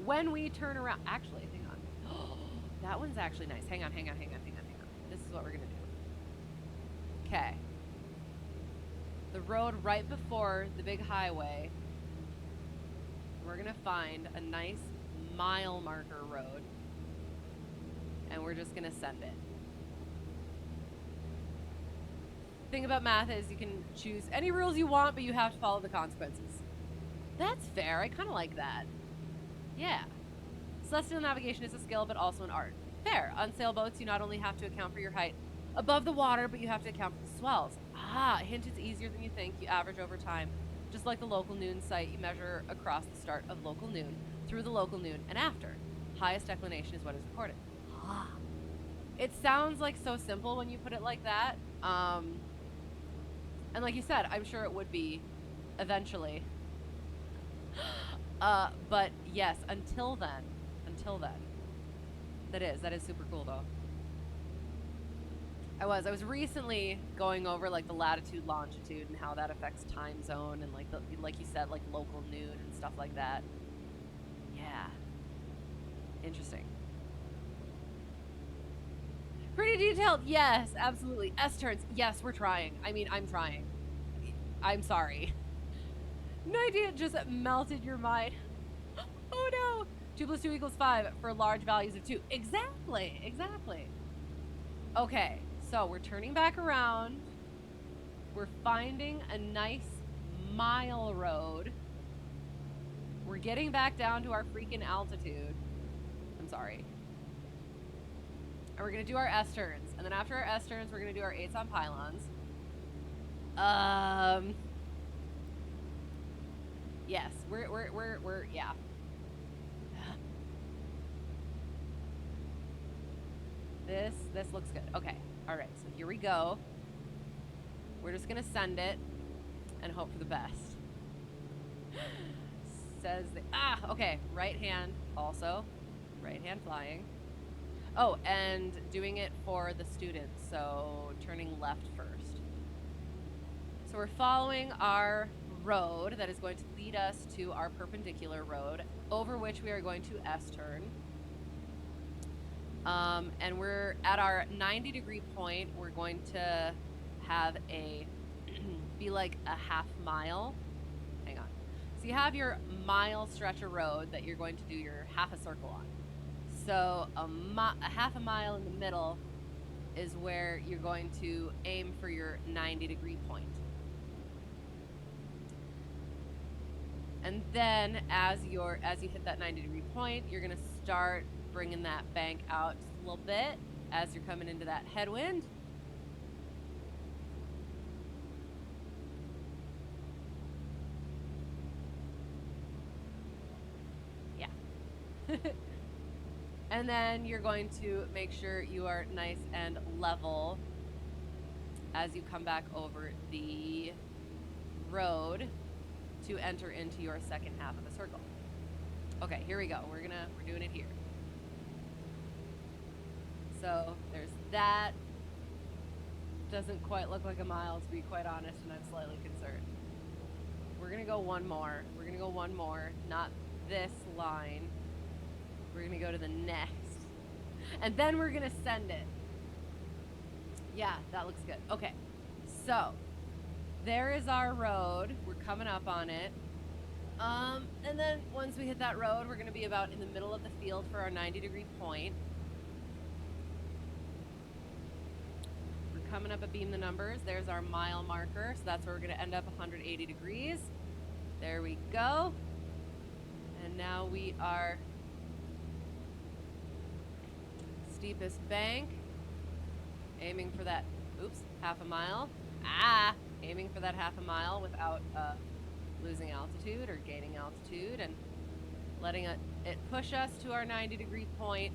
When we turn around, actually, hang on. That one's actually nice. Hang on. This is what we're going to do. Okay. The road right before the big highway, we're going to find a nice mile marker road, and we're just going to send it. Thing about math is you can choose any rules you want, but you have to follow the consequences. That's fair. I kind of like that. Yeah. Celestial navigation is a skill, but also an art. Fair. On sailboats, you not only have to account for your height above the water, but you have to account for the swells. Ah, hint, it's easier than you think. You average over time. Just like the local noon site, you measure across the start of local noon, through the local noon, and after. Highest declination is what is recorded. Ah. It sounds like so simple when you put it like that. And like you said, I'm sure it would be eventually. But yes, until then. That is super cool though. I was recently going over like the latitude, longitude, and how that affects time zone, and like you said, like local noon and stuff like that. Yeah. Interesting. Pretty detailed. Yes, absolutely. S-turns. Yes, we're trying. I mean, I'm trying. I'm sorry. No idea, just melted your mind. Oh no. 2 + 2 = 5 for large values of 2. Exactly. Okay, so we're turning back around. We're finding a nice mile road. We're getting back down to our freaking altitude. I'm sorry. And we're gonna do our S turns. And then after our S turns, we're gonna do our 8s on pylons. Yes, we're yeah. This looks good. Okay, all right, so here we go. We're just gonna send it and hope for the best. Says okay, right hand also. Right hand flying. Oh, and doing it for the students, so turning left first. So we're following our road that is going to lead us to our perpendicular road, over which we are going to S-turn. And we're at our 90-degree point. We're going to have be like a half mile. Hang on. So you have your mile stretch of road that you're going to do your half a circle on. So a half a mile in the middle is where you're going to aim for your 90-degree point. And then as you hit that 90-degree point, you're going to start bringing that bank out just a little bit as you're coming into that headwind. Yeah. And then you're going to make sure you are nice and level as you come back over the road to enter into your second half of the circle. Okay, here we go. We're doing it here. So there's that. Doesn't quite look like a mile, to be quite honest, and I'm slightly concerned. We're gonna go one more. We're gonna go one more, not this line. We're gonna go to the next. And then we're gonna send it. Yeah, that looks good. Okay, so there is our road. We're coming up on it. And then once we hit that road, we're gonna be about in the middle of the field for our 90-degree point. We're coming up beam the numbers. There's our mile marker. So that's where we're gonna end up 180 degrees. There we go. And now we are steepest bank, aiming for that, half a mile. Aiming for that half a mile without losing altitude or gaining altitude, and letting it push us to our 90-degree point.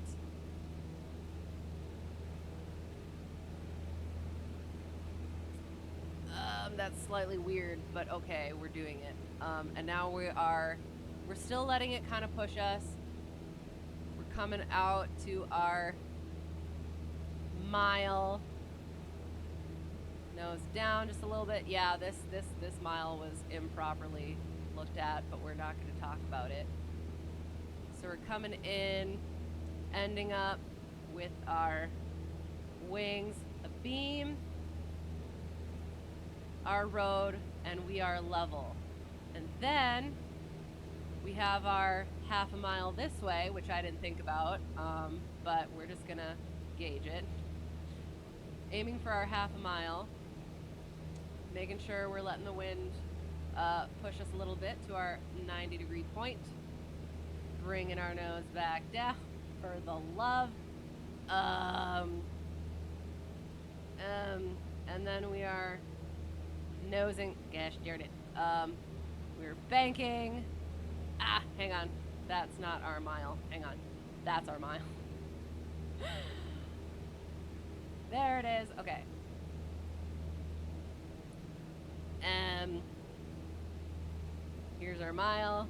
That's slightly weird, but okay, we're doing it. And now we're still letting it kind of push us. We're coming out to our mile. Nose down just a little bit. Yeah, this mile was improperly looked at, but we're not going to talk about it. So we're coming in, ending up with our wings abeam, our road, and we are level. And then we have our half a mile this way, which I didn't think about, but we're just going to gauge it. Aiming for our half a mile. Making sure we're letting the wind push us a little bit to our 90-degree point. Bringing our nose back down for the love. And then we are nosing. Gosh darn it. We're banking. Hang on. That's not our mile. Hang on. That's our mile. There it is. Okay. Here's our mile.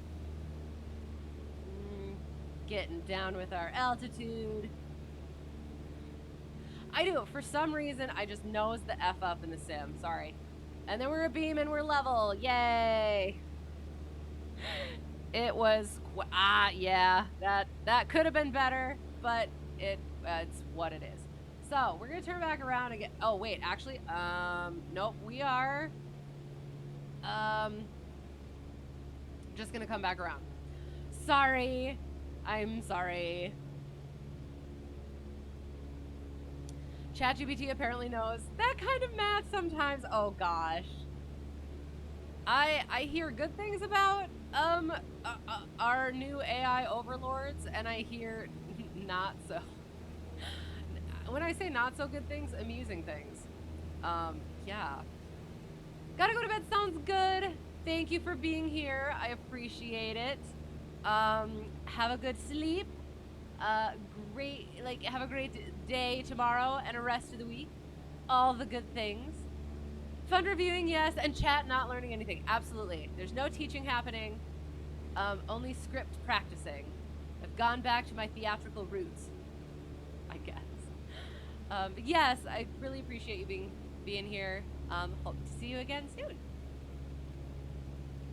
Getting down with our altitude. I do. For some reason, I just nose the F up in the sim. Sorry. And then we're abeam and we're level. Yay. It was, yeah, that could have been better, but it's what it is. So we're going to turn back around again. Oh, wait, actually, nope, we are, just going to come back around. Sorry. I'm sorry. ChatGPT apparently knows that kind of math sometimes. Oh, gosh. I hear good things about our new AI overlords, and I hear not so. When I say not so good things, amusing things. Yeah. Gotta go to bed sounds good. Thank you for being here. I appreciate it. Have a good sleep. Have a great day tomorrow and a rest of the week. All the good things. Fun reviewing, yes, and chat not learning anything. Absolutely. There's no teaching happening. Only script practicing. I've gone back to my theatrical roots, I guess. But yes, I really appreciate you being here. Hope to see you again soon.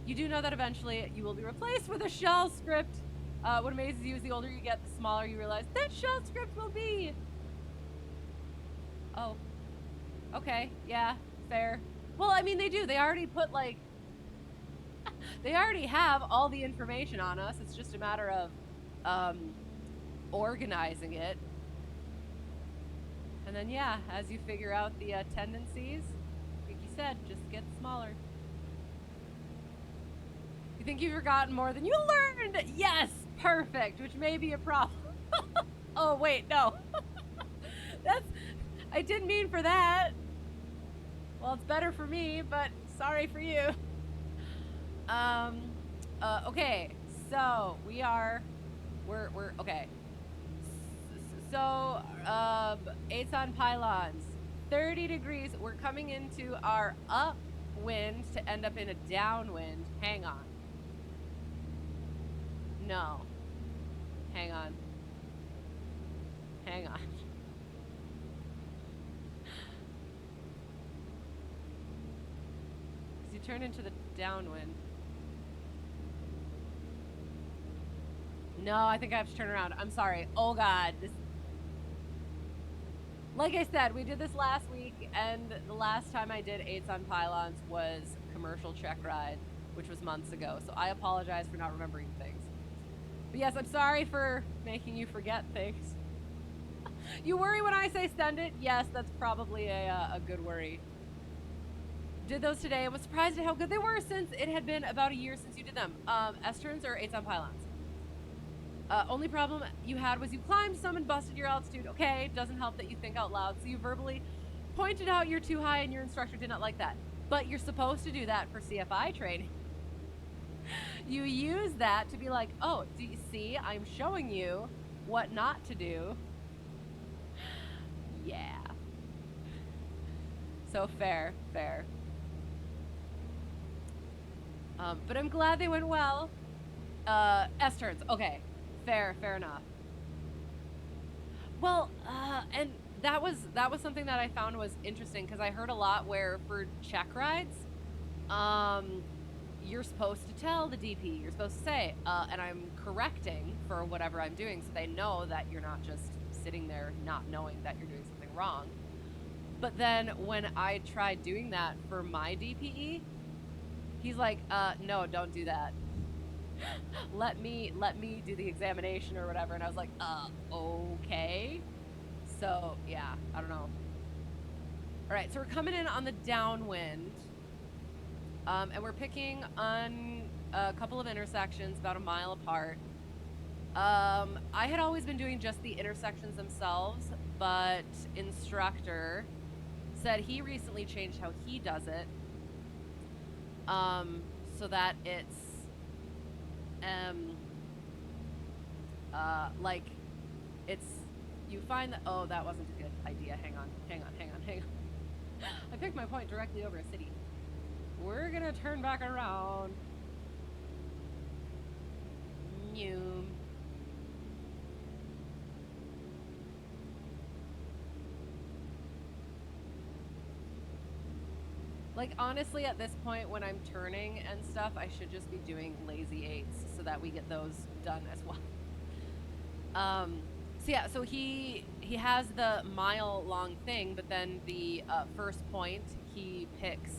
You do know that eventually you will be replaced with a shell script. What amazes you is the older you get, the smaller you realize that shell script will be. Oh. Okay, yeah, fair. Well, I mean, they do. They already put, like... they already have all the information on us. It's just a matter of, organizing it. And then, yeah, as you figure out the tendencies, like you said, just get smaller. You think you've forgotten more than you learned? Yes, perfect, which may be a problem. Oh, wait, no. I didn't mean for that. Well, it's better for me, but sorry for you. Okay, so we're okay. So, 8's on pylons, 30 degrees. We're coming into our upwind to end up in a downwind. Hang on. No. Hang on. Hang on. You turn into the downwind. No, I think I have to turn around. I'm sorry. Oh God. Like I said, we did this last week, and the last time I did 8's on pylons was commercial check ride, which was months ago. So I apologize for not remembering things. But yes, I'm sorry for making you forget things. You worry when I say send it? Yes, that's probably a good worry. Did those today and was surprised at how good they were since it had been about a year since you did them. S-turns or 8's on pylons? Only problem you had was you climbed some and busted your altitude. Okay, doesn't help that you think out loud, so you verbally pointed out you're too high and your instructor did not like that. But you're supposed to do that for CFI training. You use that to be like, oh, do you see? I'm showing you what not to do. Yeah. So fair. But I'm glad they went well. S-turns, okay. Fair enough. Well, and that was something that I found was interesting, because I heard a lot where for check rides, you're supposed to tell the DP, you're supposed to say, and I'm correcting for whatever I'm doing, so they know that you're not just sitting there not knowing that you're doing something wrong. But then when I tried doing that for my DPE, he's like, no, don't do that. let me do the examination or whatever. And I was like, okay. So yeah, I don't know. All right, so we're coming in on the downwind, and we're picking on a couple of intersections about a mile apart. I had always been doing just the intersections themselves, but Instructor said he recently changed how he does it, so that it's like it's, you find that, oh, that wasn't a good idea. Hang on. I picked my point directly over a city. We're gonna turn back around. Noom. Like, honestly, at this point, when I'm turning and stuff, I should just be doing lazy 8s so that we get those done as well. So yeah, so he has the mile-long thing, but then the first point, he picks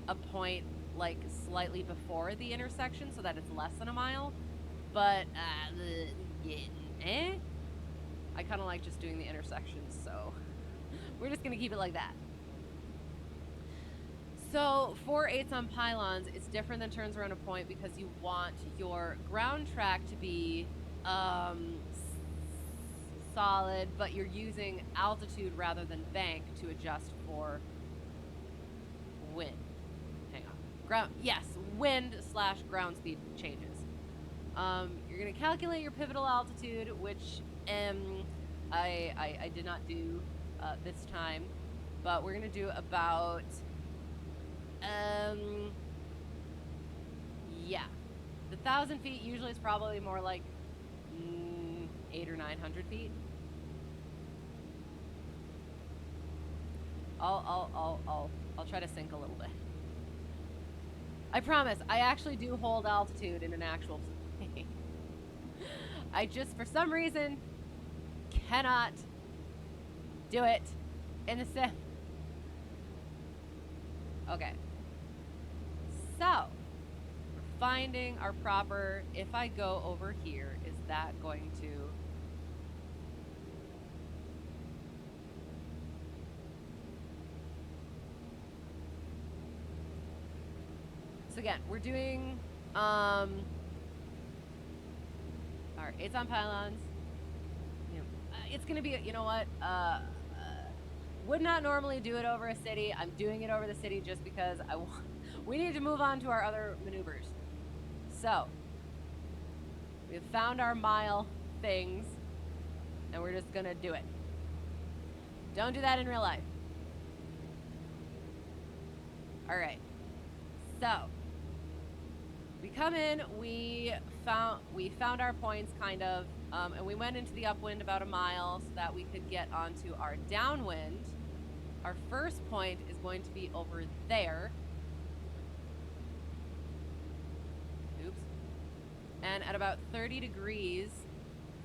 a point, like, slightly before the intersection so that it's less than a mile. But, I kind of like just doing the intersections, so we're just going to keep it like that. So for 8s on pylons, it's different than turns around a point because you want your ground track to be solid, but you're using altitude rather than bank to adjust for wind. Hang on. Wind / ground speed changes. You're going to calculate your pivotal altitude, which I did not do this time, but we're going to do about... yeah. The 1,000 feet usually is probably more like 800 or 900 feet. I'll try to sink a little bit. I promise, I actually do hold altitude in an actual plane. I just, for some reason, cannot do it in the sim. Okay. So, we're finding our proper, if I go over here, is that going to... So again, we're doing, our 8s on pylons. You know, it's gonna be, you know what, would not normally do it over a city. I'm doing it over the city just because we need to move on to our other maneuvers. So, we've found our mile things, and we're just gonna do it. Don't do that in real life. Alright, so, we come in, we found our points kind of, and we went into the upwind about a mile so that we could get onto our downwind. Our first point is going to be over there. Oops. And at about 30 degrees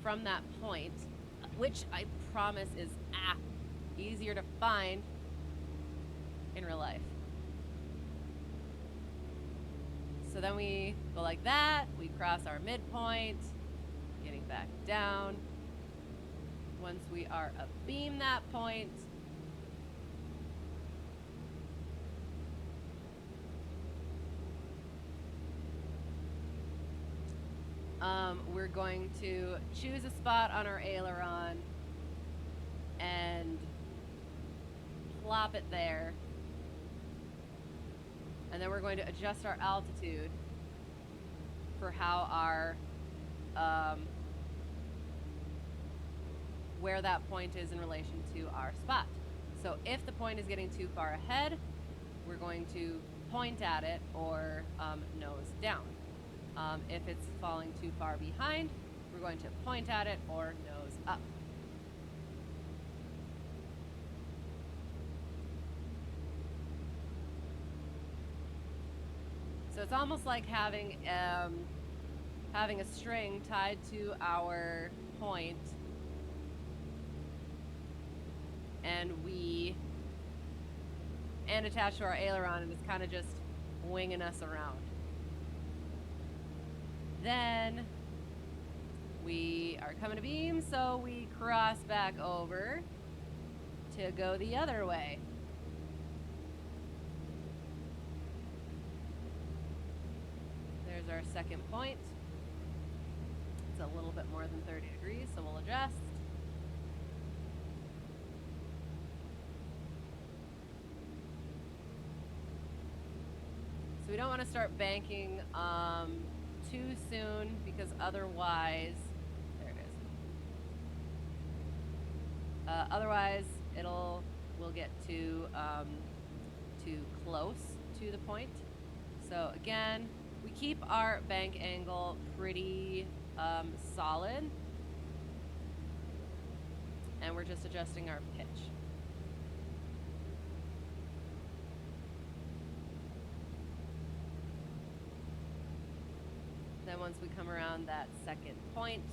from that point, which I promise is easier to find in real life. So then we go like that, we cross our midpoint, getting back down. Once we are abeam that point, we're going to choose a spot on our aileron and plop it there. And then we're going to adjust our altitude for how our, where that point is in relation to our spot. So if the point is getting too far ahead, we're going to point at it or nose down. If it's falling too far behind, we're going to point at it or nose up. So it's almost like having a string tied to our point, and attached to our aileron, and it's kind of just winging us around. Then we are coming to beam, so we cross back over to go the other way. There's our second point. It's a little bit more than 30 degrees, so we'll adjust. So we don't want to start banking too soon, because otherwise, there it is. Otherwise, we'll get too close to the point. So again, we keep our bank angle pretty solid, and we're just adjusting our pitch. Then once we come around that second point,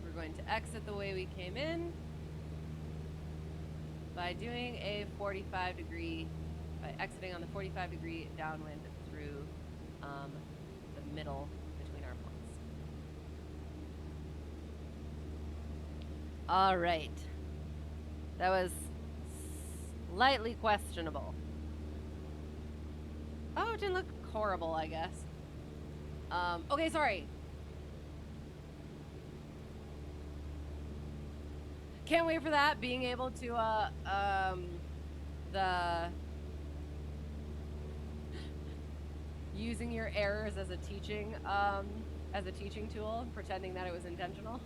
we're going to exit the way we came in by doing a 45 degree, by exiting on the 45 degree downwind through the middle between our All right. That was slightly questionable. Oh, it didn't look horrible, I guess. Okay, sorry. Can't wait for that. Being able to, using your errors as a teaching tool, pretending that it was intentional.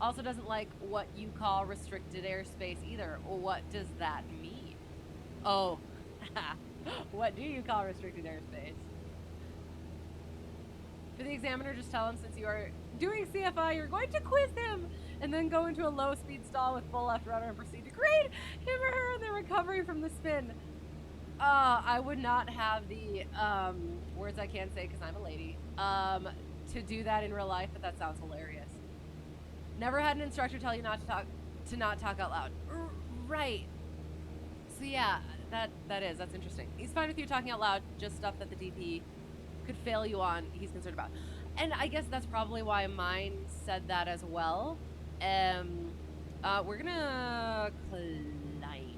Also doesn't like what you call restricted airspace either. What does that mean? Oh, what do you call restricted airspace? For the examiner, just tell him since you are doing CFI, you're going to quiz him, and then go into a low-speed stall with full left rudder and proceed to grade him or her in the recovery from the spin. I would not have the words I can't say because I'm a lady to do that in real life, but that sounds hilarious. Never had an instructor tell you not to talk out loud. Right. So yeah, that's interesting. He's fine with you talking out loud, just stuff that the DP could fail you on, he's concerned about. And I guess that's probably why mine said that as well. We're gonna climb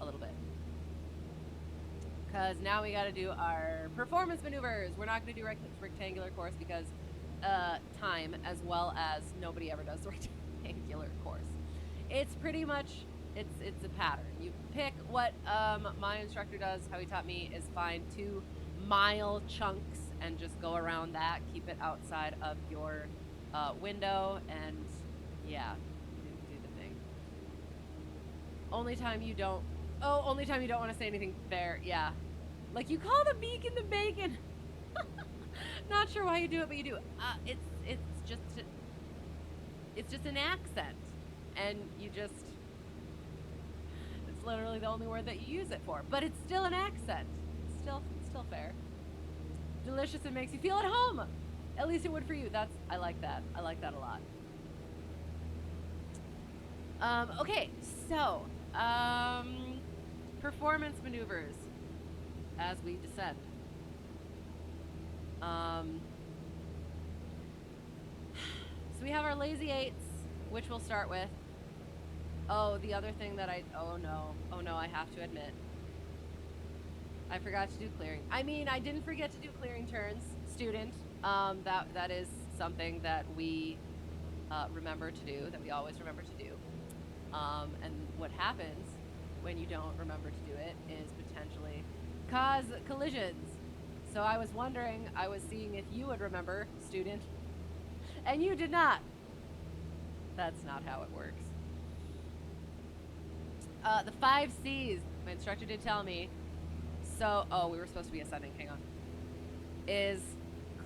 a little bit. Because now we gotta do our performance maneuvers. We're not gonna do rectangular course because time, as well as nobody ever does the rectangular course. It's pretty much, it's a pattern. You pick what my instructor does, how he taught me, is find 2 mile chunks and just go around that, keep it outside of your window, and yeah, do the thing. Only time you don't want to say anything fair, yeah. Like, you call the beacon the bacon. Not sure why you do it, but you do. It's just an accent, and it's literally the only word that you use it for. But it's still an accent. It's still fair. Delicious and makes you feel at home. At least it would for you. I like that. I like that a lot. Okay, so performance maneuvers as we descend. So we have our lazy 8s, which we'll start with. Oh, the other thing that oh no, I have to admit, I forgot to do clearing. I mean, I didn't forget to do clearing turns, student. That is something that we remember to do, that we always remember to do. And what happens when you don't remember to do it is potentially cause collisions. So I was wondering, I was seeing if you would remember, student, and you did not. That's not how it works. The 5 C's, my instructor did tell me. So, we were supposed to be ascending, hang on. Is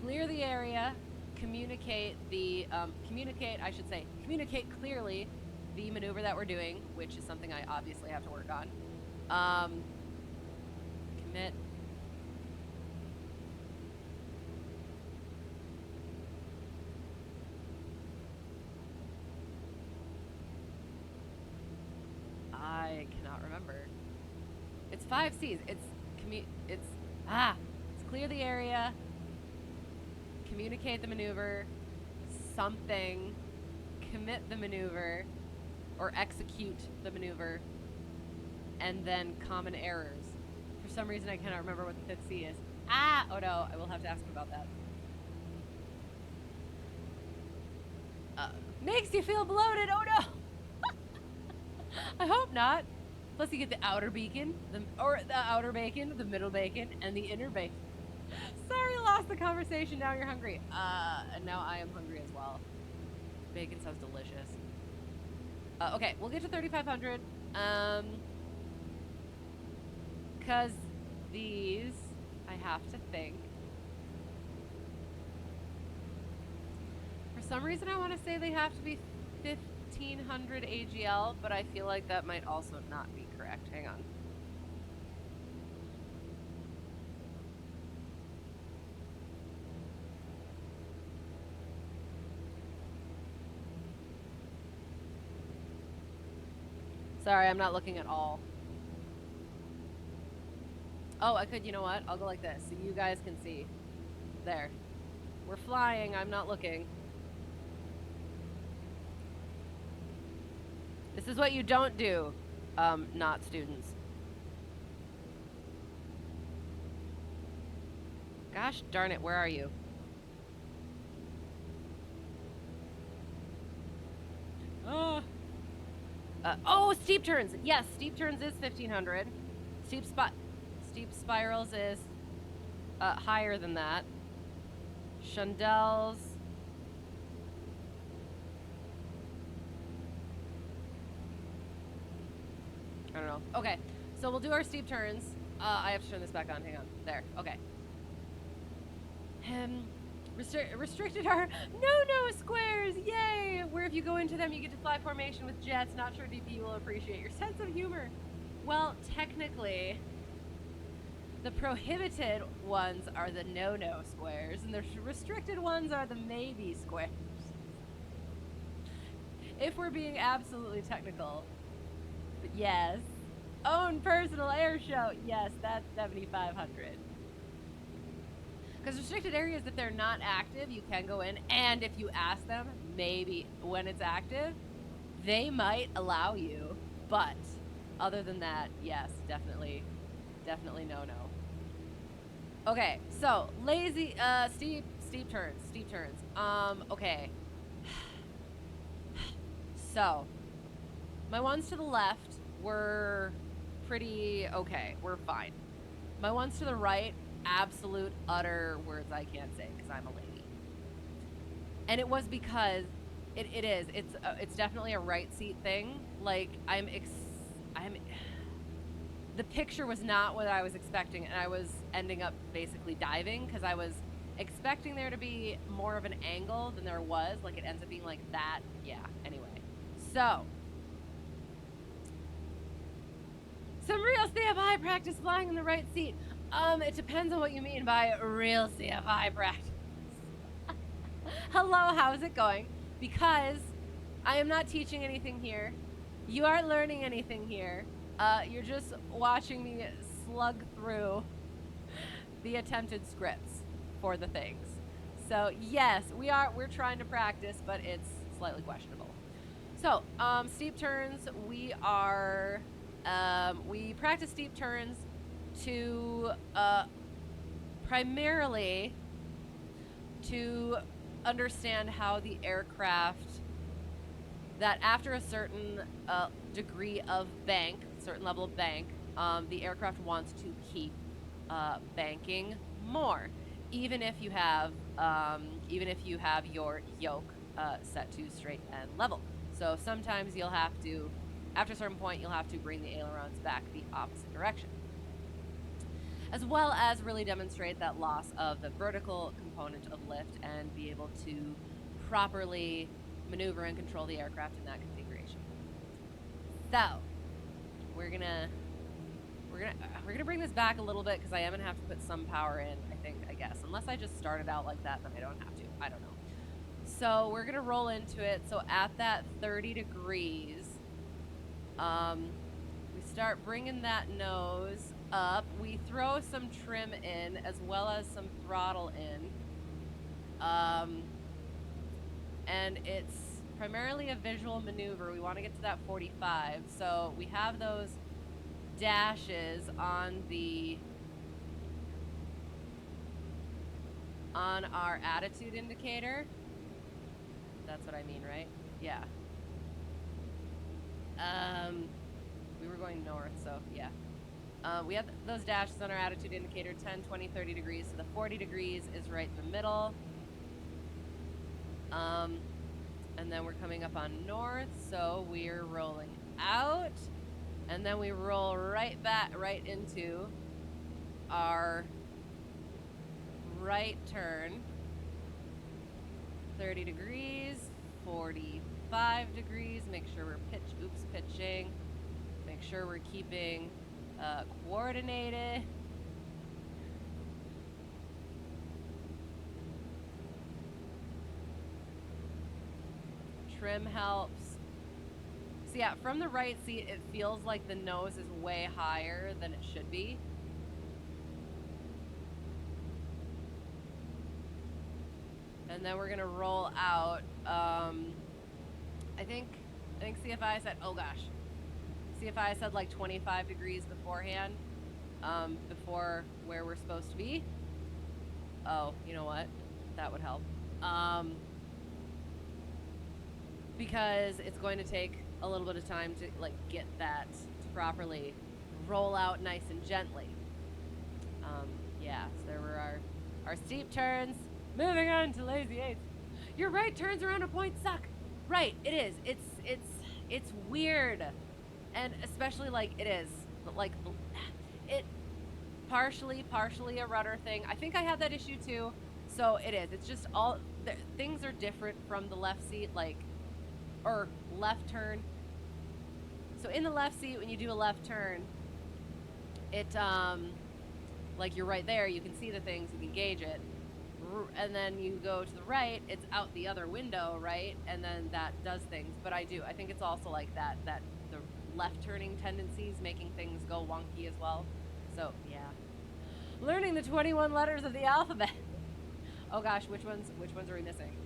clear the area, communicate clearly the maneuver that we're doing, which is something I obviously have to work on. Commit. I cannot remember. It's 5 C's. It's clear the area, communicate the maneuver, something, commit the maneuver, or execute the maneuver, and then common errors. For some reason, I cannot remember what the 5th C is. Oh no, I will have to ask him about that. Makes you feel bloated, oh no! I hope not. Plus you get the outer beacon, the outer bacon, the middle bacon, and the inner bacon. Sorry, lost the conversation, now you're hungry. And now I am hungry as well. Bacon sounds delicious. Okay, we'll get to 3,500. Cause these, I have to think. For some reason I want to say they have to be 1,500 AGL, but I feel like that might also not be correct. Hang on. Sorry, I'm not looking at all. Oh, I could, you know what? I'll go like this so you guys can see. There. We're flying, I'm not looking. This is what you don't do, not students. Gosh darn it, where are you? Oh, steep turns. Yes, steep turns is 1500. Steep spirals is higher than that. Chandelles. I don't know. Okay, so we'll do our steep turns. I have to turn this back on. Hang on. There. Okay. Restricted are no squares. Yay! Where if you go into them, you get to fly formation with jets. Not sure DP will appreciate your sense of humor. Well, technically, the prohibited ones are the no squares, and the restricted ones are the maybe squares. If we're being absolutely technical. But yes. Own personal air show. Yes, that's 7,500. Because restricted areas, if they're not active, you can go in, and if you ask them, maybe when it's active, they might allow you. But other than that, yes, definitely no. Okay, so lazy, steep turns. Okay. So, my ones to the left were pretty okay. We're fine. My ones to the right, absolute, utter words I can't say because I'm a lady. And it was because it's definitely a right seat thing. Like, the picture was not what I was expecting, and I was ending up basically diving because I was expecting there to be more of an angle than there was. Like, it ends up being like that. Yeah, anyway. So, some real CFI practice flying in the right seat. It depends on what you mean by real CFI practice. Hello, how's it going? Because I am not teaching anything here. You aren't learning anything here. You're just watching me slug through the attempted scripts for the things. So yes, we're trying to practice, but it's slightly questionable. So, steep turns, we practice steep turns to, primarily to understand how the aircraft, that after a certain degree of bank, certain level of bank, the aircraft wants to keep banking more, even if you have your yoke set to straight and level. So sometimes you'll have to, after a certain point, you'll have to bring the ailerons back the opposite direction, as well as really demonstrate that loss of the vertical component of lift and be able to properly maneuver and control the aircraft in that configuration. So we're gonna bring this back a little bit because I am gonna have to put some power in, I guess. Unless I just start it out like that, then I don't have to. I don't know. So we're gonna roll into it. So at that 30 degrees, we start bringing that nose up. We throw some trim in as well as some throttle in. And it's primarily a visual maneuver. We want to get to that 45. So we have those dashes on our attitude indicator. That's what I mean, right? Yeah. We were going north, so yeah. We have those dashes on our attitude indicator, 10, 20, 30 degrees. So the 40 degrees is right in the middle. And then we're coming up on north, so we're rolling out. And then we roll right into our right turn. 30 degrees, 45 degrees. Make sure we're pitching. Make sure we're keeping coordinated. Trim helps. So yeah, from the right seat, it feels like the nose is way higher than it should be. And then we're gonna roll out. I think I think CFI said, oh gosh, CFI said like 25 degrees beforehand, before where we're supposed to be. Oh, you know what? That would help. Because it's going to take a little bit of time to like get that to properly roll out nice and gently. Yeah, so there were our steep turns. Moving on to lazy 8s. You're right, turns around a point suck. Right, it is. It's weird. And especially like it is. Like it partially a rudder thing. I think I had that issue too. So it is. It's just all things are different from the left seat, like, or left turn. So in the left seat, when you do a left turn, it like you're right there, you can see the things, you can gauge it. And then you go to the right, it's out the other window, right? And then that does things. But I think it's also like that the left turning tendencies making things go wonky as well. So yeah, learning the 21 letters of the alphabet. Oh gosh, which ones are we missing?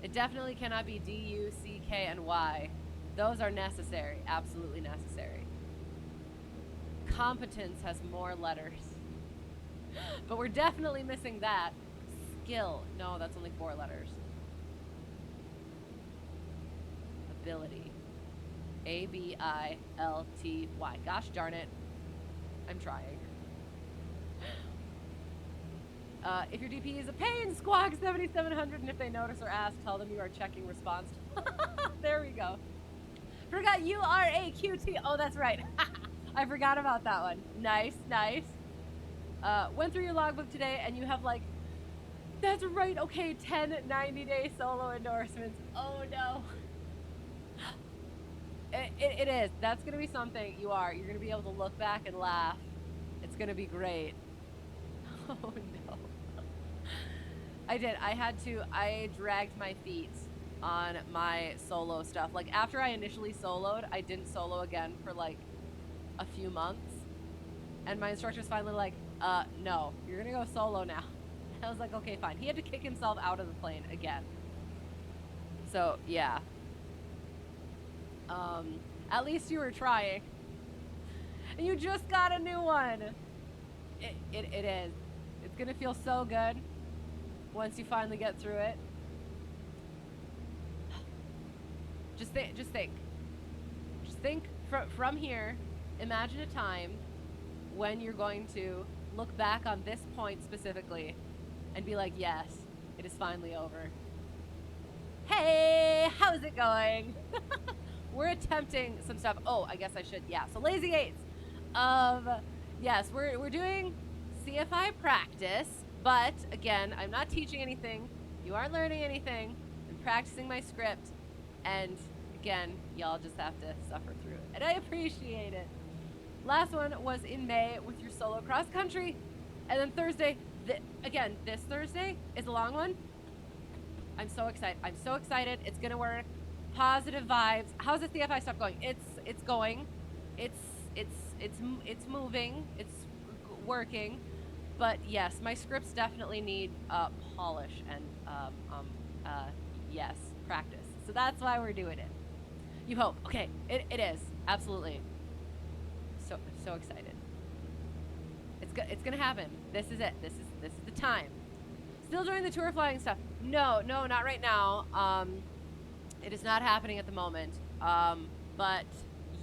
It definitely cannot be D, U, C, K, and Y. Those are necessary, absolutely necessary. Competence has more letters. But we're definitely missing that. Skill, no, that's only 4 letters. Ability. A-B-I-L-T-Y. Gosh darn it. I'm trying. If your DP is a pain, squawk 7700, and if they notice or ask, tell them you are checking response. There we go. Forgot U-R-A-Q-T. Oh, that's right. I forgot about that one. Nice, nice. Went through your logbook today, and you have like, that's right, okay, 10 90-day solo endorsements. Oh, no. It is. That's going to be something you are. You're going to be able to look back and laugh. It's going to be great. Oh, no. I did. I dragged my feet on my solo stuff. Like, after I initially soloed, I didn't solo again for, like, a few months. And my instructor's finally like, no, you're going to go solo now. I was like, okay, fine. He had to kick himself out of the plane again. So, yeah. At least you were trying. And you just got a new one. It is. It's gonna feel so good once you finally get through it. Just think from here. Imagine a time when you're going to look back on this point specifically and be like, yes, it is finally over. Hey, how's it going? We're attempting some stuff. Oh, I guess I should. Yeah. So lazy 8s. Yes, we're doing CFI practice, but again, I'm not teaching anything. You aren't learning anything. I'm practicing my script, and again, y'all just have to suffer through it, and I appreciate it. Last one was in May with your solo cross country, and then Thursday. Again, this Thursday is a long one. I'm so excited. I'm so excited. It's gonna work. Positive vibes. How's the CFI stuff going? It's going. It's moving. It's working. But yes, my scripts definitely need polish and yes, practice. So that's why we're doing it. You hope. Okay, it is absolutely. So excited. It's gonna happen. This is it. This is the time. Still doing the tour flying stuff. No, not right now. It is not happening at the moment. But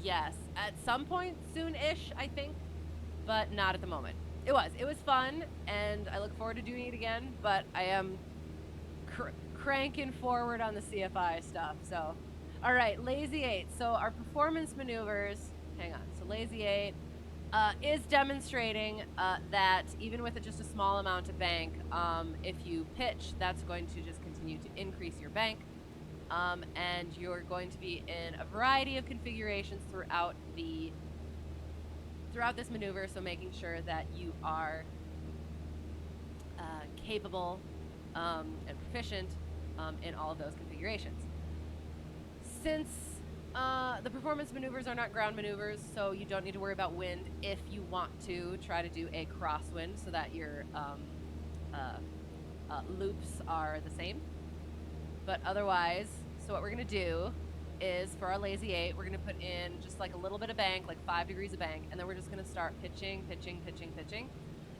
yes, at some point soon-ish, I think, but not at the moment. It was fun, and I look forward to doing it again, but I am cranking forward on the CFI stuff. So, all right, lazy 8. So our performance maneuvers, hang on. So lazy 8 is demonstrating that even with just a small amount of bank, if you pitch, that's going to just continue to increase your bank. And you're going to be in a variety of configurations throughout this maneuver, so making sure that you are capable and proficient in all of those configurations. Since the performance maneuvers are not ground maneuvers, so you don't need to worry about wind. If you want to try to do a crosswind so that you're loops are the same. But otherwise, so what we're going to do is for our lazy 8, we're going to put in just like a little bit of bank, like 5 degrees of bank, and then we're just going to start pitching.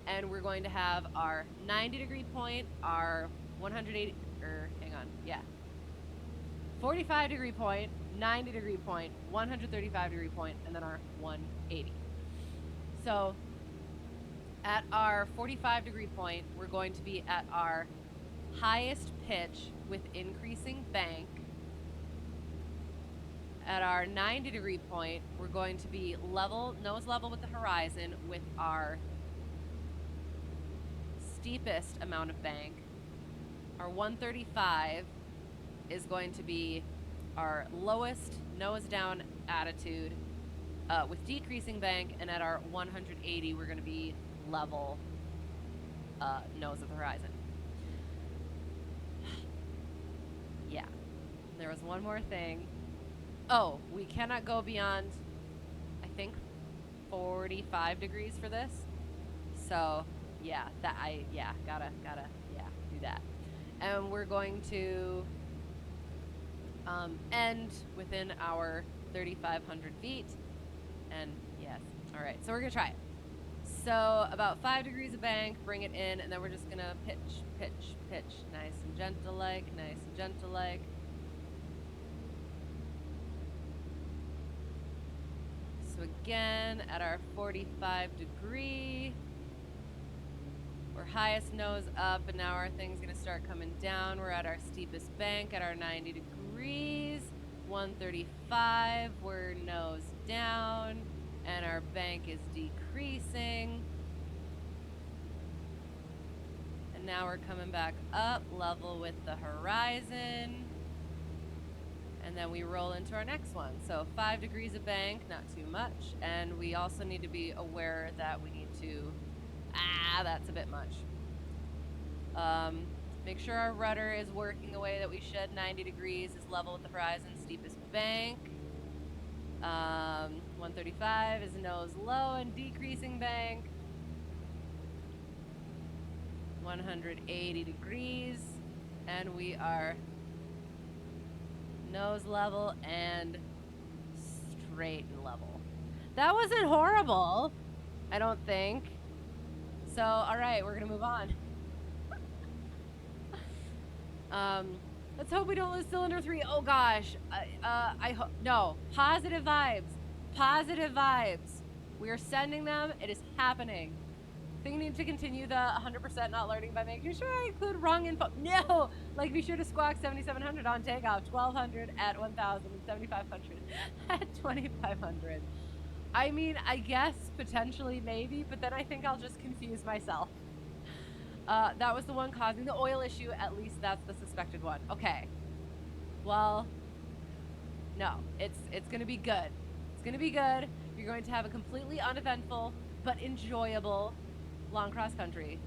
And we're going to have our 90-degree point, our 180, 45-degree point, 90-degree point, 135-degree point, and then our 180. So at our 45-degree point, we're going to be at our highest pitch with increasing bank. At our 90-degree point, we're going to be level, nose level with the horizon with our steepest amount of bank. Our 135 is going to be our lowest nose down attitude with decreasing bank, and at our 180 we're going to be level nose of the horizon. Yeah. There was one more thing. Oh, we cannot go beyond, I think, 45 degrees for this. So yeah, gotta do that. And we're going to end within our 3,500 feet. And yes, all right, so we're gonna try it. So about 5 degrees of bank, bring it in, and then we're just gonna pitch, nice and gentle like. So again, at our 45 degree, we're highest nose up, and now our thing's gonna start coming down. We're at our steepest bank at our 90 degrees, 135, we're nose down, and our bank is decreasing. And now we're coming back up, level with the horizon. And then we roll into our next one. So 5 degrees of bank, not too much. And we also need to be aware that we need to, that's a bit much. Make sure our rudder is working the way that we should. 90 degrees is level with the horizon, steepest bank. 135 is nose low and decreasing bank. 180 degrees, and we are nose level and straight and level. That wasn't horrible, I don't think. So, all right, we're gonna move on. Let's hope we don't lose cylinder 3. Oh gosh, I hope no. Positive vibes. We are sending them. It is happening. I think I need to continue the 100% not learning by making sure I include wrong info. No! Like, be sure to squawk 7,700 on takeoff, 1,200 at 1,000, and 7,500 at 2,500. I mean, I guess potentially maybe, but then I think I'll just confuse myself. That was the one causing the oil issue. At least that's the suspected one. Okay. Well, no, it's going to be good. It's going to be good. You're going to have a completely uneventful but enjoyable long cross country,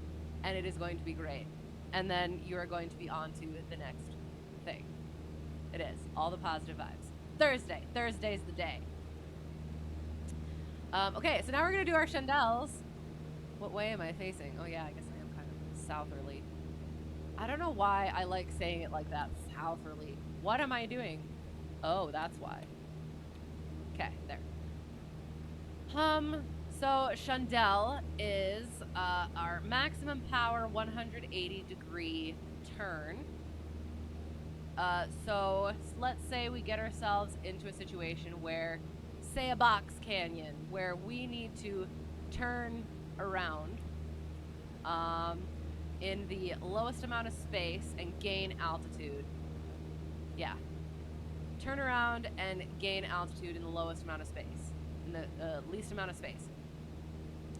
and it is going to be great. And then you are going to be on to the next thing. It is all the positive vibes. Thursday's the day. Okay, so now we're gonna do our chandelles. What way am I facing? Oh yeah, I guess I am kind of southerly. I don't know why I like saying it like that, southerly. What am I doing? Oh, that's why. Okay, there. So chandelle is our maximum power 180 degree turn. So let's say we get ourselves into a situation where, say a box canyon, where we need to turn around in the lowest amount of space and gain altitude. Yeah. Turn around and gain altitude in the lowest amount of space, in the least amount of space.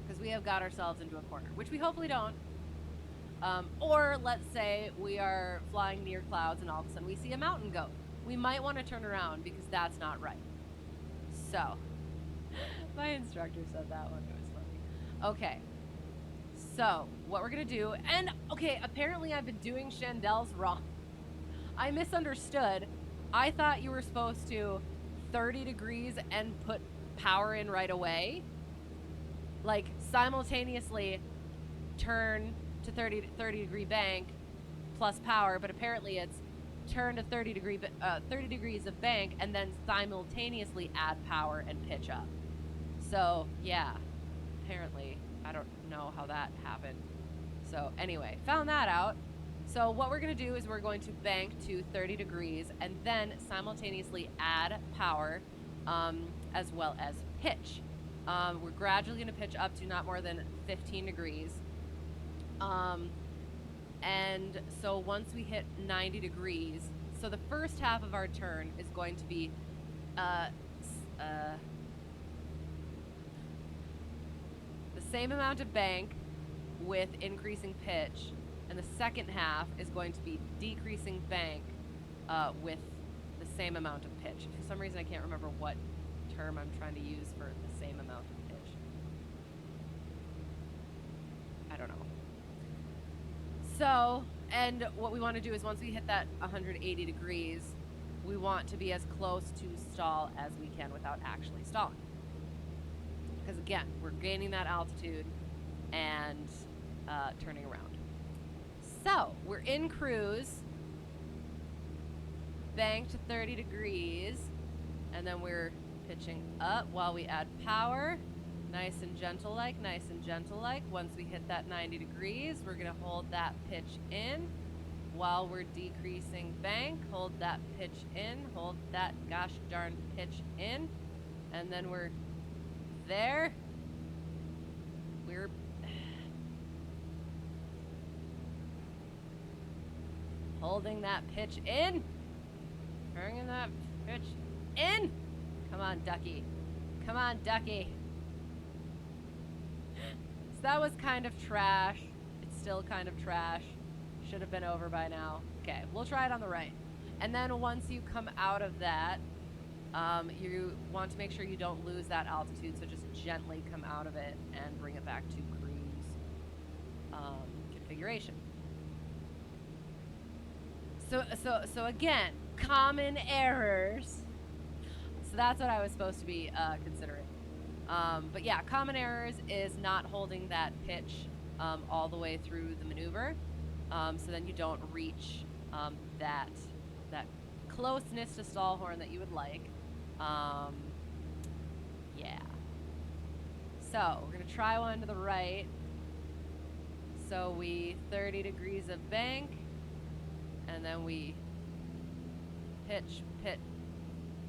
Because we have got ourselves into a corner, which we hopefully don't. Or let's say we are flying near clouds and all of a sudden we see a mountain goat. We might want to turn around because that's not right. So, my instructor said that one. It was funny. Okay. So, what we're going to do, and okay, apparently I've been doing chandelles wrong. I misunderstood. I thought you were supposed to 30 degrees and put power in right away. Like, simultaneously turn to 30 degree bank plus power, but apparently it's turn to 30 degrees of bank and then simultaneously add power and pitch up. So yeah, apparently I don't know how that happened. So anyway, found that out. So what we're going to do is we're going to bank to 30 degrees and then simultaneously add power as well as pitch. We're gradually going to pitch up to not more than 15 degrees. And so once we hit 90 degrees, so the first half of our turn is going to be the same amount of bank with increasing pitch, and the second half is going to be decreasing bank with the same amount of pitch. For some reason I can't remember what term I'm trying to use for the same amount of pitch. I don't know. So, and what we want to do is once we hit that 180 degrees, we want to be as close to stall as we can without actually stalling. Because again, we're gaining that altitude and turning around. So, we're in cruise, bank to 30 degrees, and then we're pitching up while we add power. Nice and gentle like, nice and gentle like. Once we hit that 90 degrees, we're going to hold that pitch in while we're decreasing bank. Hold that pitch in, hold that gosh darn pitch in, and then we're there. We're holding that pitch in, bringing that pitch in. Come on, ducky. Come on, ducky. So that was kind of trash. It's still kind of trash. Should have been over by now. Okay, we'll try it on the right. And then once you come out of that, you want to make sure you don't lose that altitude, so just gently come out of it and bring it back to cruise configuration. So again, common errors. So that's what I was supposed to be considering. But yeah, common errors is not holding that pitch all the way through the maneuver, so then you don't reach that closeness to stall horn that you would like. Yeah. So we're gonna try one to the right. So we 30 degrees of bank, and then we pitch, pitch,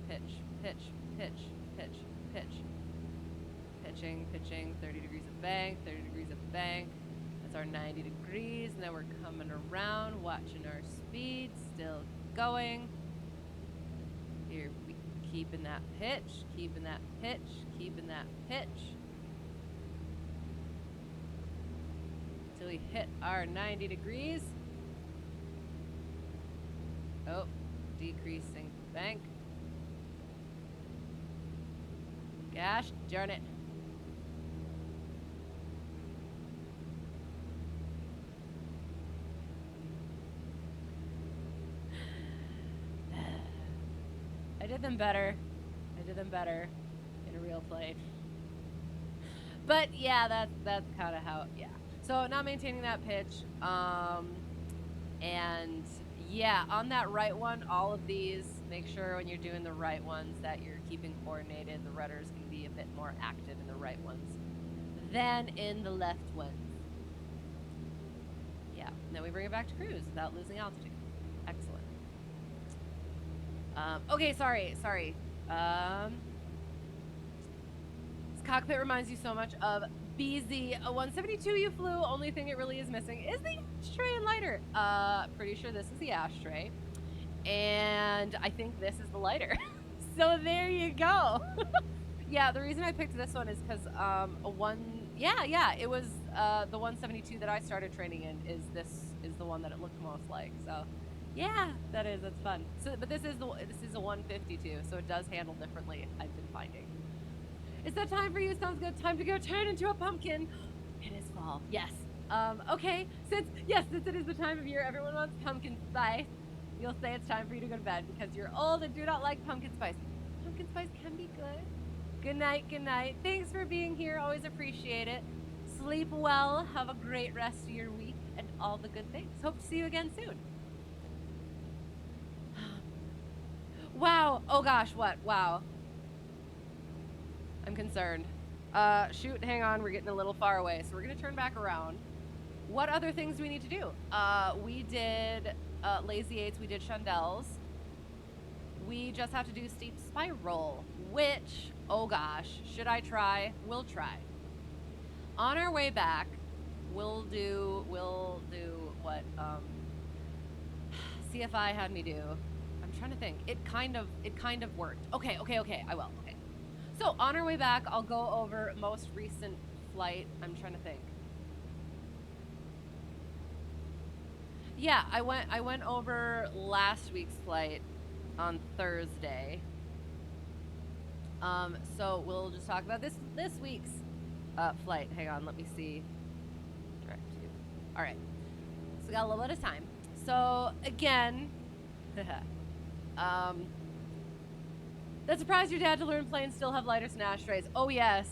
pitch, pitch, pitch, pitch, pitch. Pitching, 30 degrees of bank, 30 degrees of bank. That's our 90 degrees, and then we're coming around, watching our speed, still going. Here, we keeping that pitch, keeping that pitch, keeping that pitch. Till we hit our 90 degrees. Oh, decreasing bank. Gosh darn it. I did them better. I did them better in a real plane. But yeah, that's kind of how, yeah. So not maintaining that pitch. And yeah, on that right one, all of these, make sure when you're doing the right ones that you're keeping coordinated. The rudders can be a bit more active in the right ones than in the left ones. Yeah, and then we bring it back to cruise without losing altitude. Excellent. Okay, sorry. This cockpit reminds you so much of BZ 172 you flew. Only thing it really is missing is the ashtray and lighter. Pretty sure this is the ashtray. And I think this is the lighter. So there you go. Yeah, the reason I picked this one is because it was the 172 that I started training in is the one that it looked most like. So yeah, that's fun. So but this is a 152, so it does handle differently, I've been finding. Is that time for you? Sounds good. Time to go turn into a pumpkin. It is fall. Yes. Okay. Since it is the time of year everyone wants pumpkin spice, you'll say it's time for you to go to bed because you're old and do not like pumpkin spice. Pumpkin spice can be good. Good night, good night. Thanks for being here. Always appreciate it. Sleep well. Have a great rest of your week. and all the good things. Hope to see you again soon. Wow. Oh gosh, what? Wow. I'm concerned. Shoot, hang on, we're getting a little far away, so we're gonna turn back around. What other things do we need to do? We did Lazy 8s, we did Shundels. We just have to do Steep Spiral, which, oh gosh, should I try? We'll try. On our way back, we'll do what CFI had me do. I'm trying to think. It kind of worked. Okay, I will. Okay. So on our way back, I'll go over most recent flight. I'm trying to think. Yeah, I went over last week's flight on Thursday. So we'll just talk about this week's flight. Hang on, let me see. Direct to. All right. So we got a little bit of time. So again, that surprised your dad to learn planes still have lighters and ashtrays. Oh yes,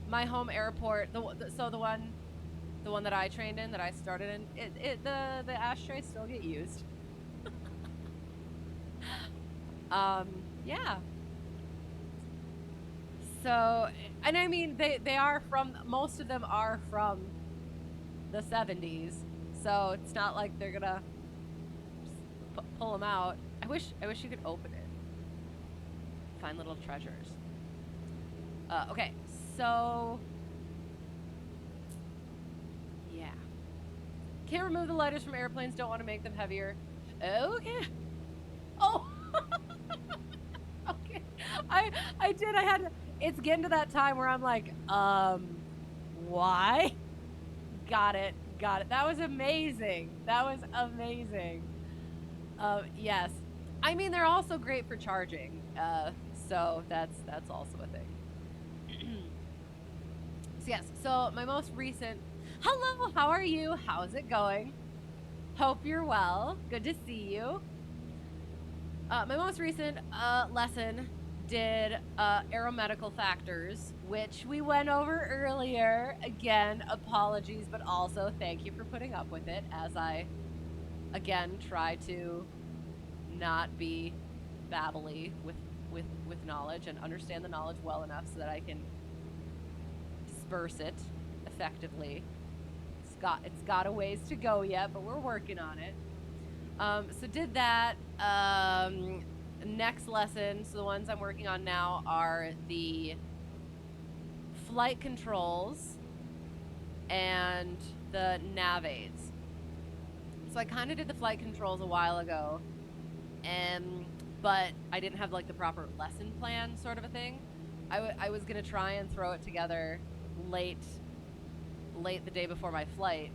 my home airport. The one that I trained in, that I started in, the ashtrays still get used. Yeah. So, and I mean, they are from, most of them are from the 70s. So it's not like they're gonna just pull them out. I wish you could open it. Find little treasures. Okay, so yeah. Can't remove the lighters from airplanes, don't want to make them heavier. Okay. Oh. Okay. I did, I had to, it's getting to that time where I'm like, why? Got it. That was amazing. Yes. I mean, they're also great for charging. So that's also a thing. So yes, so my most recent, hello, how are you? How's it going? Hope you're well. Good to see you. My most recent lesson did aeromedical factors, which we went over earlier. Again, apologies, but also thank you for putting up with it as I, again, try to not be babbly with knowledge and understand the knowledge well enough so that I can disperse it effectively. It's got a ways to go yet, but we're working on it. So did that. Next lesson, so the ones I'm working on now are the flight controls and the nav aids. So I kind of did the flight controls a while ago, but I didn't have like the proper lesson plan sort of a thing. I was gonna try and throw it together late the day before my flight,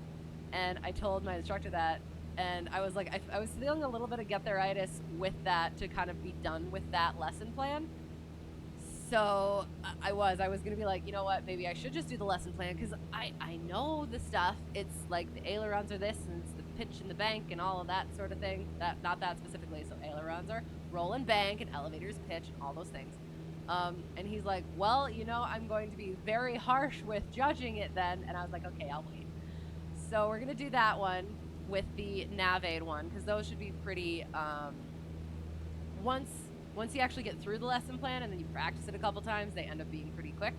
and I told my instructor that, and I was like, I was feeling a little bit of get-there-itis with that, to kind of be done with that lesson plan. So I was gonna be like, you know what, maybe I should just do the lesson plan, because I know the stuff. It's like the ailerons are this, and it's the pitch and the bank and all of that sort of thing. Not that specifically. So ailerons are roll and bank, and elevators pitch, and all those things. And he's like, well, you know, I'm going to be very harsh with judging it then. And I was like, okay, I'll wait. So we're gonna do that one with the nav aid one, because those should be pretty, once you actually get through the lesson plan and then you practice it a couple times, they end up being pretty quick.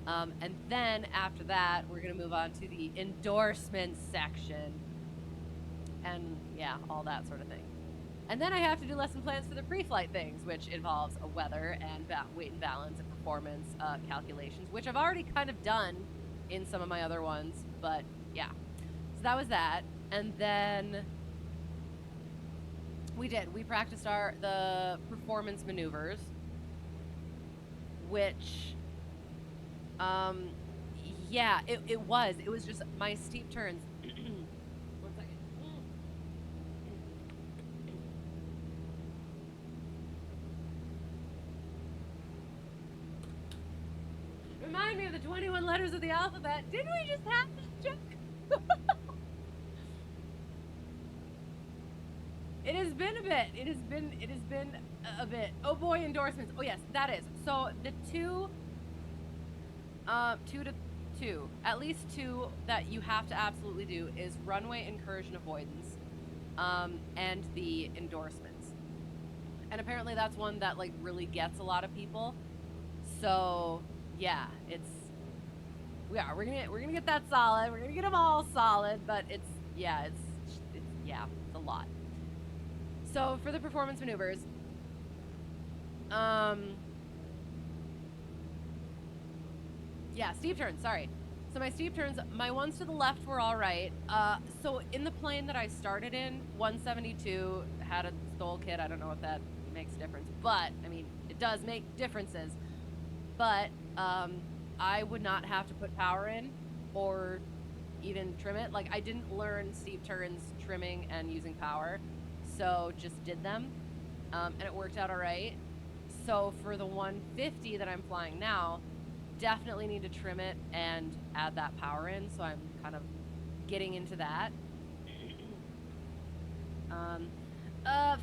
And then after that, we're gonna move on to the endorsements section, and yeah, all that sort of thing. And then I have to do lesson plans for the pre-flight things, which involves a weather and weight and balance and performance calculations, which I've already kind of done in some of my other ones, but yeah. So that was that. And then we practiced the performance maneuvers, which, yeah, it was just my steep turns. One second. Remind me of the 21 letters of the alphabet. Didn't we just have this joke? It has been a bit. It has been a bit. Oh boy, endorsements. Oh yes, that is. So the two at least two that you have to absolutely do is runway incursion avoidance, and the endorsements. And apparently that's one that like really gets a lot of people. So yeah, we're gonna get that solid. We're gonna get them all solid, but it's a lot. So for the performance maneuvers, yeah, steep turns, sorry. So my steep turns, my ones to the left were all right. So in the plane that I started in, 172 had a stall kit. I don't know if that makes a difference, but I mean, it does make differences. But I would not have to put power in or even trim it. Like, I didn't learn steep turns trimming and using power, so just did them, and it worked out all right. So for the 150 that I'm flying now, definitely need to trim it and add that power in, so I'm kind of getting into that.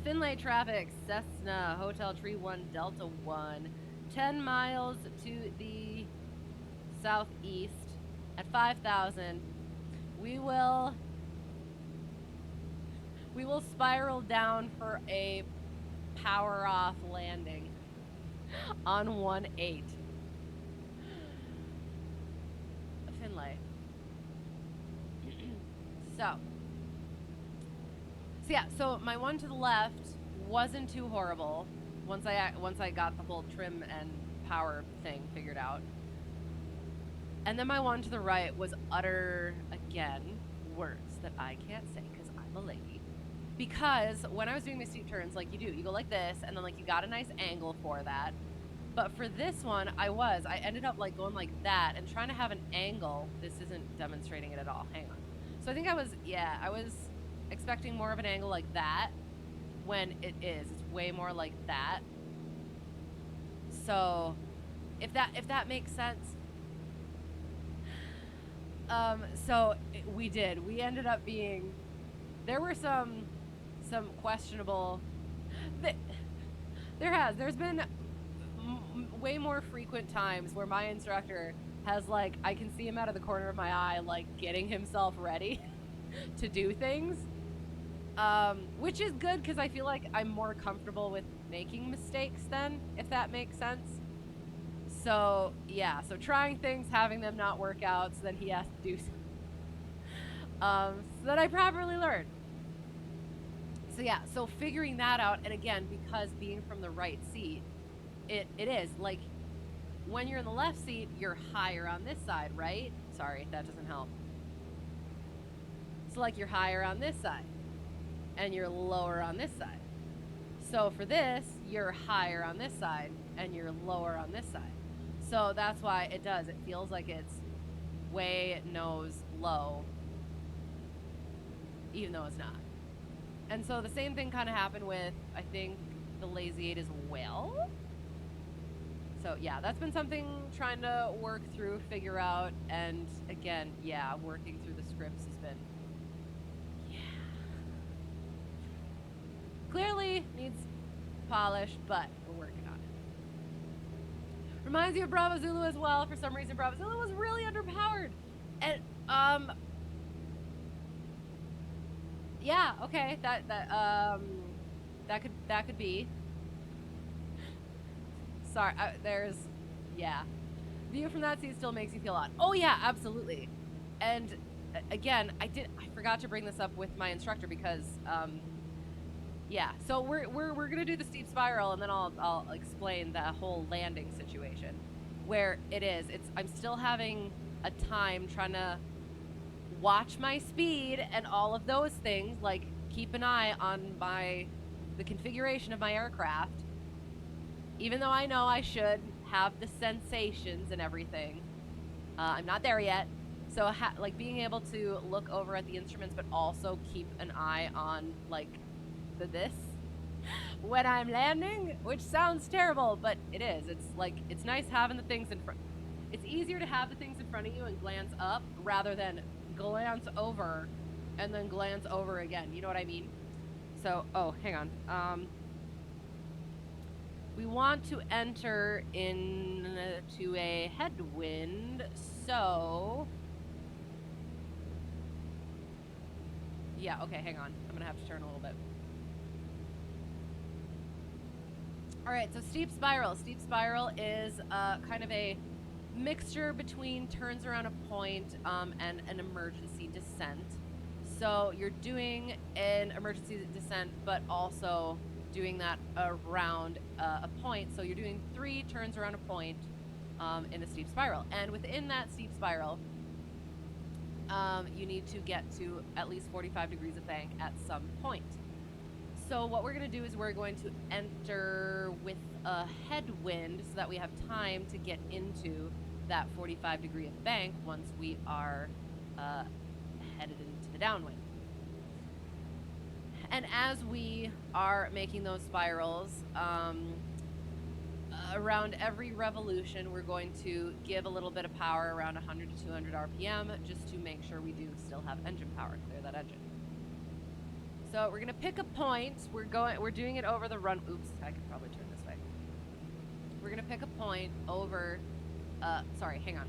Findlay traffic, Cessna, Hotel Tree 1, Delta 1, 10 miles to the southeast at 5,000. We will spiral down for a power off landing on 1-8. Findlay. So yeah, so my one to the left wasn't too horrible once I got the whole trim and power thing figured out. And then my one to the right was utter, again, words that I can't say because I'm a lady. Because when I was doing my steep turns, like you do, you go like this, and then like you got a nice angle for that. But for this one, I ended up like going like that and trying to have an angle. This isn't demonstrating it at all. Hang on. So I think I was expecting more of an angle like that when it's way more like that. So if that makes sense. We ended up being, there were some questionable, there's been way more frequent times where my instructor has, like, I can see him out of the corner of my eye, like, getting himself ready to do things, which is good because I feel like I'm more comfortable with making mistakes then, if that makes sense. So yeah, so trying things, having them not work out, so that he has to do so that I properly learn. So yeah, so figuring that out, and again, because being from the right seat, it is like when you're in the left seat, you're higher on this side, right? Sorry, that doesn't help. So like you're higher on this side and you're lower on this side. So for this, you're higher on this side and you're lower on this side. So that's why it feels like it's way nose low, even though it's not. And so the same thing kind of happened with, I think, the Lazy 8 as well. So yeah, that's been something trying to work through, figure out, and again, yeah, working through the scripts has been, yeah. Clearly needs polish, but we're working on it. Reminds you of Bravo Zulu as well. For some reason, Bravo Zulu was really underpowered. And, yeah, okay, that could be. Sorry, yeah. View from that seat still makes you feel odd. Oh yeah, absolutely. And again, I forgot to bring this up with my instructor because, yeah. So we're gonna do the steep spiral, and then I'll explain the whole landing situation, where I'm still having a time trying to watch my speed and all of those things, like keep an eye on the configuration of my aircraft, even though I know I should have the sensations and everything. I'm not there yet. So like being able to look over at the instruments, but also keep an eye on like this when I'm landing, which sounds terrible, but it is. It's like, it's nice having the things in front. It's easier to have the things in front of you and glance up rather than glance over and then glance over again. You know what I mean? So, oh, hang on. We want to enter into a headwind, So, yeah, okay, hang on. I'm gonna have to turn a little bit. All right, so steep spiral. Steep spiral is kind of a mixture between turns around a point and an emergency descent. So you're doing an emergency descent, but also doing that around a point. So you're doing 3 turns around a point in a steep spiral. And within that steep spiral, you need to get to at least 45 degrees of bank at some point. So what we're going to do is we're going to enter with a headwind so that we have time to get into that 45 degree of bank once we are headed into the downwind. And as we are making those spirals, around every revolution, we're going to give a little bit of power around 100 to 200 RPM just to make sure we do still have engine power to clear that engine. So we're gonna pick a point. We're doing it over the run. Oops, I could probably turn this way. We're gonna pick a point over. Sorry, hang on.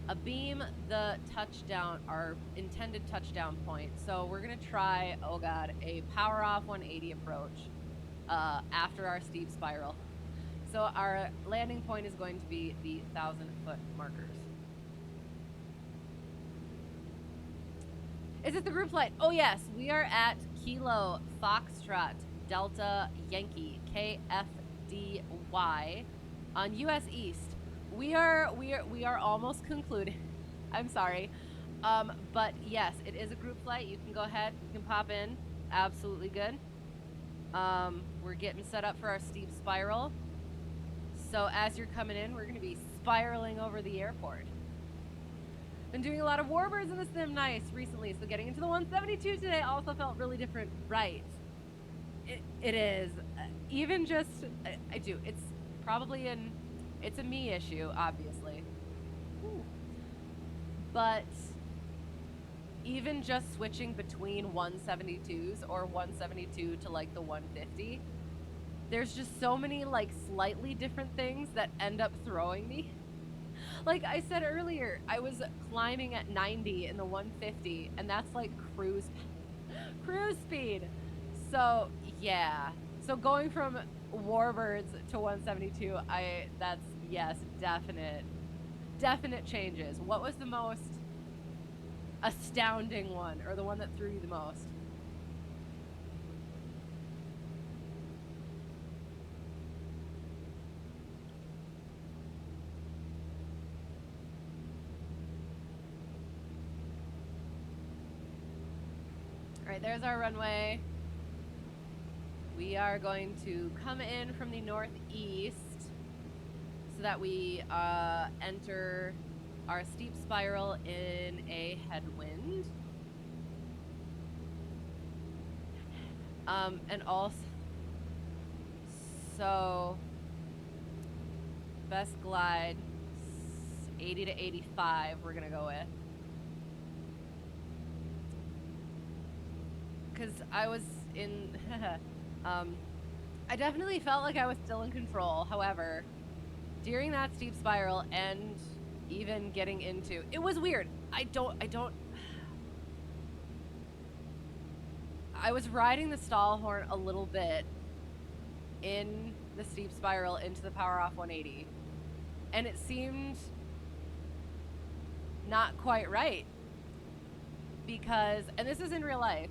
Abeam the touchdown, our intended touchdown point. So we're gonna try. Oh God, a power off 180 approach after our steep spiral. So our landing point is going to be the 1,000-foot markers. Is it the group flight? Oh yes, we are at Kilo Foxtrot Delta Yankee KFDY on US East. We are almost concluded. I'm sorry, but yes, it is a group flight. You can go ahead. You can pop in. Absolutely good. We're getting set up for our steep spiral. So as you're coming in, we're going to be spiraling over the airport. Been doing a lot of warbirds in the sim nice recently, so getting into the 172 today also felt really different. Right. It is. Even just, I do. It's probably it's a me issue, obviously. Ooh. But even just switching between 172s or 172 to like the 150, there's just so many like slightly different things that end up throwing me. Like I said earlier, I was climbing at 90 in the 150, and that's like cruise speed. So yeah. So going from warbirds to 172, that's yes, definite changes. What was the most astounding one, or the one that threw you the most? All right, there's our runway. We are going to come in from the northeast so that we enter our steep spiral in a headwind. And also, so best glide 80 to 85 we're gonna go with. Because I was in, I definitely felt like I was still in control. However, during that steep spiral and even getting into, it was weird. I was riding the stall horn a little bit in the steep spiral into the power off 180, and it seemed not quite right because, and this is in real life,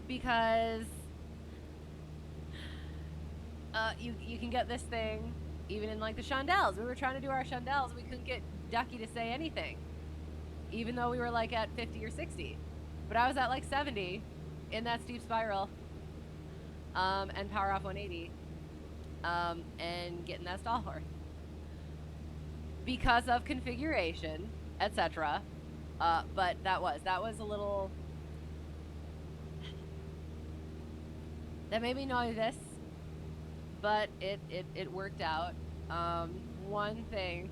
because you can get this thing even in like the chandelles. We were trying to do our chandelles, we couldn't get Ducky to say anything, even though we were like at 50 or 60. But I was at like 70 in that steep spiral, and power off 180, and getting that stall horn because of configuration, etc. But that was a little. That made me nervous, but it worked out. One thing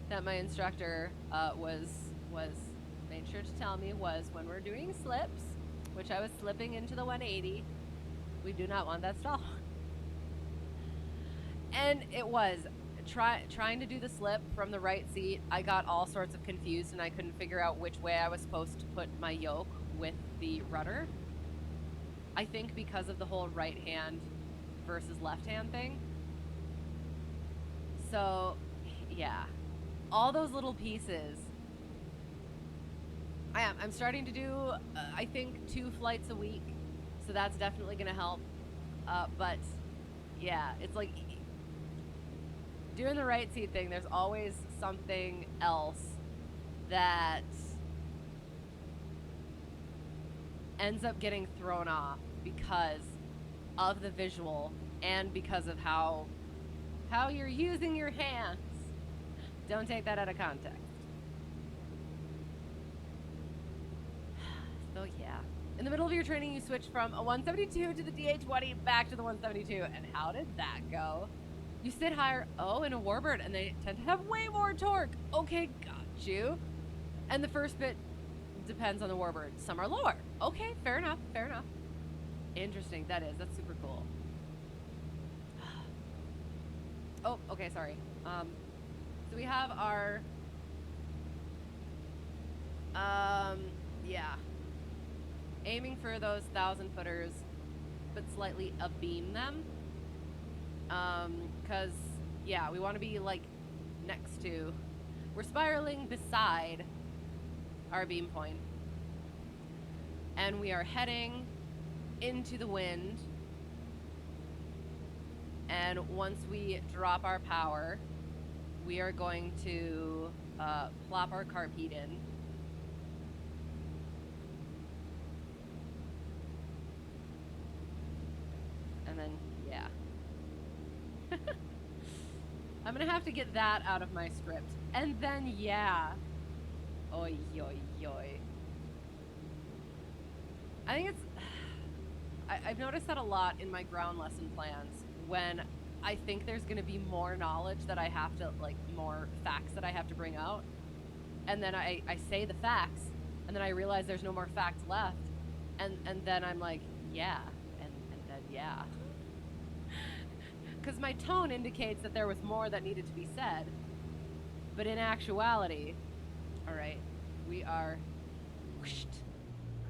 that my instructor was made sure to tell me was when we're doing slips, which I was slipping into the 180, we do not want that stall. And it was trying to do the slip from the right seat, I got all sorts of confused and I couldn't figure out which way I was supposed to put my yoke with the rudder. I think because of the whole right hand versus left hand thing. So, yeah. All those little pieces. I'm starting to do, I think, 2 flights a week. So that's definitely going to help. But, yeah, it's like doing the right seat thing. There's always something else that ends up getting thrown off because of the visual and because of how you're using your hands. Don't take that out of context. So yeah. In the middle of your training, you switch from a 172 to the DA-20 back to the 172. And how did that go? You sit higher. Oh, in a warbird, and they tend to have way more torque. Okay, got you. And the first bit depends on the warbird. Some are lower. Okay, fair enough, fair enough. Interesting, that is. That's super cool. Oh, okay, sorry. So we have our, yeah. Aiming for those 1,000-footers, but slightly abeam them. Cause, yeah, we want to be, like, next to, we're spiraling beside our beam point. And we are heading into the wind. And once we drop our power, we are going to plop our carpet in. And then, yeah. I'm gonna have to get that out of my script. And then, yeah. Oi, oi, oi. I think it's... I've noticed that a lot in my ground lesson plans when I think there's going to be more knowledge that I have to, like, more facts that I have to bring out. And then I say the facts, and then I realize there's no more facts left. And then I'm like, yeah. And then, yeah. Because my tone indicates that there was more that needed to be said. But in actuality, all right, we are... Whooshed.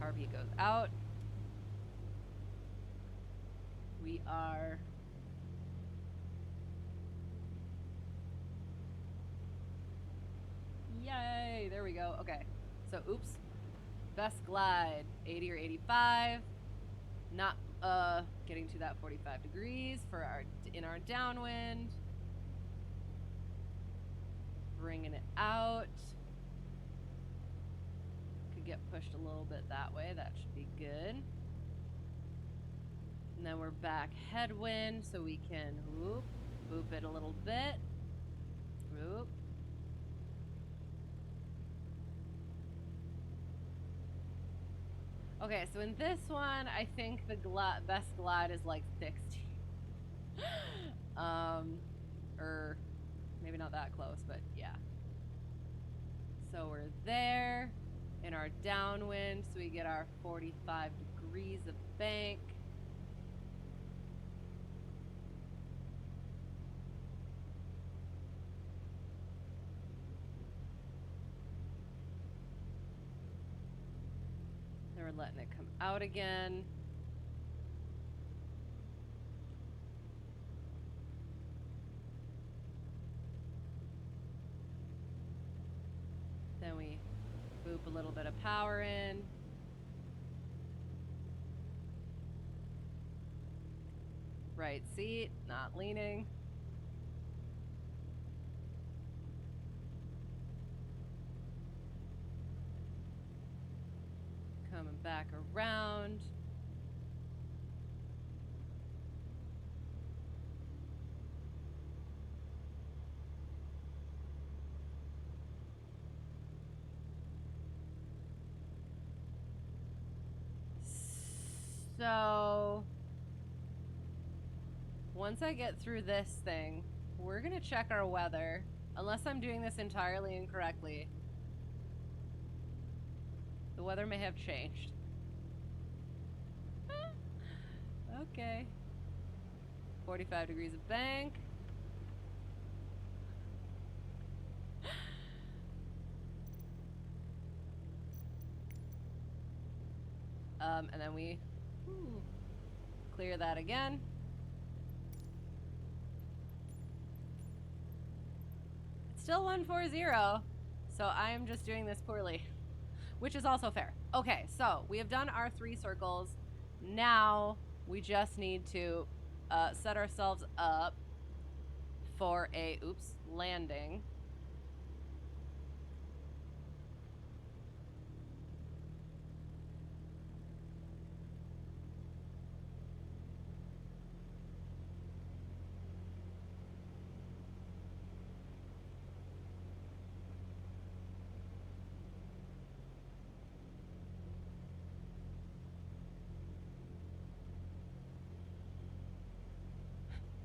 Carby goes out. We are... Yay! There we go. Okay. So, oops. Best glide. 80 or 85. Not, getting to that 45 degrees for our, in our downwind. Bringing it out. Could get pushed a little bit that way. That should be good. And then we're back headwind, so we can whoop, boop it a little bit. Whoop. Okay, so in this one, I think the best glide is like 60. Or maybe not that close, but yeah. So we're there in our downwind, so we get our 45 degrees of bank. Then we're letting it come out again. Then we boop a little bit of power in. Right seat, not leaning. Coming back around. So once I get through this thing, we're gonna check our weather, unless I'm doing this entirely incorrectly. The weather may have changed. Okay. 45 degrees of bank. And then we clear that again. It's still 140, so I am just doing this poorly, which is also fair. Okay, so we have done our 3 circles. Now we just need to set ourselves up for a landing.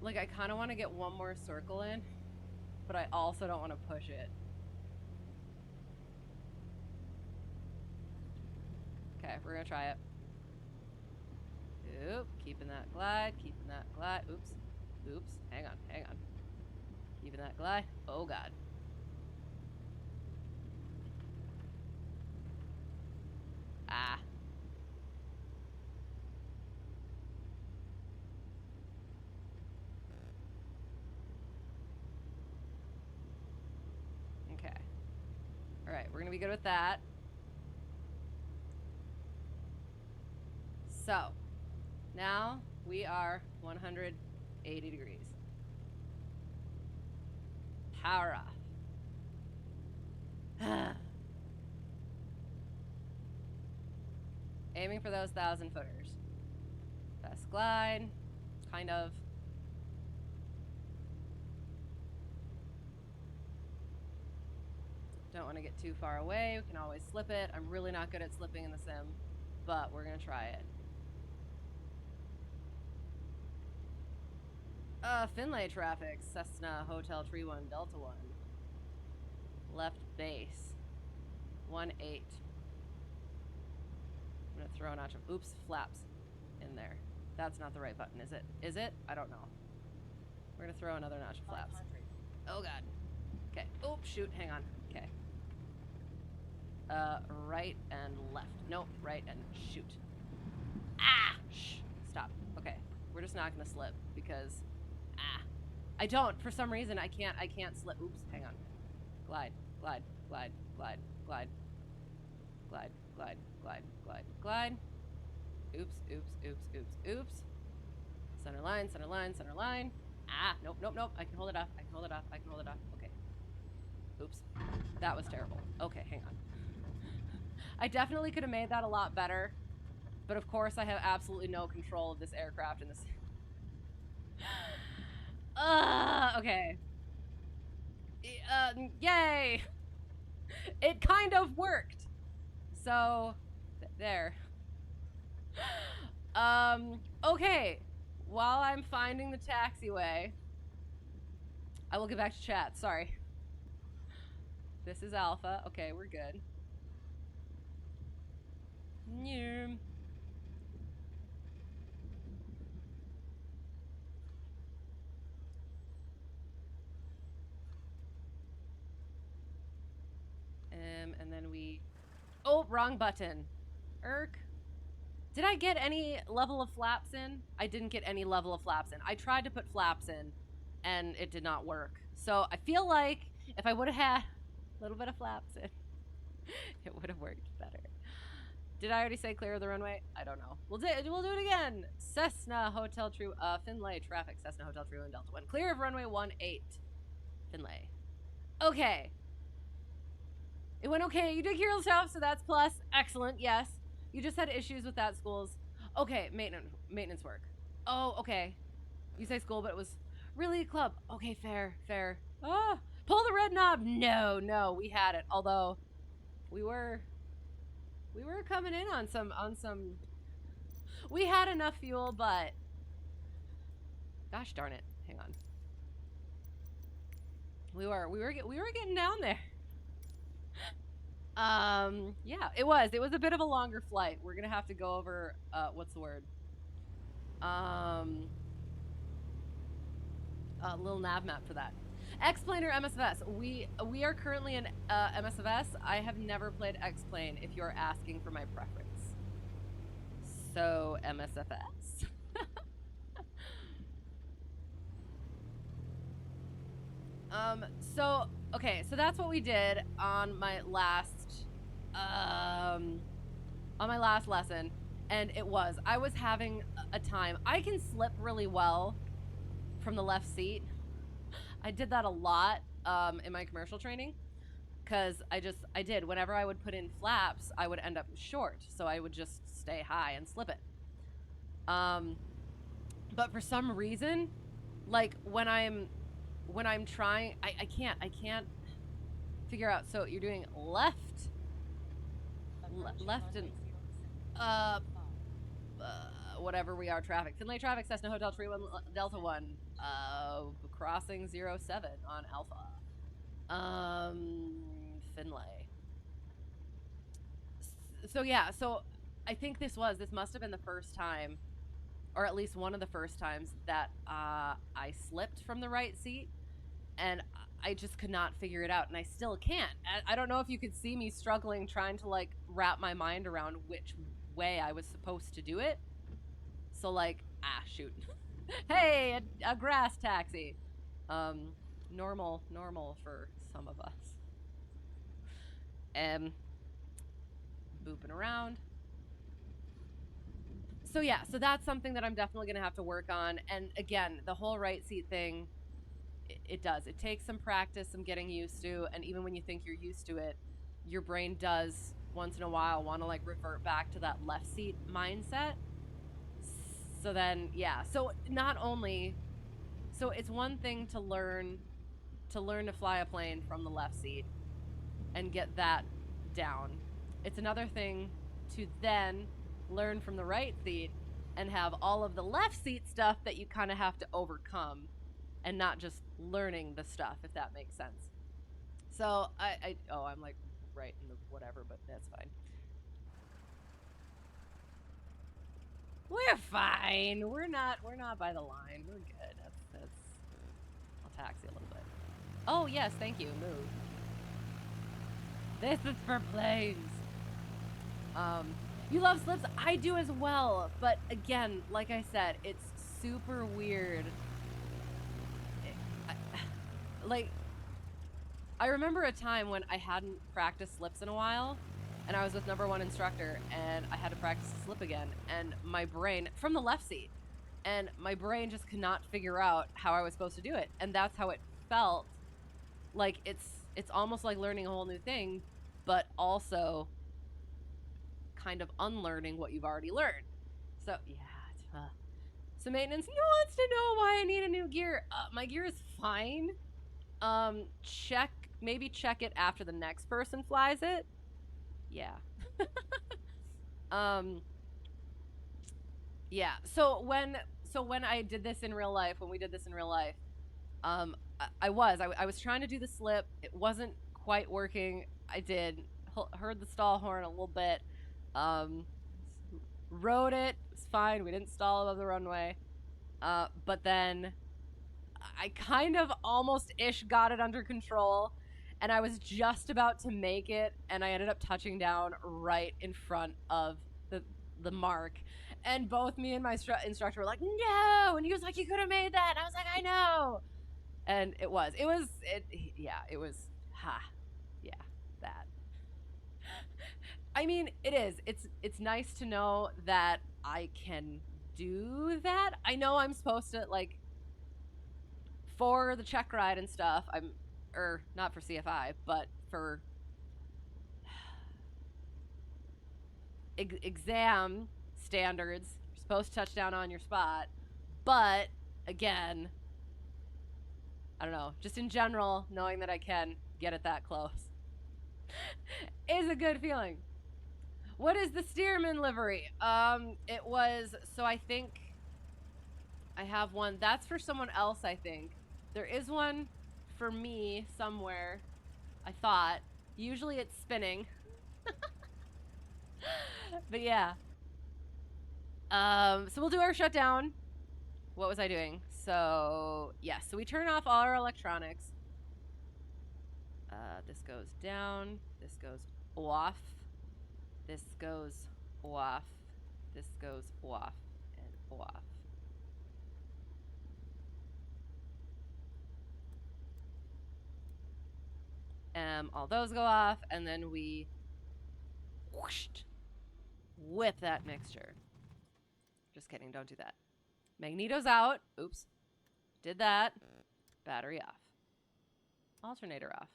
Like, I kind of want to get one more circle in, but I also don't want to push it. Okay, we're gonna try it. Oop, keeping that glide, keeping that glide. Oops, oops, hang on, hang on. Keeping that glide. Oh God. Ah. Okay. All right, we're gonna be good with that. So, now we are 180 degrees. Power off. Aiming for those 1,000 footers. Fast glide, kind of. Don't want to get too far away. We can always slip it. I'm really not good at slipping in the sim, but we're gonna try it. Findlay traffic, Cessna Hotel Tree 1, Delta 1. Left base. 1-8. I'm gonna throw a notch of flaps in there. That's not the right button, is it? Is it? I don't know. We're gonna throw another notch of flaps. Oh God. Okay. Oh shoot, hang on. Okay. Right and left. Nope, right and shoot. Ah! Shh. Stop. Okay. We're just not gonna slip because I don't, for some reason I can't slip. Oops, hang on. Glide, glide, glide, glide, glide. Glide, glide, glide, glide, glide. Oops, oops, oops, oops, oops. Center line, center line, center line. Ah, nope, nope, nope. I can hold it off. I can hold it off. I can hold it off. Okay. Oops. That was terrible. Okay, hang on. I definitely could have made that a lot better. But of course I have absolutely no control of this aircraft in this. Okay. Yay! It kind of worked. So, there. Okay. While I'm finding the taxiway, I will get back to chat. Sorry. This is Alpha. Okay, we're good. Yeah. And then we... Oh, wrong button. Irk. Did I get any level of flaps in? I didn't get any level of flaps in. I tried to put flaps in, and it did not work. So I feel like if I would have had a little bit of flaps in, it would have worked better. Did I already say clear of the runway? I don't know. We'll do it again. Cessna Hotel True, Findlay traffic. Cessna Hotel True and Delta 1. Clear of runway 18. Findlay. Okay. It went okay. You did Kirill stuff, so that's plus. Excellent. Yes. You just had issues with that school's. Okay, maintenance work. Oh, okay. You say school, but it was really a club. Okay, fair. Ah, pull the red knob. No, we had it. Although we were coming in on some. We had enough fuel, but gosh darn it. Hang on. We were getting down there. Yeah, it was a bit of a longer flight. We're gonna have to go over what's the word? LittleNavMap for that. X-Plane or MSFS? We are currently in MSFS. I have never played X-Plane if you're asking for my preference. So MSFS. So okay, so that's what we did on my last lesson, and I was having a time. I can slip really well from the left seat. I did that a lot in my commercial training, because I did, whenever I would put in flaps, I would end up short, so I would just stay high and slip it. But for some reason, like when I'm trying, I can't figure out. So you're doing left and whatever we are, traffic. Findlay traffic, Cessna Hotel Tree 1 Delta 1, crossing 07 on Alpha. Findlay. So yeah, so I think this must have been the first time, or at least one of the first times, that I slipped from the right seat, and I just could not figure it out, and I still can't. I don't know if you could see me struggling trying to like wrap my mind around which way I was supposed to do it. So like, shoot. Hey, a grass taxi. Normal for some of us. Booping around. So yeah, so that's something that I'm definitely gonna have to work on. And again, the whole right seat thing, it does. It takes some practice, some getting used to, and even when you think you're used to it, your brain does once in a while want to like revert back to that left seat mindset. So then, yeah. So not only, so it's one thing to learn to fly a plane from the left seat and get that down. It's another thing to then learn from the right seat and have all of the left seat stuff that you kind of have to overcome, and not just learning the stuff, if that makes sense. So I'm like right in the whatever, but that's fine. We're fine. We're not by the line. We're good. That's I'll taxi a little bit. Oh yes, thank you. Move. This is for planes. You love slips? I do as well, but again, like I said, it's super weird. I remember a time when I hadn't practiced slips in a while, and I was with #1 instructor, and I had to practice the slip again, and my brain, from the left seat, and my brain just could not figure out how I was supposed to do it, and that's how it felt. Like, it's almost like learning a whole new thing, but also kind of unlearning what you've already learned. So, yeah, it's So maintenance, he wants to know why I need a new gear. My gear is fine. Maybe check it after the next person flies it. Yeah. Yeah. So when I did this in real life, when we did this in real life, I was trying to do the slip. It wasn't quite working. I heard the stall horn a little bit. Rode it. It was fine. We didn't stall above the runway. But then I kind of almost-ish got it under control, and I was just about to make it, and I ended up touching down right in front of the mark. And both me and my instructor were like, no! And he was like, you could have made that! And I was like, I know! And it was, that. I mean, it is. It's nice to know that I can do that. I know I'm supposed to, like, for the check ride and stuff, not for CFI, but for exam standards, you're supposed to touch down on your spot. But again, I don't know, just in general, knowing that I can get it that close is a good feeling. What is the Stearman livery? It was, so I think I have one. That's for someone else, I think. There is one for me somewhere, I thought. Usually it's spinning. But yeah. So we'll do our shutdown. What was I doing? So, yeah. So we turn off all our electronics. This goes down. This goes off. This goes off. this goes off and off. All those go off, and then we whooshed, whip that mixture. Just kidding, don't do that. Magneto's out. Oops. Did that. Battery off. Alternator off.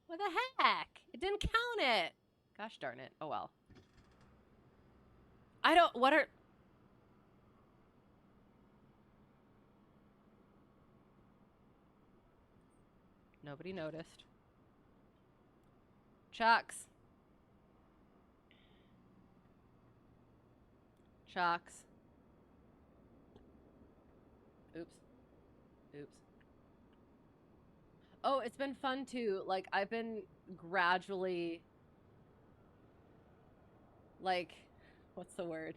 What the heck? It didn't count it. Gosh darn it. Oh well. I don't, what are... Nobody noticed. Chucks. Chucks. Oops. Oops. Oh, it's been fun too. Like, I've been gradually, like, what's the word?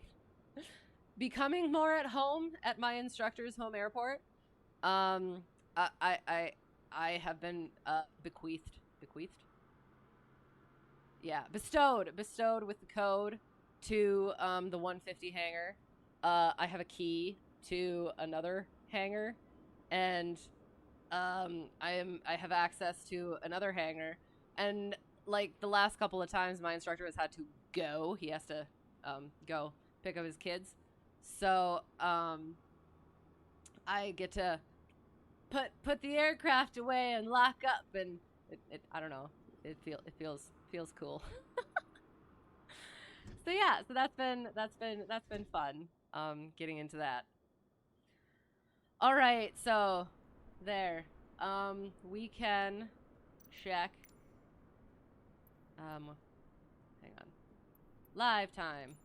Becoming more at home at my instructor's home airport. I have been bequeathed. Yeah, bestowed with the code to the 150 hangar. I have a key to another hangar, and I have access to another hangar. And like the last couple of times, my instructor has had to go. He has to go pick up his kids, so I get to put the aircraft away and lock up, and it I don't know. It feels cool. So yeah, so that's been fun. Getting into that. All right, so there. We can check. Hang on. Live time.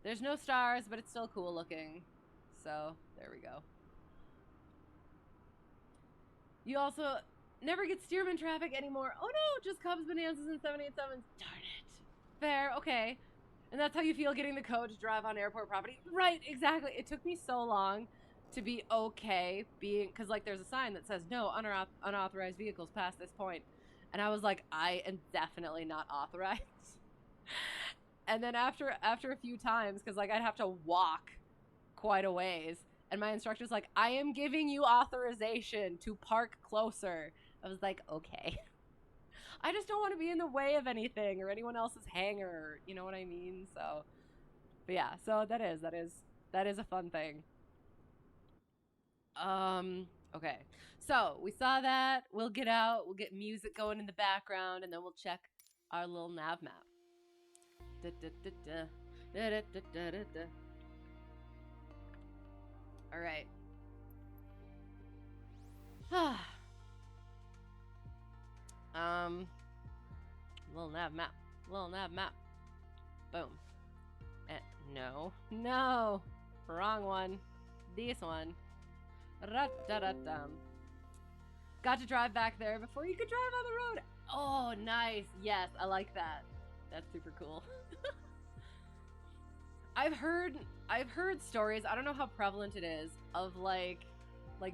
There's no stars, but it's still cool looking. So there we go. You also never get steerman traffic anymore. Oh no, just Cubs, Bonanzas, and 787s. Darn it. Fair, okay. And that's how you feel getting the code to drive on airport property? Right, exactly. It took me so long to be okay being, because like there's a sign that says no unauthorized vehicles past this point. And I was like, I am definitely not authorized. And then after a few times, because like I'd have to walk quite a ways, and my instructor's like, I am giving you authorization to park closer. I was like, okay. I just don't want to be in the way of anything or anyone else's hangar, you know what I mean? So, but yeah, so that is a fun thing. Okay. So, we saw that. We'll get out, we'll get music going in the background, and then we'll check our little nav map. All right. Little nav map. Boom. No, wrong one. This one. Got to drive back there before you could drive on the road. Oh, nice. Yes, I like that. That's super cool. I've heard stories, I don't know how prevalent it is, of like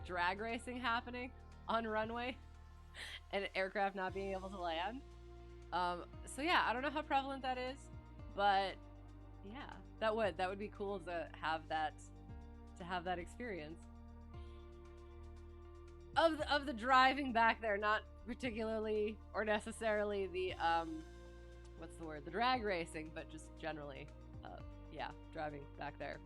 drag racing happening on runway and aircraft not being able to land. So yeah, I don't know how prevalent that is, but yeah, that would be cool to have that experience of the driving back there, not particularly or necessarily the what's the word, the drag racing, but just generally yeah, driving back there.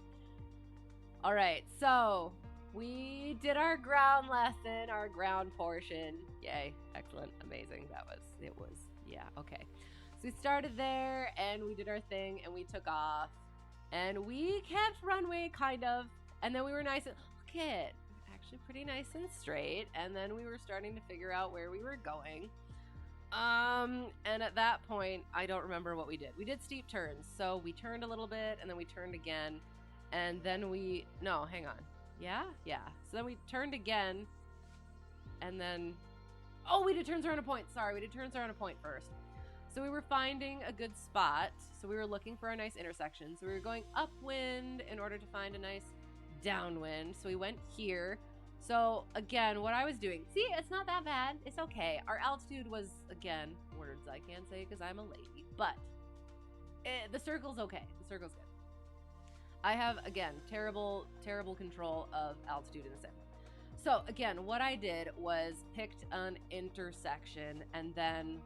All right, so we did our ground lesson, our ground portion. Yay, excellent, amazing. It was, yeah, okay. So we started there and we did our thing and we took off and we kept runway kind of, and then we were nice and, look at, actually pretty nice and straight, and then we were starting to figure out where we were going. And at that point, I don't remember what we did. We did steep turns, so we turned a little bit, and then we turned again, and then no, hang on. Yeah? So then we turned again, and then, oh, we did turns around a point. Sorry, we did turns around a point first. So we were finding a good spot, so we were looking for a nice intersection. So we were going upwind in order to find a nice downwind, so we went here. So, again, what I was doing... See, it's not that bad. It's okay. Our altitude was, again, words I can't say because I'm a lady. But The circle's okay. The circle's good. I have, again, terrible control of altitude in the sim. So, again, what I did was picked an intersection and then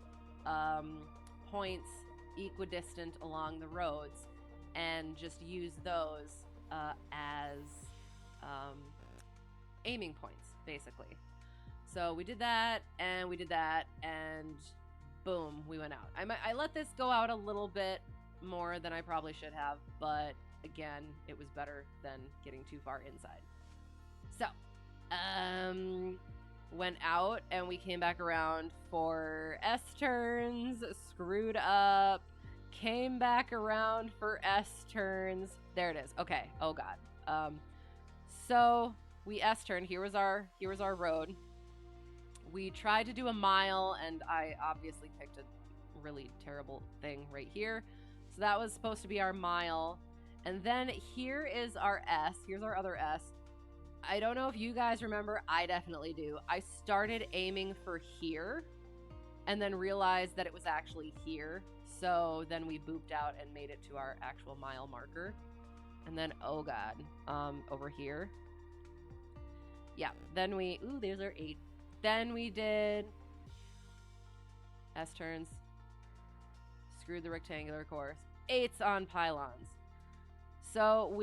points equidistant along the roads and just used those as aiming points, basically. So we did that, and boom, we went out. I let this go out a little bit more than I probably should have, but again, it was better than getting too far inside. So, went out, and we came back around for S-turns, screwed up, came back around for S-turns. There it is. Okay. Oh, God. So we S-turned. Here was our road. We tried to do a mile, and I obviously picked a really terrible thing right here. So that was supposed to be our mile. And then here is our S. Here's our other S. I don't know if you guys remember. I definitely do. I started aiming for here and then realized that it was actually here. So then we booped out and made it to our actual mile marker. And then, oh God, over here. Yeah, then ooh, there's our 8. Then we did S-turns, screwed the rectangular course, 8s on pylons. So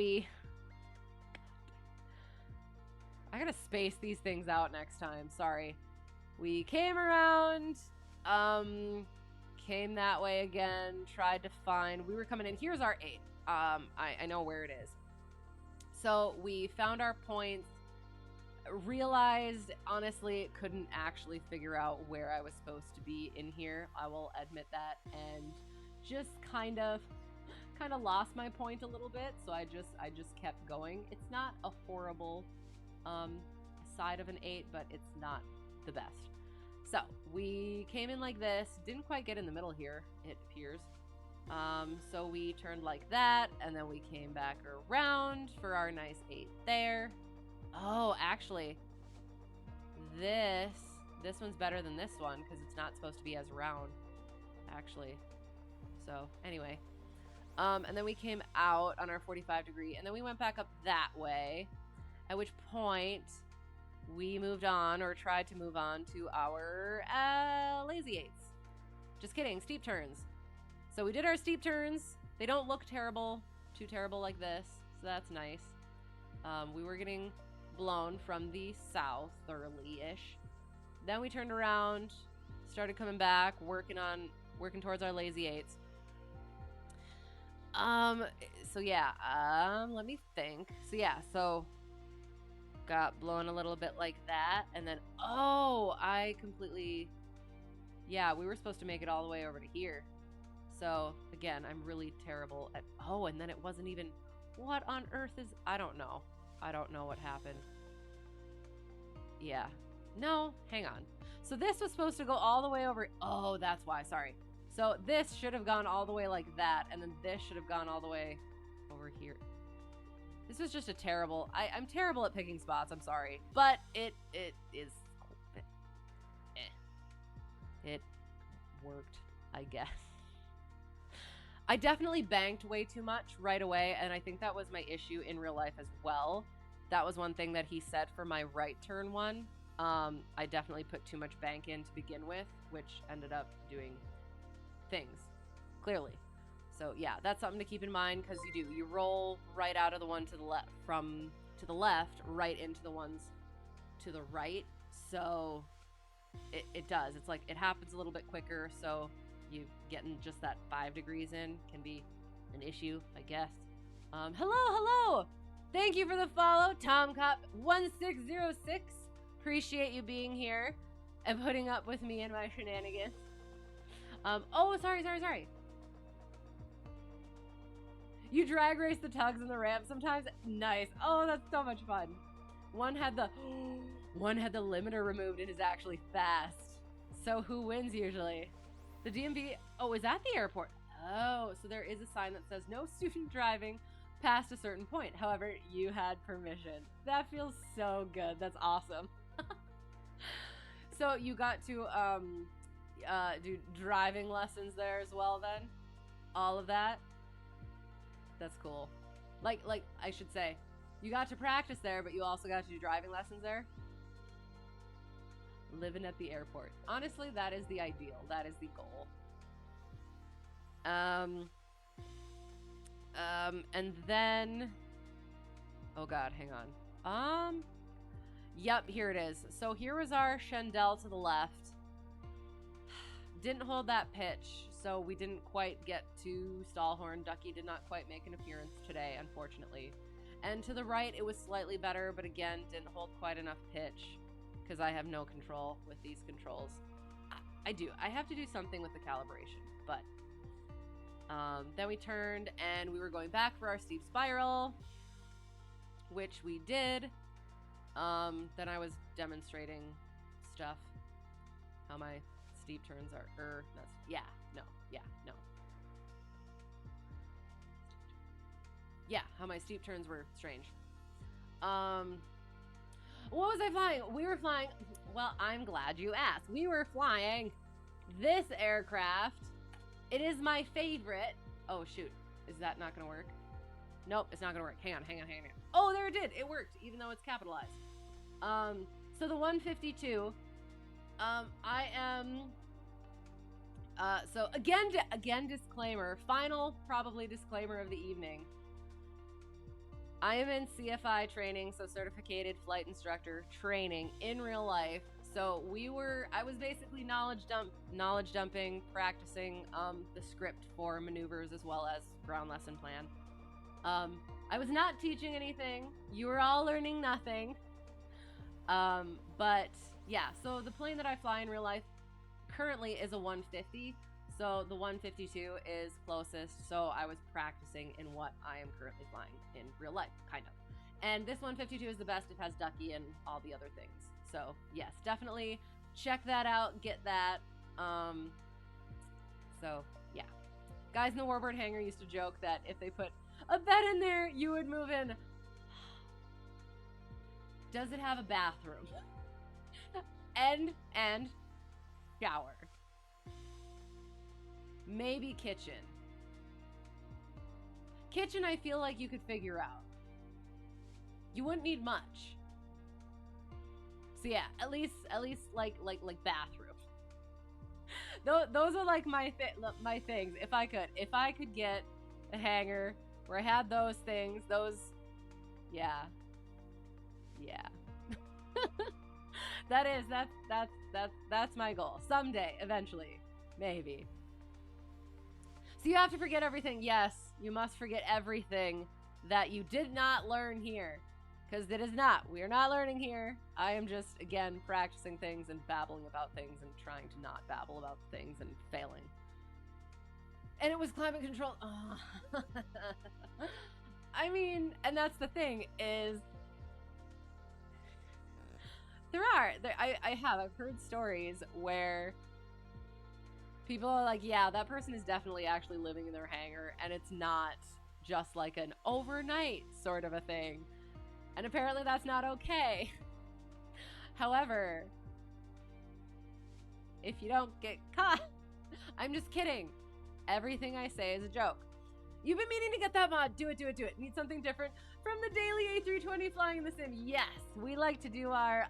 I gotta space these things out next time, sorry. We came around, came that way again, tried to find, we were coming in, here's our 8. I know where it is. So we found our points, realized, honestly, couldn't actually figure out where I was supposed to be in here. I will admit that, and just kind of lost my point a little bit. So I just kept going. It's not a horrible side of an 8, but it's not the best. So we came in like this, didn't quite get in the middle here, it appears. So we turned like that, and then we came back around for our nice 8 there. Oh, actually, this one's better than this one because it's not supposed to be as round, actually. So anyway, and then we came out on our 45 degree, and then we went back up that way, at which point we moved on, or tried to move on, to our lazy 8s. Just kidding, steep turns. So we did our steep turns. They don't look terrible, too terrible like this, so that's nice. We were getting blown from the southerly-ish. Then we turned around, started coming back, working towards our lazy 8s. So yeah, let me think. So yeah, so got blown a little bit like that, and then, oh, yeah, we were supposed to make it all the way over to here. So again, I'm really terrible at, oh, and then it wasn't even, what on earth is, I don't know what happened. Yeah. No, hang on. So this was supposed to go all the way over. Oh, that's why. Sorry. So this should have gone all the way like that, and then this should have gone all the way over here. This was just a terrible. I'm terrible at picking spots. I'm sorry, but it is. It worked, I guess. I definitely banked way too much right away, and I think that was my issue in real life as well. That was one thing that he said for my right turn one. I definitely put too much bank in to begin with, which ended up doing things, clearly. So yeah, that's something to keep in mind, because you roll right out of the one to the left, from to the left, right into the ones to the right. So it does. It's like, it happens a little bit quicker, so you getting just that 5 degrees in can be an issue, I guess. Hello! Thank you for the follow, TomCop1606. Appreciate you being here and putting up with me and my shenanigans. Oh, sorry. You drag race the tugs in the ramp sometimes? Nice. Oh, that's so much fun. One had the limiter removed and is actually fast. So who wins usually? The DMV, oh, is that the airport? Oh, so there is a sign that says no student driving past a certain point. However, you had permission. That feels so good. That's awesome. So you got to do driving lessons there as well then? All of that? That's cool. Like I should say, you got to practice there, but you also got to do driving lessons there. Living at the airport. Honestly, that is the ideal. That is the goal. And then, oh God, hang on. Yep, here it is. So here was our chandelle to the left. Didn't hold that pitch, so we didn't quite get to Stallhorn. Ducky did not quite make an appearance today, unfortunately. And to the right, it was slightly better, but again, didn't hold quite enough pitch because I have no control with these controls. I do. I have to do something with the calibration, but then we turned and we were going back for our steep spiral, which we did. Then I was demonstrating stuff, how my steep turns are, how my steep turns were strange. What was I flying? We were flying, well, I'm glad you asked. We were flying this aircraft. It is my favorite. Oh, shoot. Is that not going to work? Nope, it's not going to work. Hang on. Oh, there it did. It worked, even though it's capitalized. So the 152, I am, so again, disclaimer, final probably disclaimer of the evening. I am in CFI training, so certificated flight instructor training in real life. So I was basically knowledge dumping, practicing the script for maneuvers as well as ground lesson plan. I was not teaching anything. You were all learning nothing. But yeah, so the plane that I fly in real life currently is a 150. So the 152 is closest. So I was practicing in what I am currently flying in real life, kind of. And this 152 is the best. It has Ducky and all the other things. So yes, definitely check that out. Get that. So yeah, guys in the Warbird hangar used to joke that if they put a bed in there, you would move in. Does it have a bathroom? and shower. Maybe kitchen. Kitchen, I feel like you could figure out. You wouldn't need much. So yeah, at least like bathroom. Those are like my things. If I could get a hangar where I had those things, yeah. That's my goal. Someday, eventually, maybe. So you have to forget everything. Yes, you must forget everything that you did not learn here. Because it is not. We are not learning here. I am just, again, practicing things and babbling about things and trying to not babble about things and failing. And it was climate control. Oh. I mean, and that's the thing is, I've heard stories where people are like, yeah, that person is definitely actually living in their hangar, and it's not just like an overnight sort of a thing. And apparently that's not okay. However, if you don't get caught, I'm just kidding. Everything I say is a joke. You've been meaning to get that mod. Do it. Need something different from the daily A320 flying in the sim? Yes, we like to do our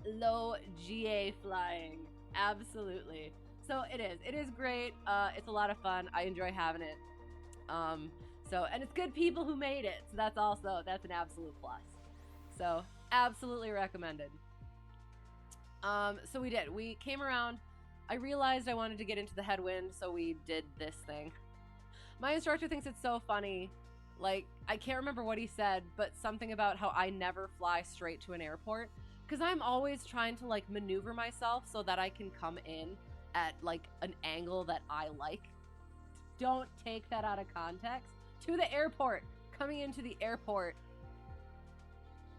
low GA flying. Absolutely. So it is great. It's a lot of fun. I enjoy having it. And it's good people who made it. So that's an absolute plus. So absolutely recommended. So we did. We came around. I realized I wanted to get into the headwind, so we did this thing. My instructor thinks it's so funny. Like, I can't remember what he said, but something about how I never fly straight to an airport. Because I'm always trying to, like, maneuver myself so that I can come in at, like, an angle that I like. Don't take that out of context. To the airport. Coming into the airport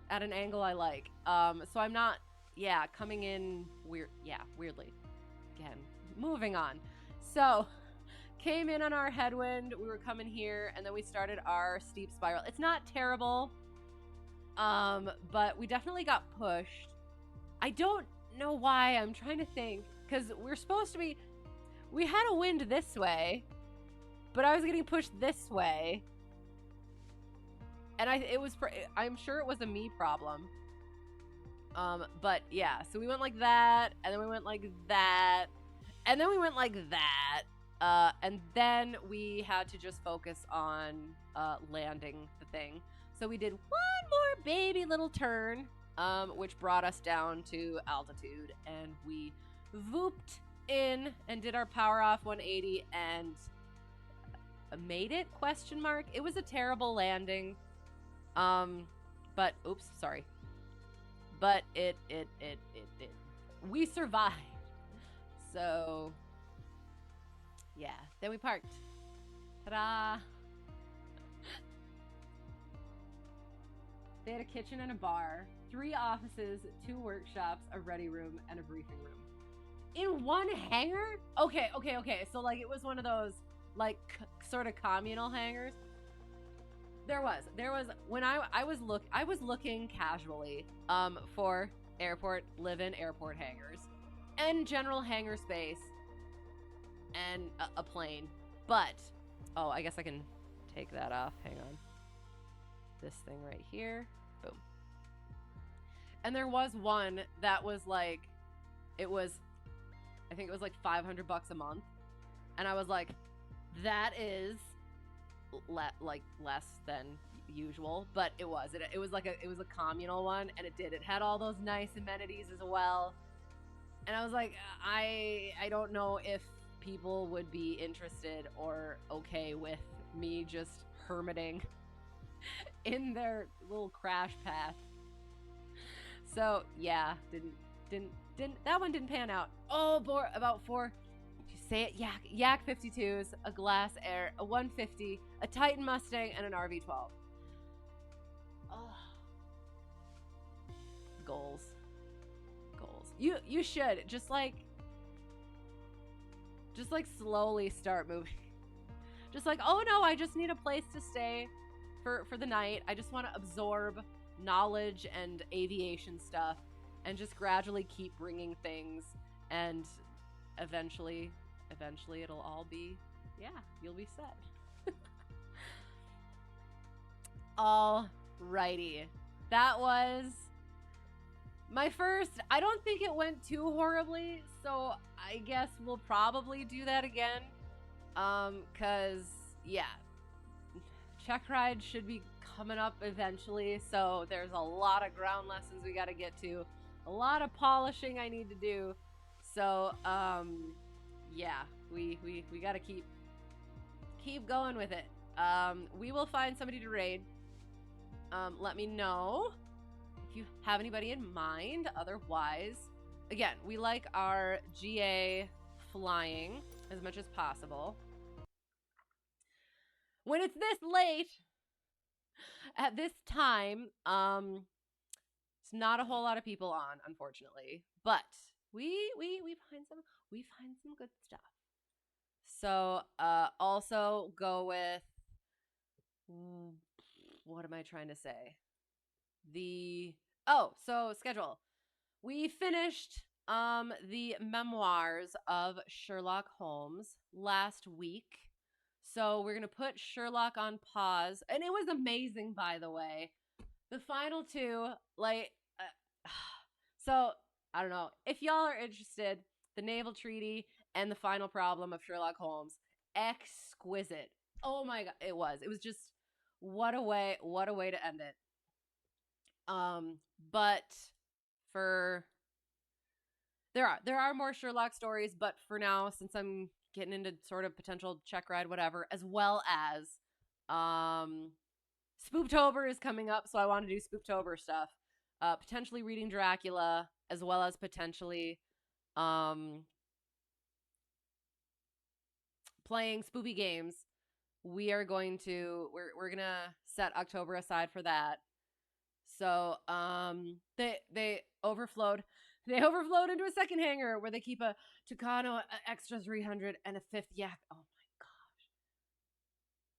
at an angle I like. So I'm not, coming in weirdly. Again, moving on. So, came in on our headwind. We were coming here, and then we started our steep spiral. It's not terrible, but we definitely got pushed. I don't know why. I'm trying to think, because we're supposed to be, we had a wind this way, but I was getting pushed this way. And I'm sure it was a me problem. But yeah, so we went like that, and then we went like that, and then we went like that, and then we had to just focus on landing the thing. So we did one more baby little turn, which brought us down to altitude, and we vooped in and did our power off 180 and made it, ? It was a terrible landing. But oops, sorry. But it we survived. So yeah, then we parked. Ta-da! They had a kitchen and a bar, 3 offices, 2 workshops, a ready room, and a briefing room. In one hangar? Okay. So like it was one of those like sort of communal hangars. There was when I was looking casually for live-in airport hangars and general hangar space and a plane. But oh, I guess I can take that off. Hang on. This thing right here. Boom. And there was one that was like, I think it was like $500 a month. And I was like, that is less than usual, but it was a communal one, and it had all those nice amenities as well. And I was like, I don't know if people would be interested or okay with me just hermiting in their little crash path. So yeah, didn't that one didn't pan out. Oh, about 4. Say it, Yak 52s, a Glass Air, a 150, a Titan Mustang, and an RV-12. Oh. Goals. You should just like slowly start moving. Just like, oh no, I just need a place to stay for the night. I just want to absorb knowledge and aviation stuff, and just gradually keep bringing things, and eventually it'll all be, yeah, you'll be set. Alrighty. That was my first. I don't think it went too horribly, so I guess we'll probably do that again. Cause yeah, check ride should be coming up eventually, so there's a lot of ground lessons we gotta get to, a lot of polishing I need to do. So yeah, we gotta keep going with it. We will find somebody to raid. Let me know if you have anybody in mind. Otherwise, again, we like our GA flying as much as possible. When it's this late at this time, it's not a whole lot of people on, unfortunately, but we find some good stuff. So also go with, what am I trying to say? So schedule. We finished the memoirs of Sherlock Holmes last week. So we're going to put Sherlock on pause. And it was amazing, by the way. The final 2, like, so I don't know. If y'all are interested, the Naval Treaty and the Final Problem of Sherlock Holmes, exquisite. Oh my God, it was just, what a way to end it. But there are more Sherlock stories, but for now, since I'm getting into sort of potential check ride, whatever, as well as Spooptober is coming up, so I want to do Spooptober stuff. Potentially reading Dracula, as well as potentially playing spoopy games. We're gonna set October aside for that. So they overflowed into a second hangar where they keep a Tucano extra 300 and a 5th Yak. Oh my gosh.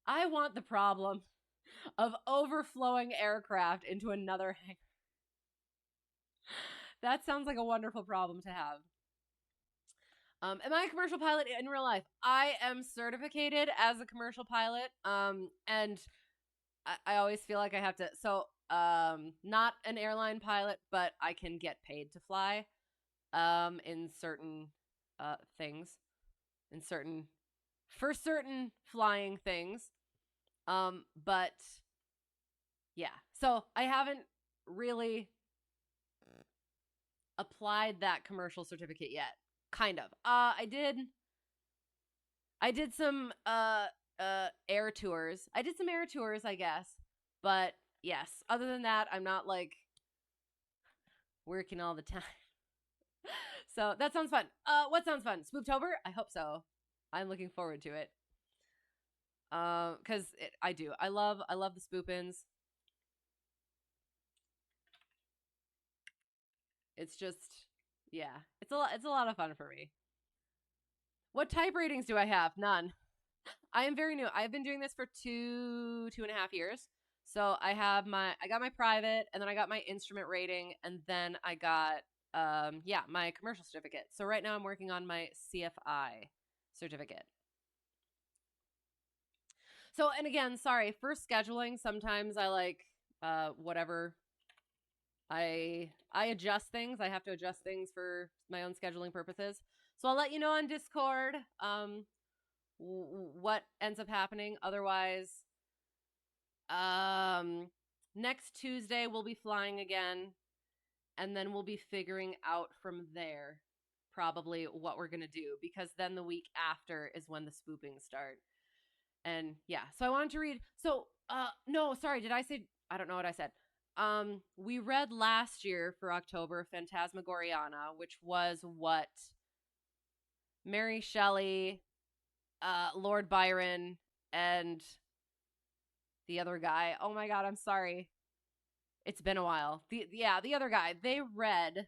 I want the problem of overflowing aircraft into another hangar. That sounds like a wonderful problem to have. Am I a commercial pilot in real life? I am certificated as a commercial pilot. And I always feel like I have to. So, not an airline pilot, but I can get paid to fly. In certain things, in certain for certain flying things. But yeah, so I haven't really applied that commercial certificate yet. Kind of. I did some air tours. I did some air tours, I guess. But yes, other than that, I'm not like working all the time. So that sounds fun. What sounds fun? Spooktober? I hope so. I'm looking forward to it. Because I do. I love the spoopins. It's just, yeah, it's a lot of fun for me. What type ratings do I have? None. I am very new. I've been doing this for two and a half years. So I got my private, and then I got my instrument rating, and then I got yeah, my commercial certificate. So right now I'm working on my CFI certificate. So, and again, sorry, for scheduling, sometimes I like whatever I adjust things. I have to adjust things for my own scheduling purposes. So I'll let you know on Discord what ends up happening. Otherwise, next Tuesday we'll be flying again, and then we'll be figuring out from there probably what we're gonna do, because then the week after is when the spoopings start. And yeah, so I wanted to read. So no, sorry, did I say? I don't know what I said. We read last year for October Phantasmagoriana, which was what Mary Shelley, Lord Byron, and the other guy. Oh my god, I'm sorry. It's been a while. The other guy. They read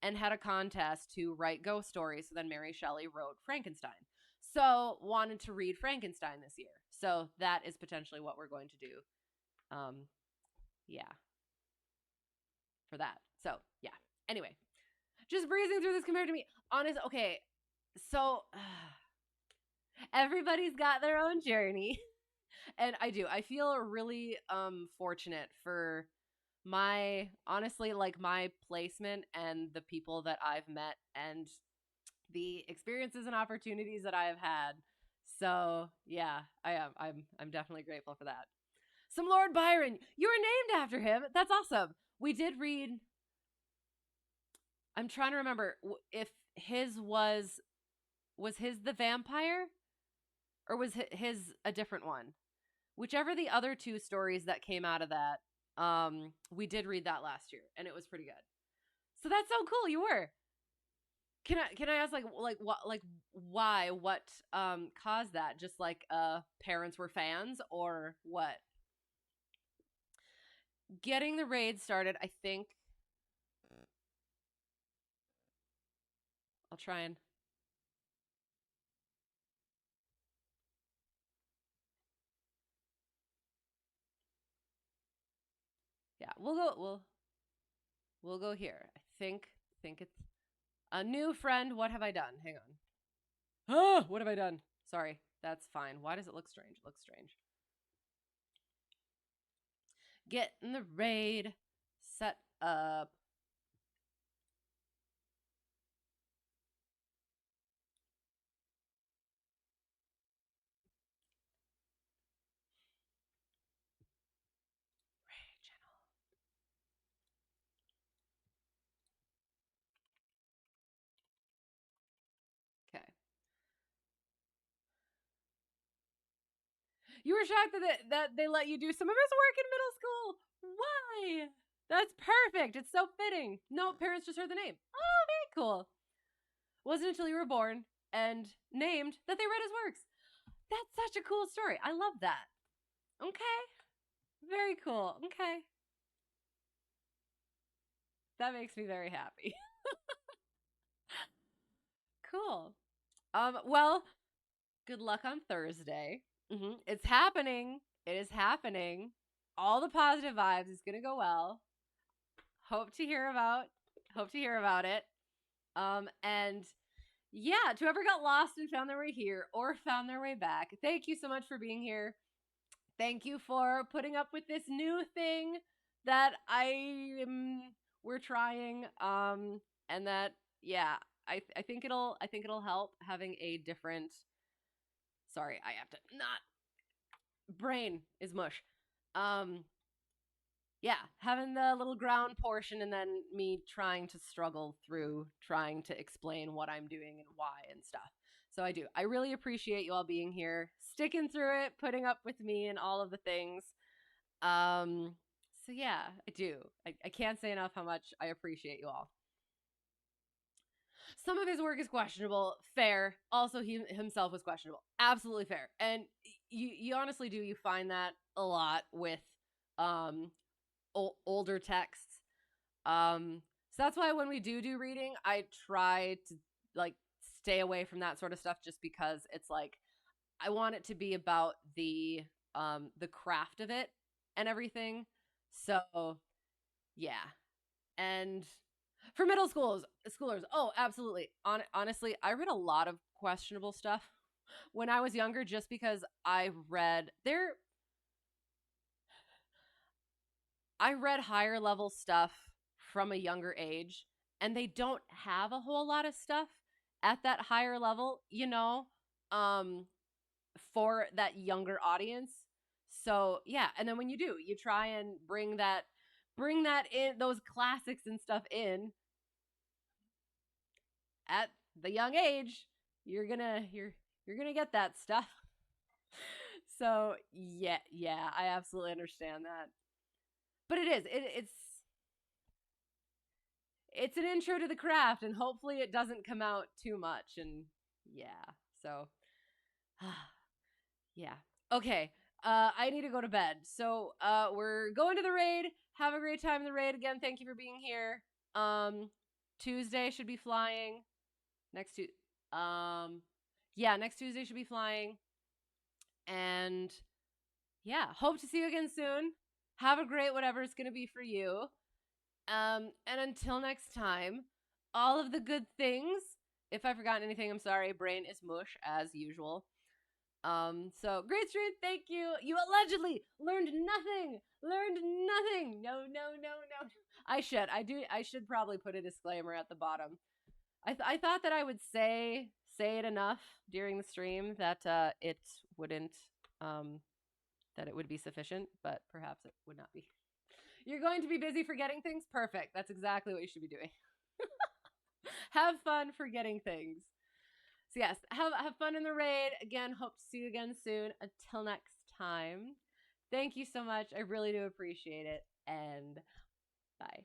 and had a contest to write ghost stories. So then Mary Shelley wrote Frankenstein. So wanted to read Frankenstein this year. So that is potentially what we're going to do. Yeah, for that. So yeah. Anyway, just breezing through this compared to me. Honest. Okay. So everybody's got their own journey. And I do. I feel really fortunate for my, honestly, like my placement and the people that I've met and the experiences and opportunities that I have had. So yeah, I am. I'm definitely grateful for that. Some Lord Byron. You were named after him. That's awesome. We did read. I'm trying to remember if his was his the vampire, or was his a different one. Whichever the other two stories that came out of that, we did read that last year, and it was pretty good. So that's so cool. You were. Can I ask like why, what caused that? Just like parents were fans, or what? Getting the raid started, I think. I'll try and yeah, we'll go here. I think it's a new friend. What have I done? Hang on. Oh, what have I done? Sorry. That's fine. Why does it look strange? It looks strange. Get in the raid. Set up. Raid channel. Okay. You were shocked that they let you do some of his work in middle school. Why? That's perfect. It's so fitting. No, parents just heard the name. Oh, very cool. Wasn't until you were born and named that they read his works. That's such a cool story. I love that. Okay. Very cool. Okay. That makes me very happy. Cool. Well, good luck on Thursday. It's happening. It is happening. All the positive vibes. It's gonna go well. Hope to hear about it. And yeah, to whoever got lost and found their way here or found their way back, thank you so much for being here. Thank you for putting up with this new thing that we're trying. And that, yeah, I think it'll help having a different. Sorry, I have to not. Brain is mush. Um, yeah, having the little ground portion and then me trying to struggle through trying to explain what I'm doing and why and stuff. So I do. I really appreciate you all being here, sticking through it, putting up with me and all of the things. Um, so yeah, I do. I can't say enough how much I appreciate you all. Some of his work is questionable. Fair. Also, he himself was questionable. Absolutely fair. And you honestly do. You find that a lot with um older texts. So that's why when we do reading, I try to like stay away from that sort of stuff, just because it's like I want it to be about the craft of it and everything. So yeah, and for middle schoolers, oh, absolutely. Honestly, I read a lot of questionable stuff when I was younger, just because I read higher level stuff from a younger age, and they don't have a whole lot of stuff at that higher level, um, for that younger audience. So yeah, and then when you do, you try and bring that in, those classics and stuff in at the young age, you're gonna get that stuff. So yeah, I absolutely understand that. But it's an intro to the craft, and hopefully it doesn't come out too much. And yeah, so yeah, okay. I need to go to bed, so we're going to the raid. Have a great time in the raid. Again, thank you for being here. Tuesday should be flying. Next tu- yeah, next Tuesday should be flying. And yeah, hope to see you again soon. Have a great whatever it's going to be for you. And until next time, all of the good things. If I've forgotten anything, I'm sorry. Brain is mush as usual. So great stream, thank you. You allegedly learned nothing. Learned nothing. No, no, no, no. I should probably put a disclaimer at the bottom. I thought that I would say it enough during the stream that it wouldn't that it would be sufficient, but perhaps it would not be. You're going to be busy forgetting things? Perfect. That's exactly what you should be doing. Have fun forgetting things. So yes, have fun in the raid. Again, hope to see you again soon. Until next time. Thank you so much. I really do appreciate it. And bye.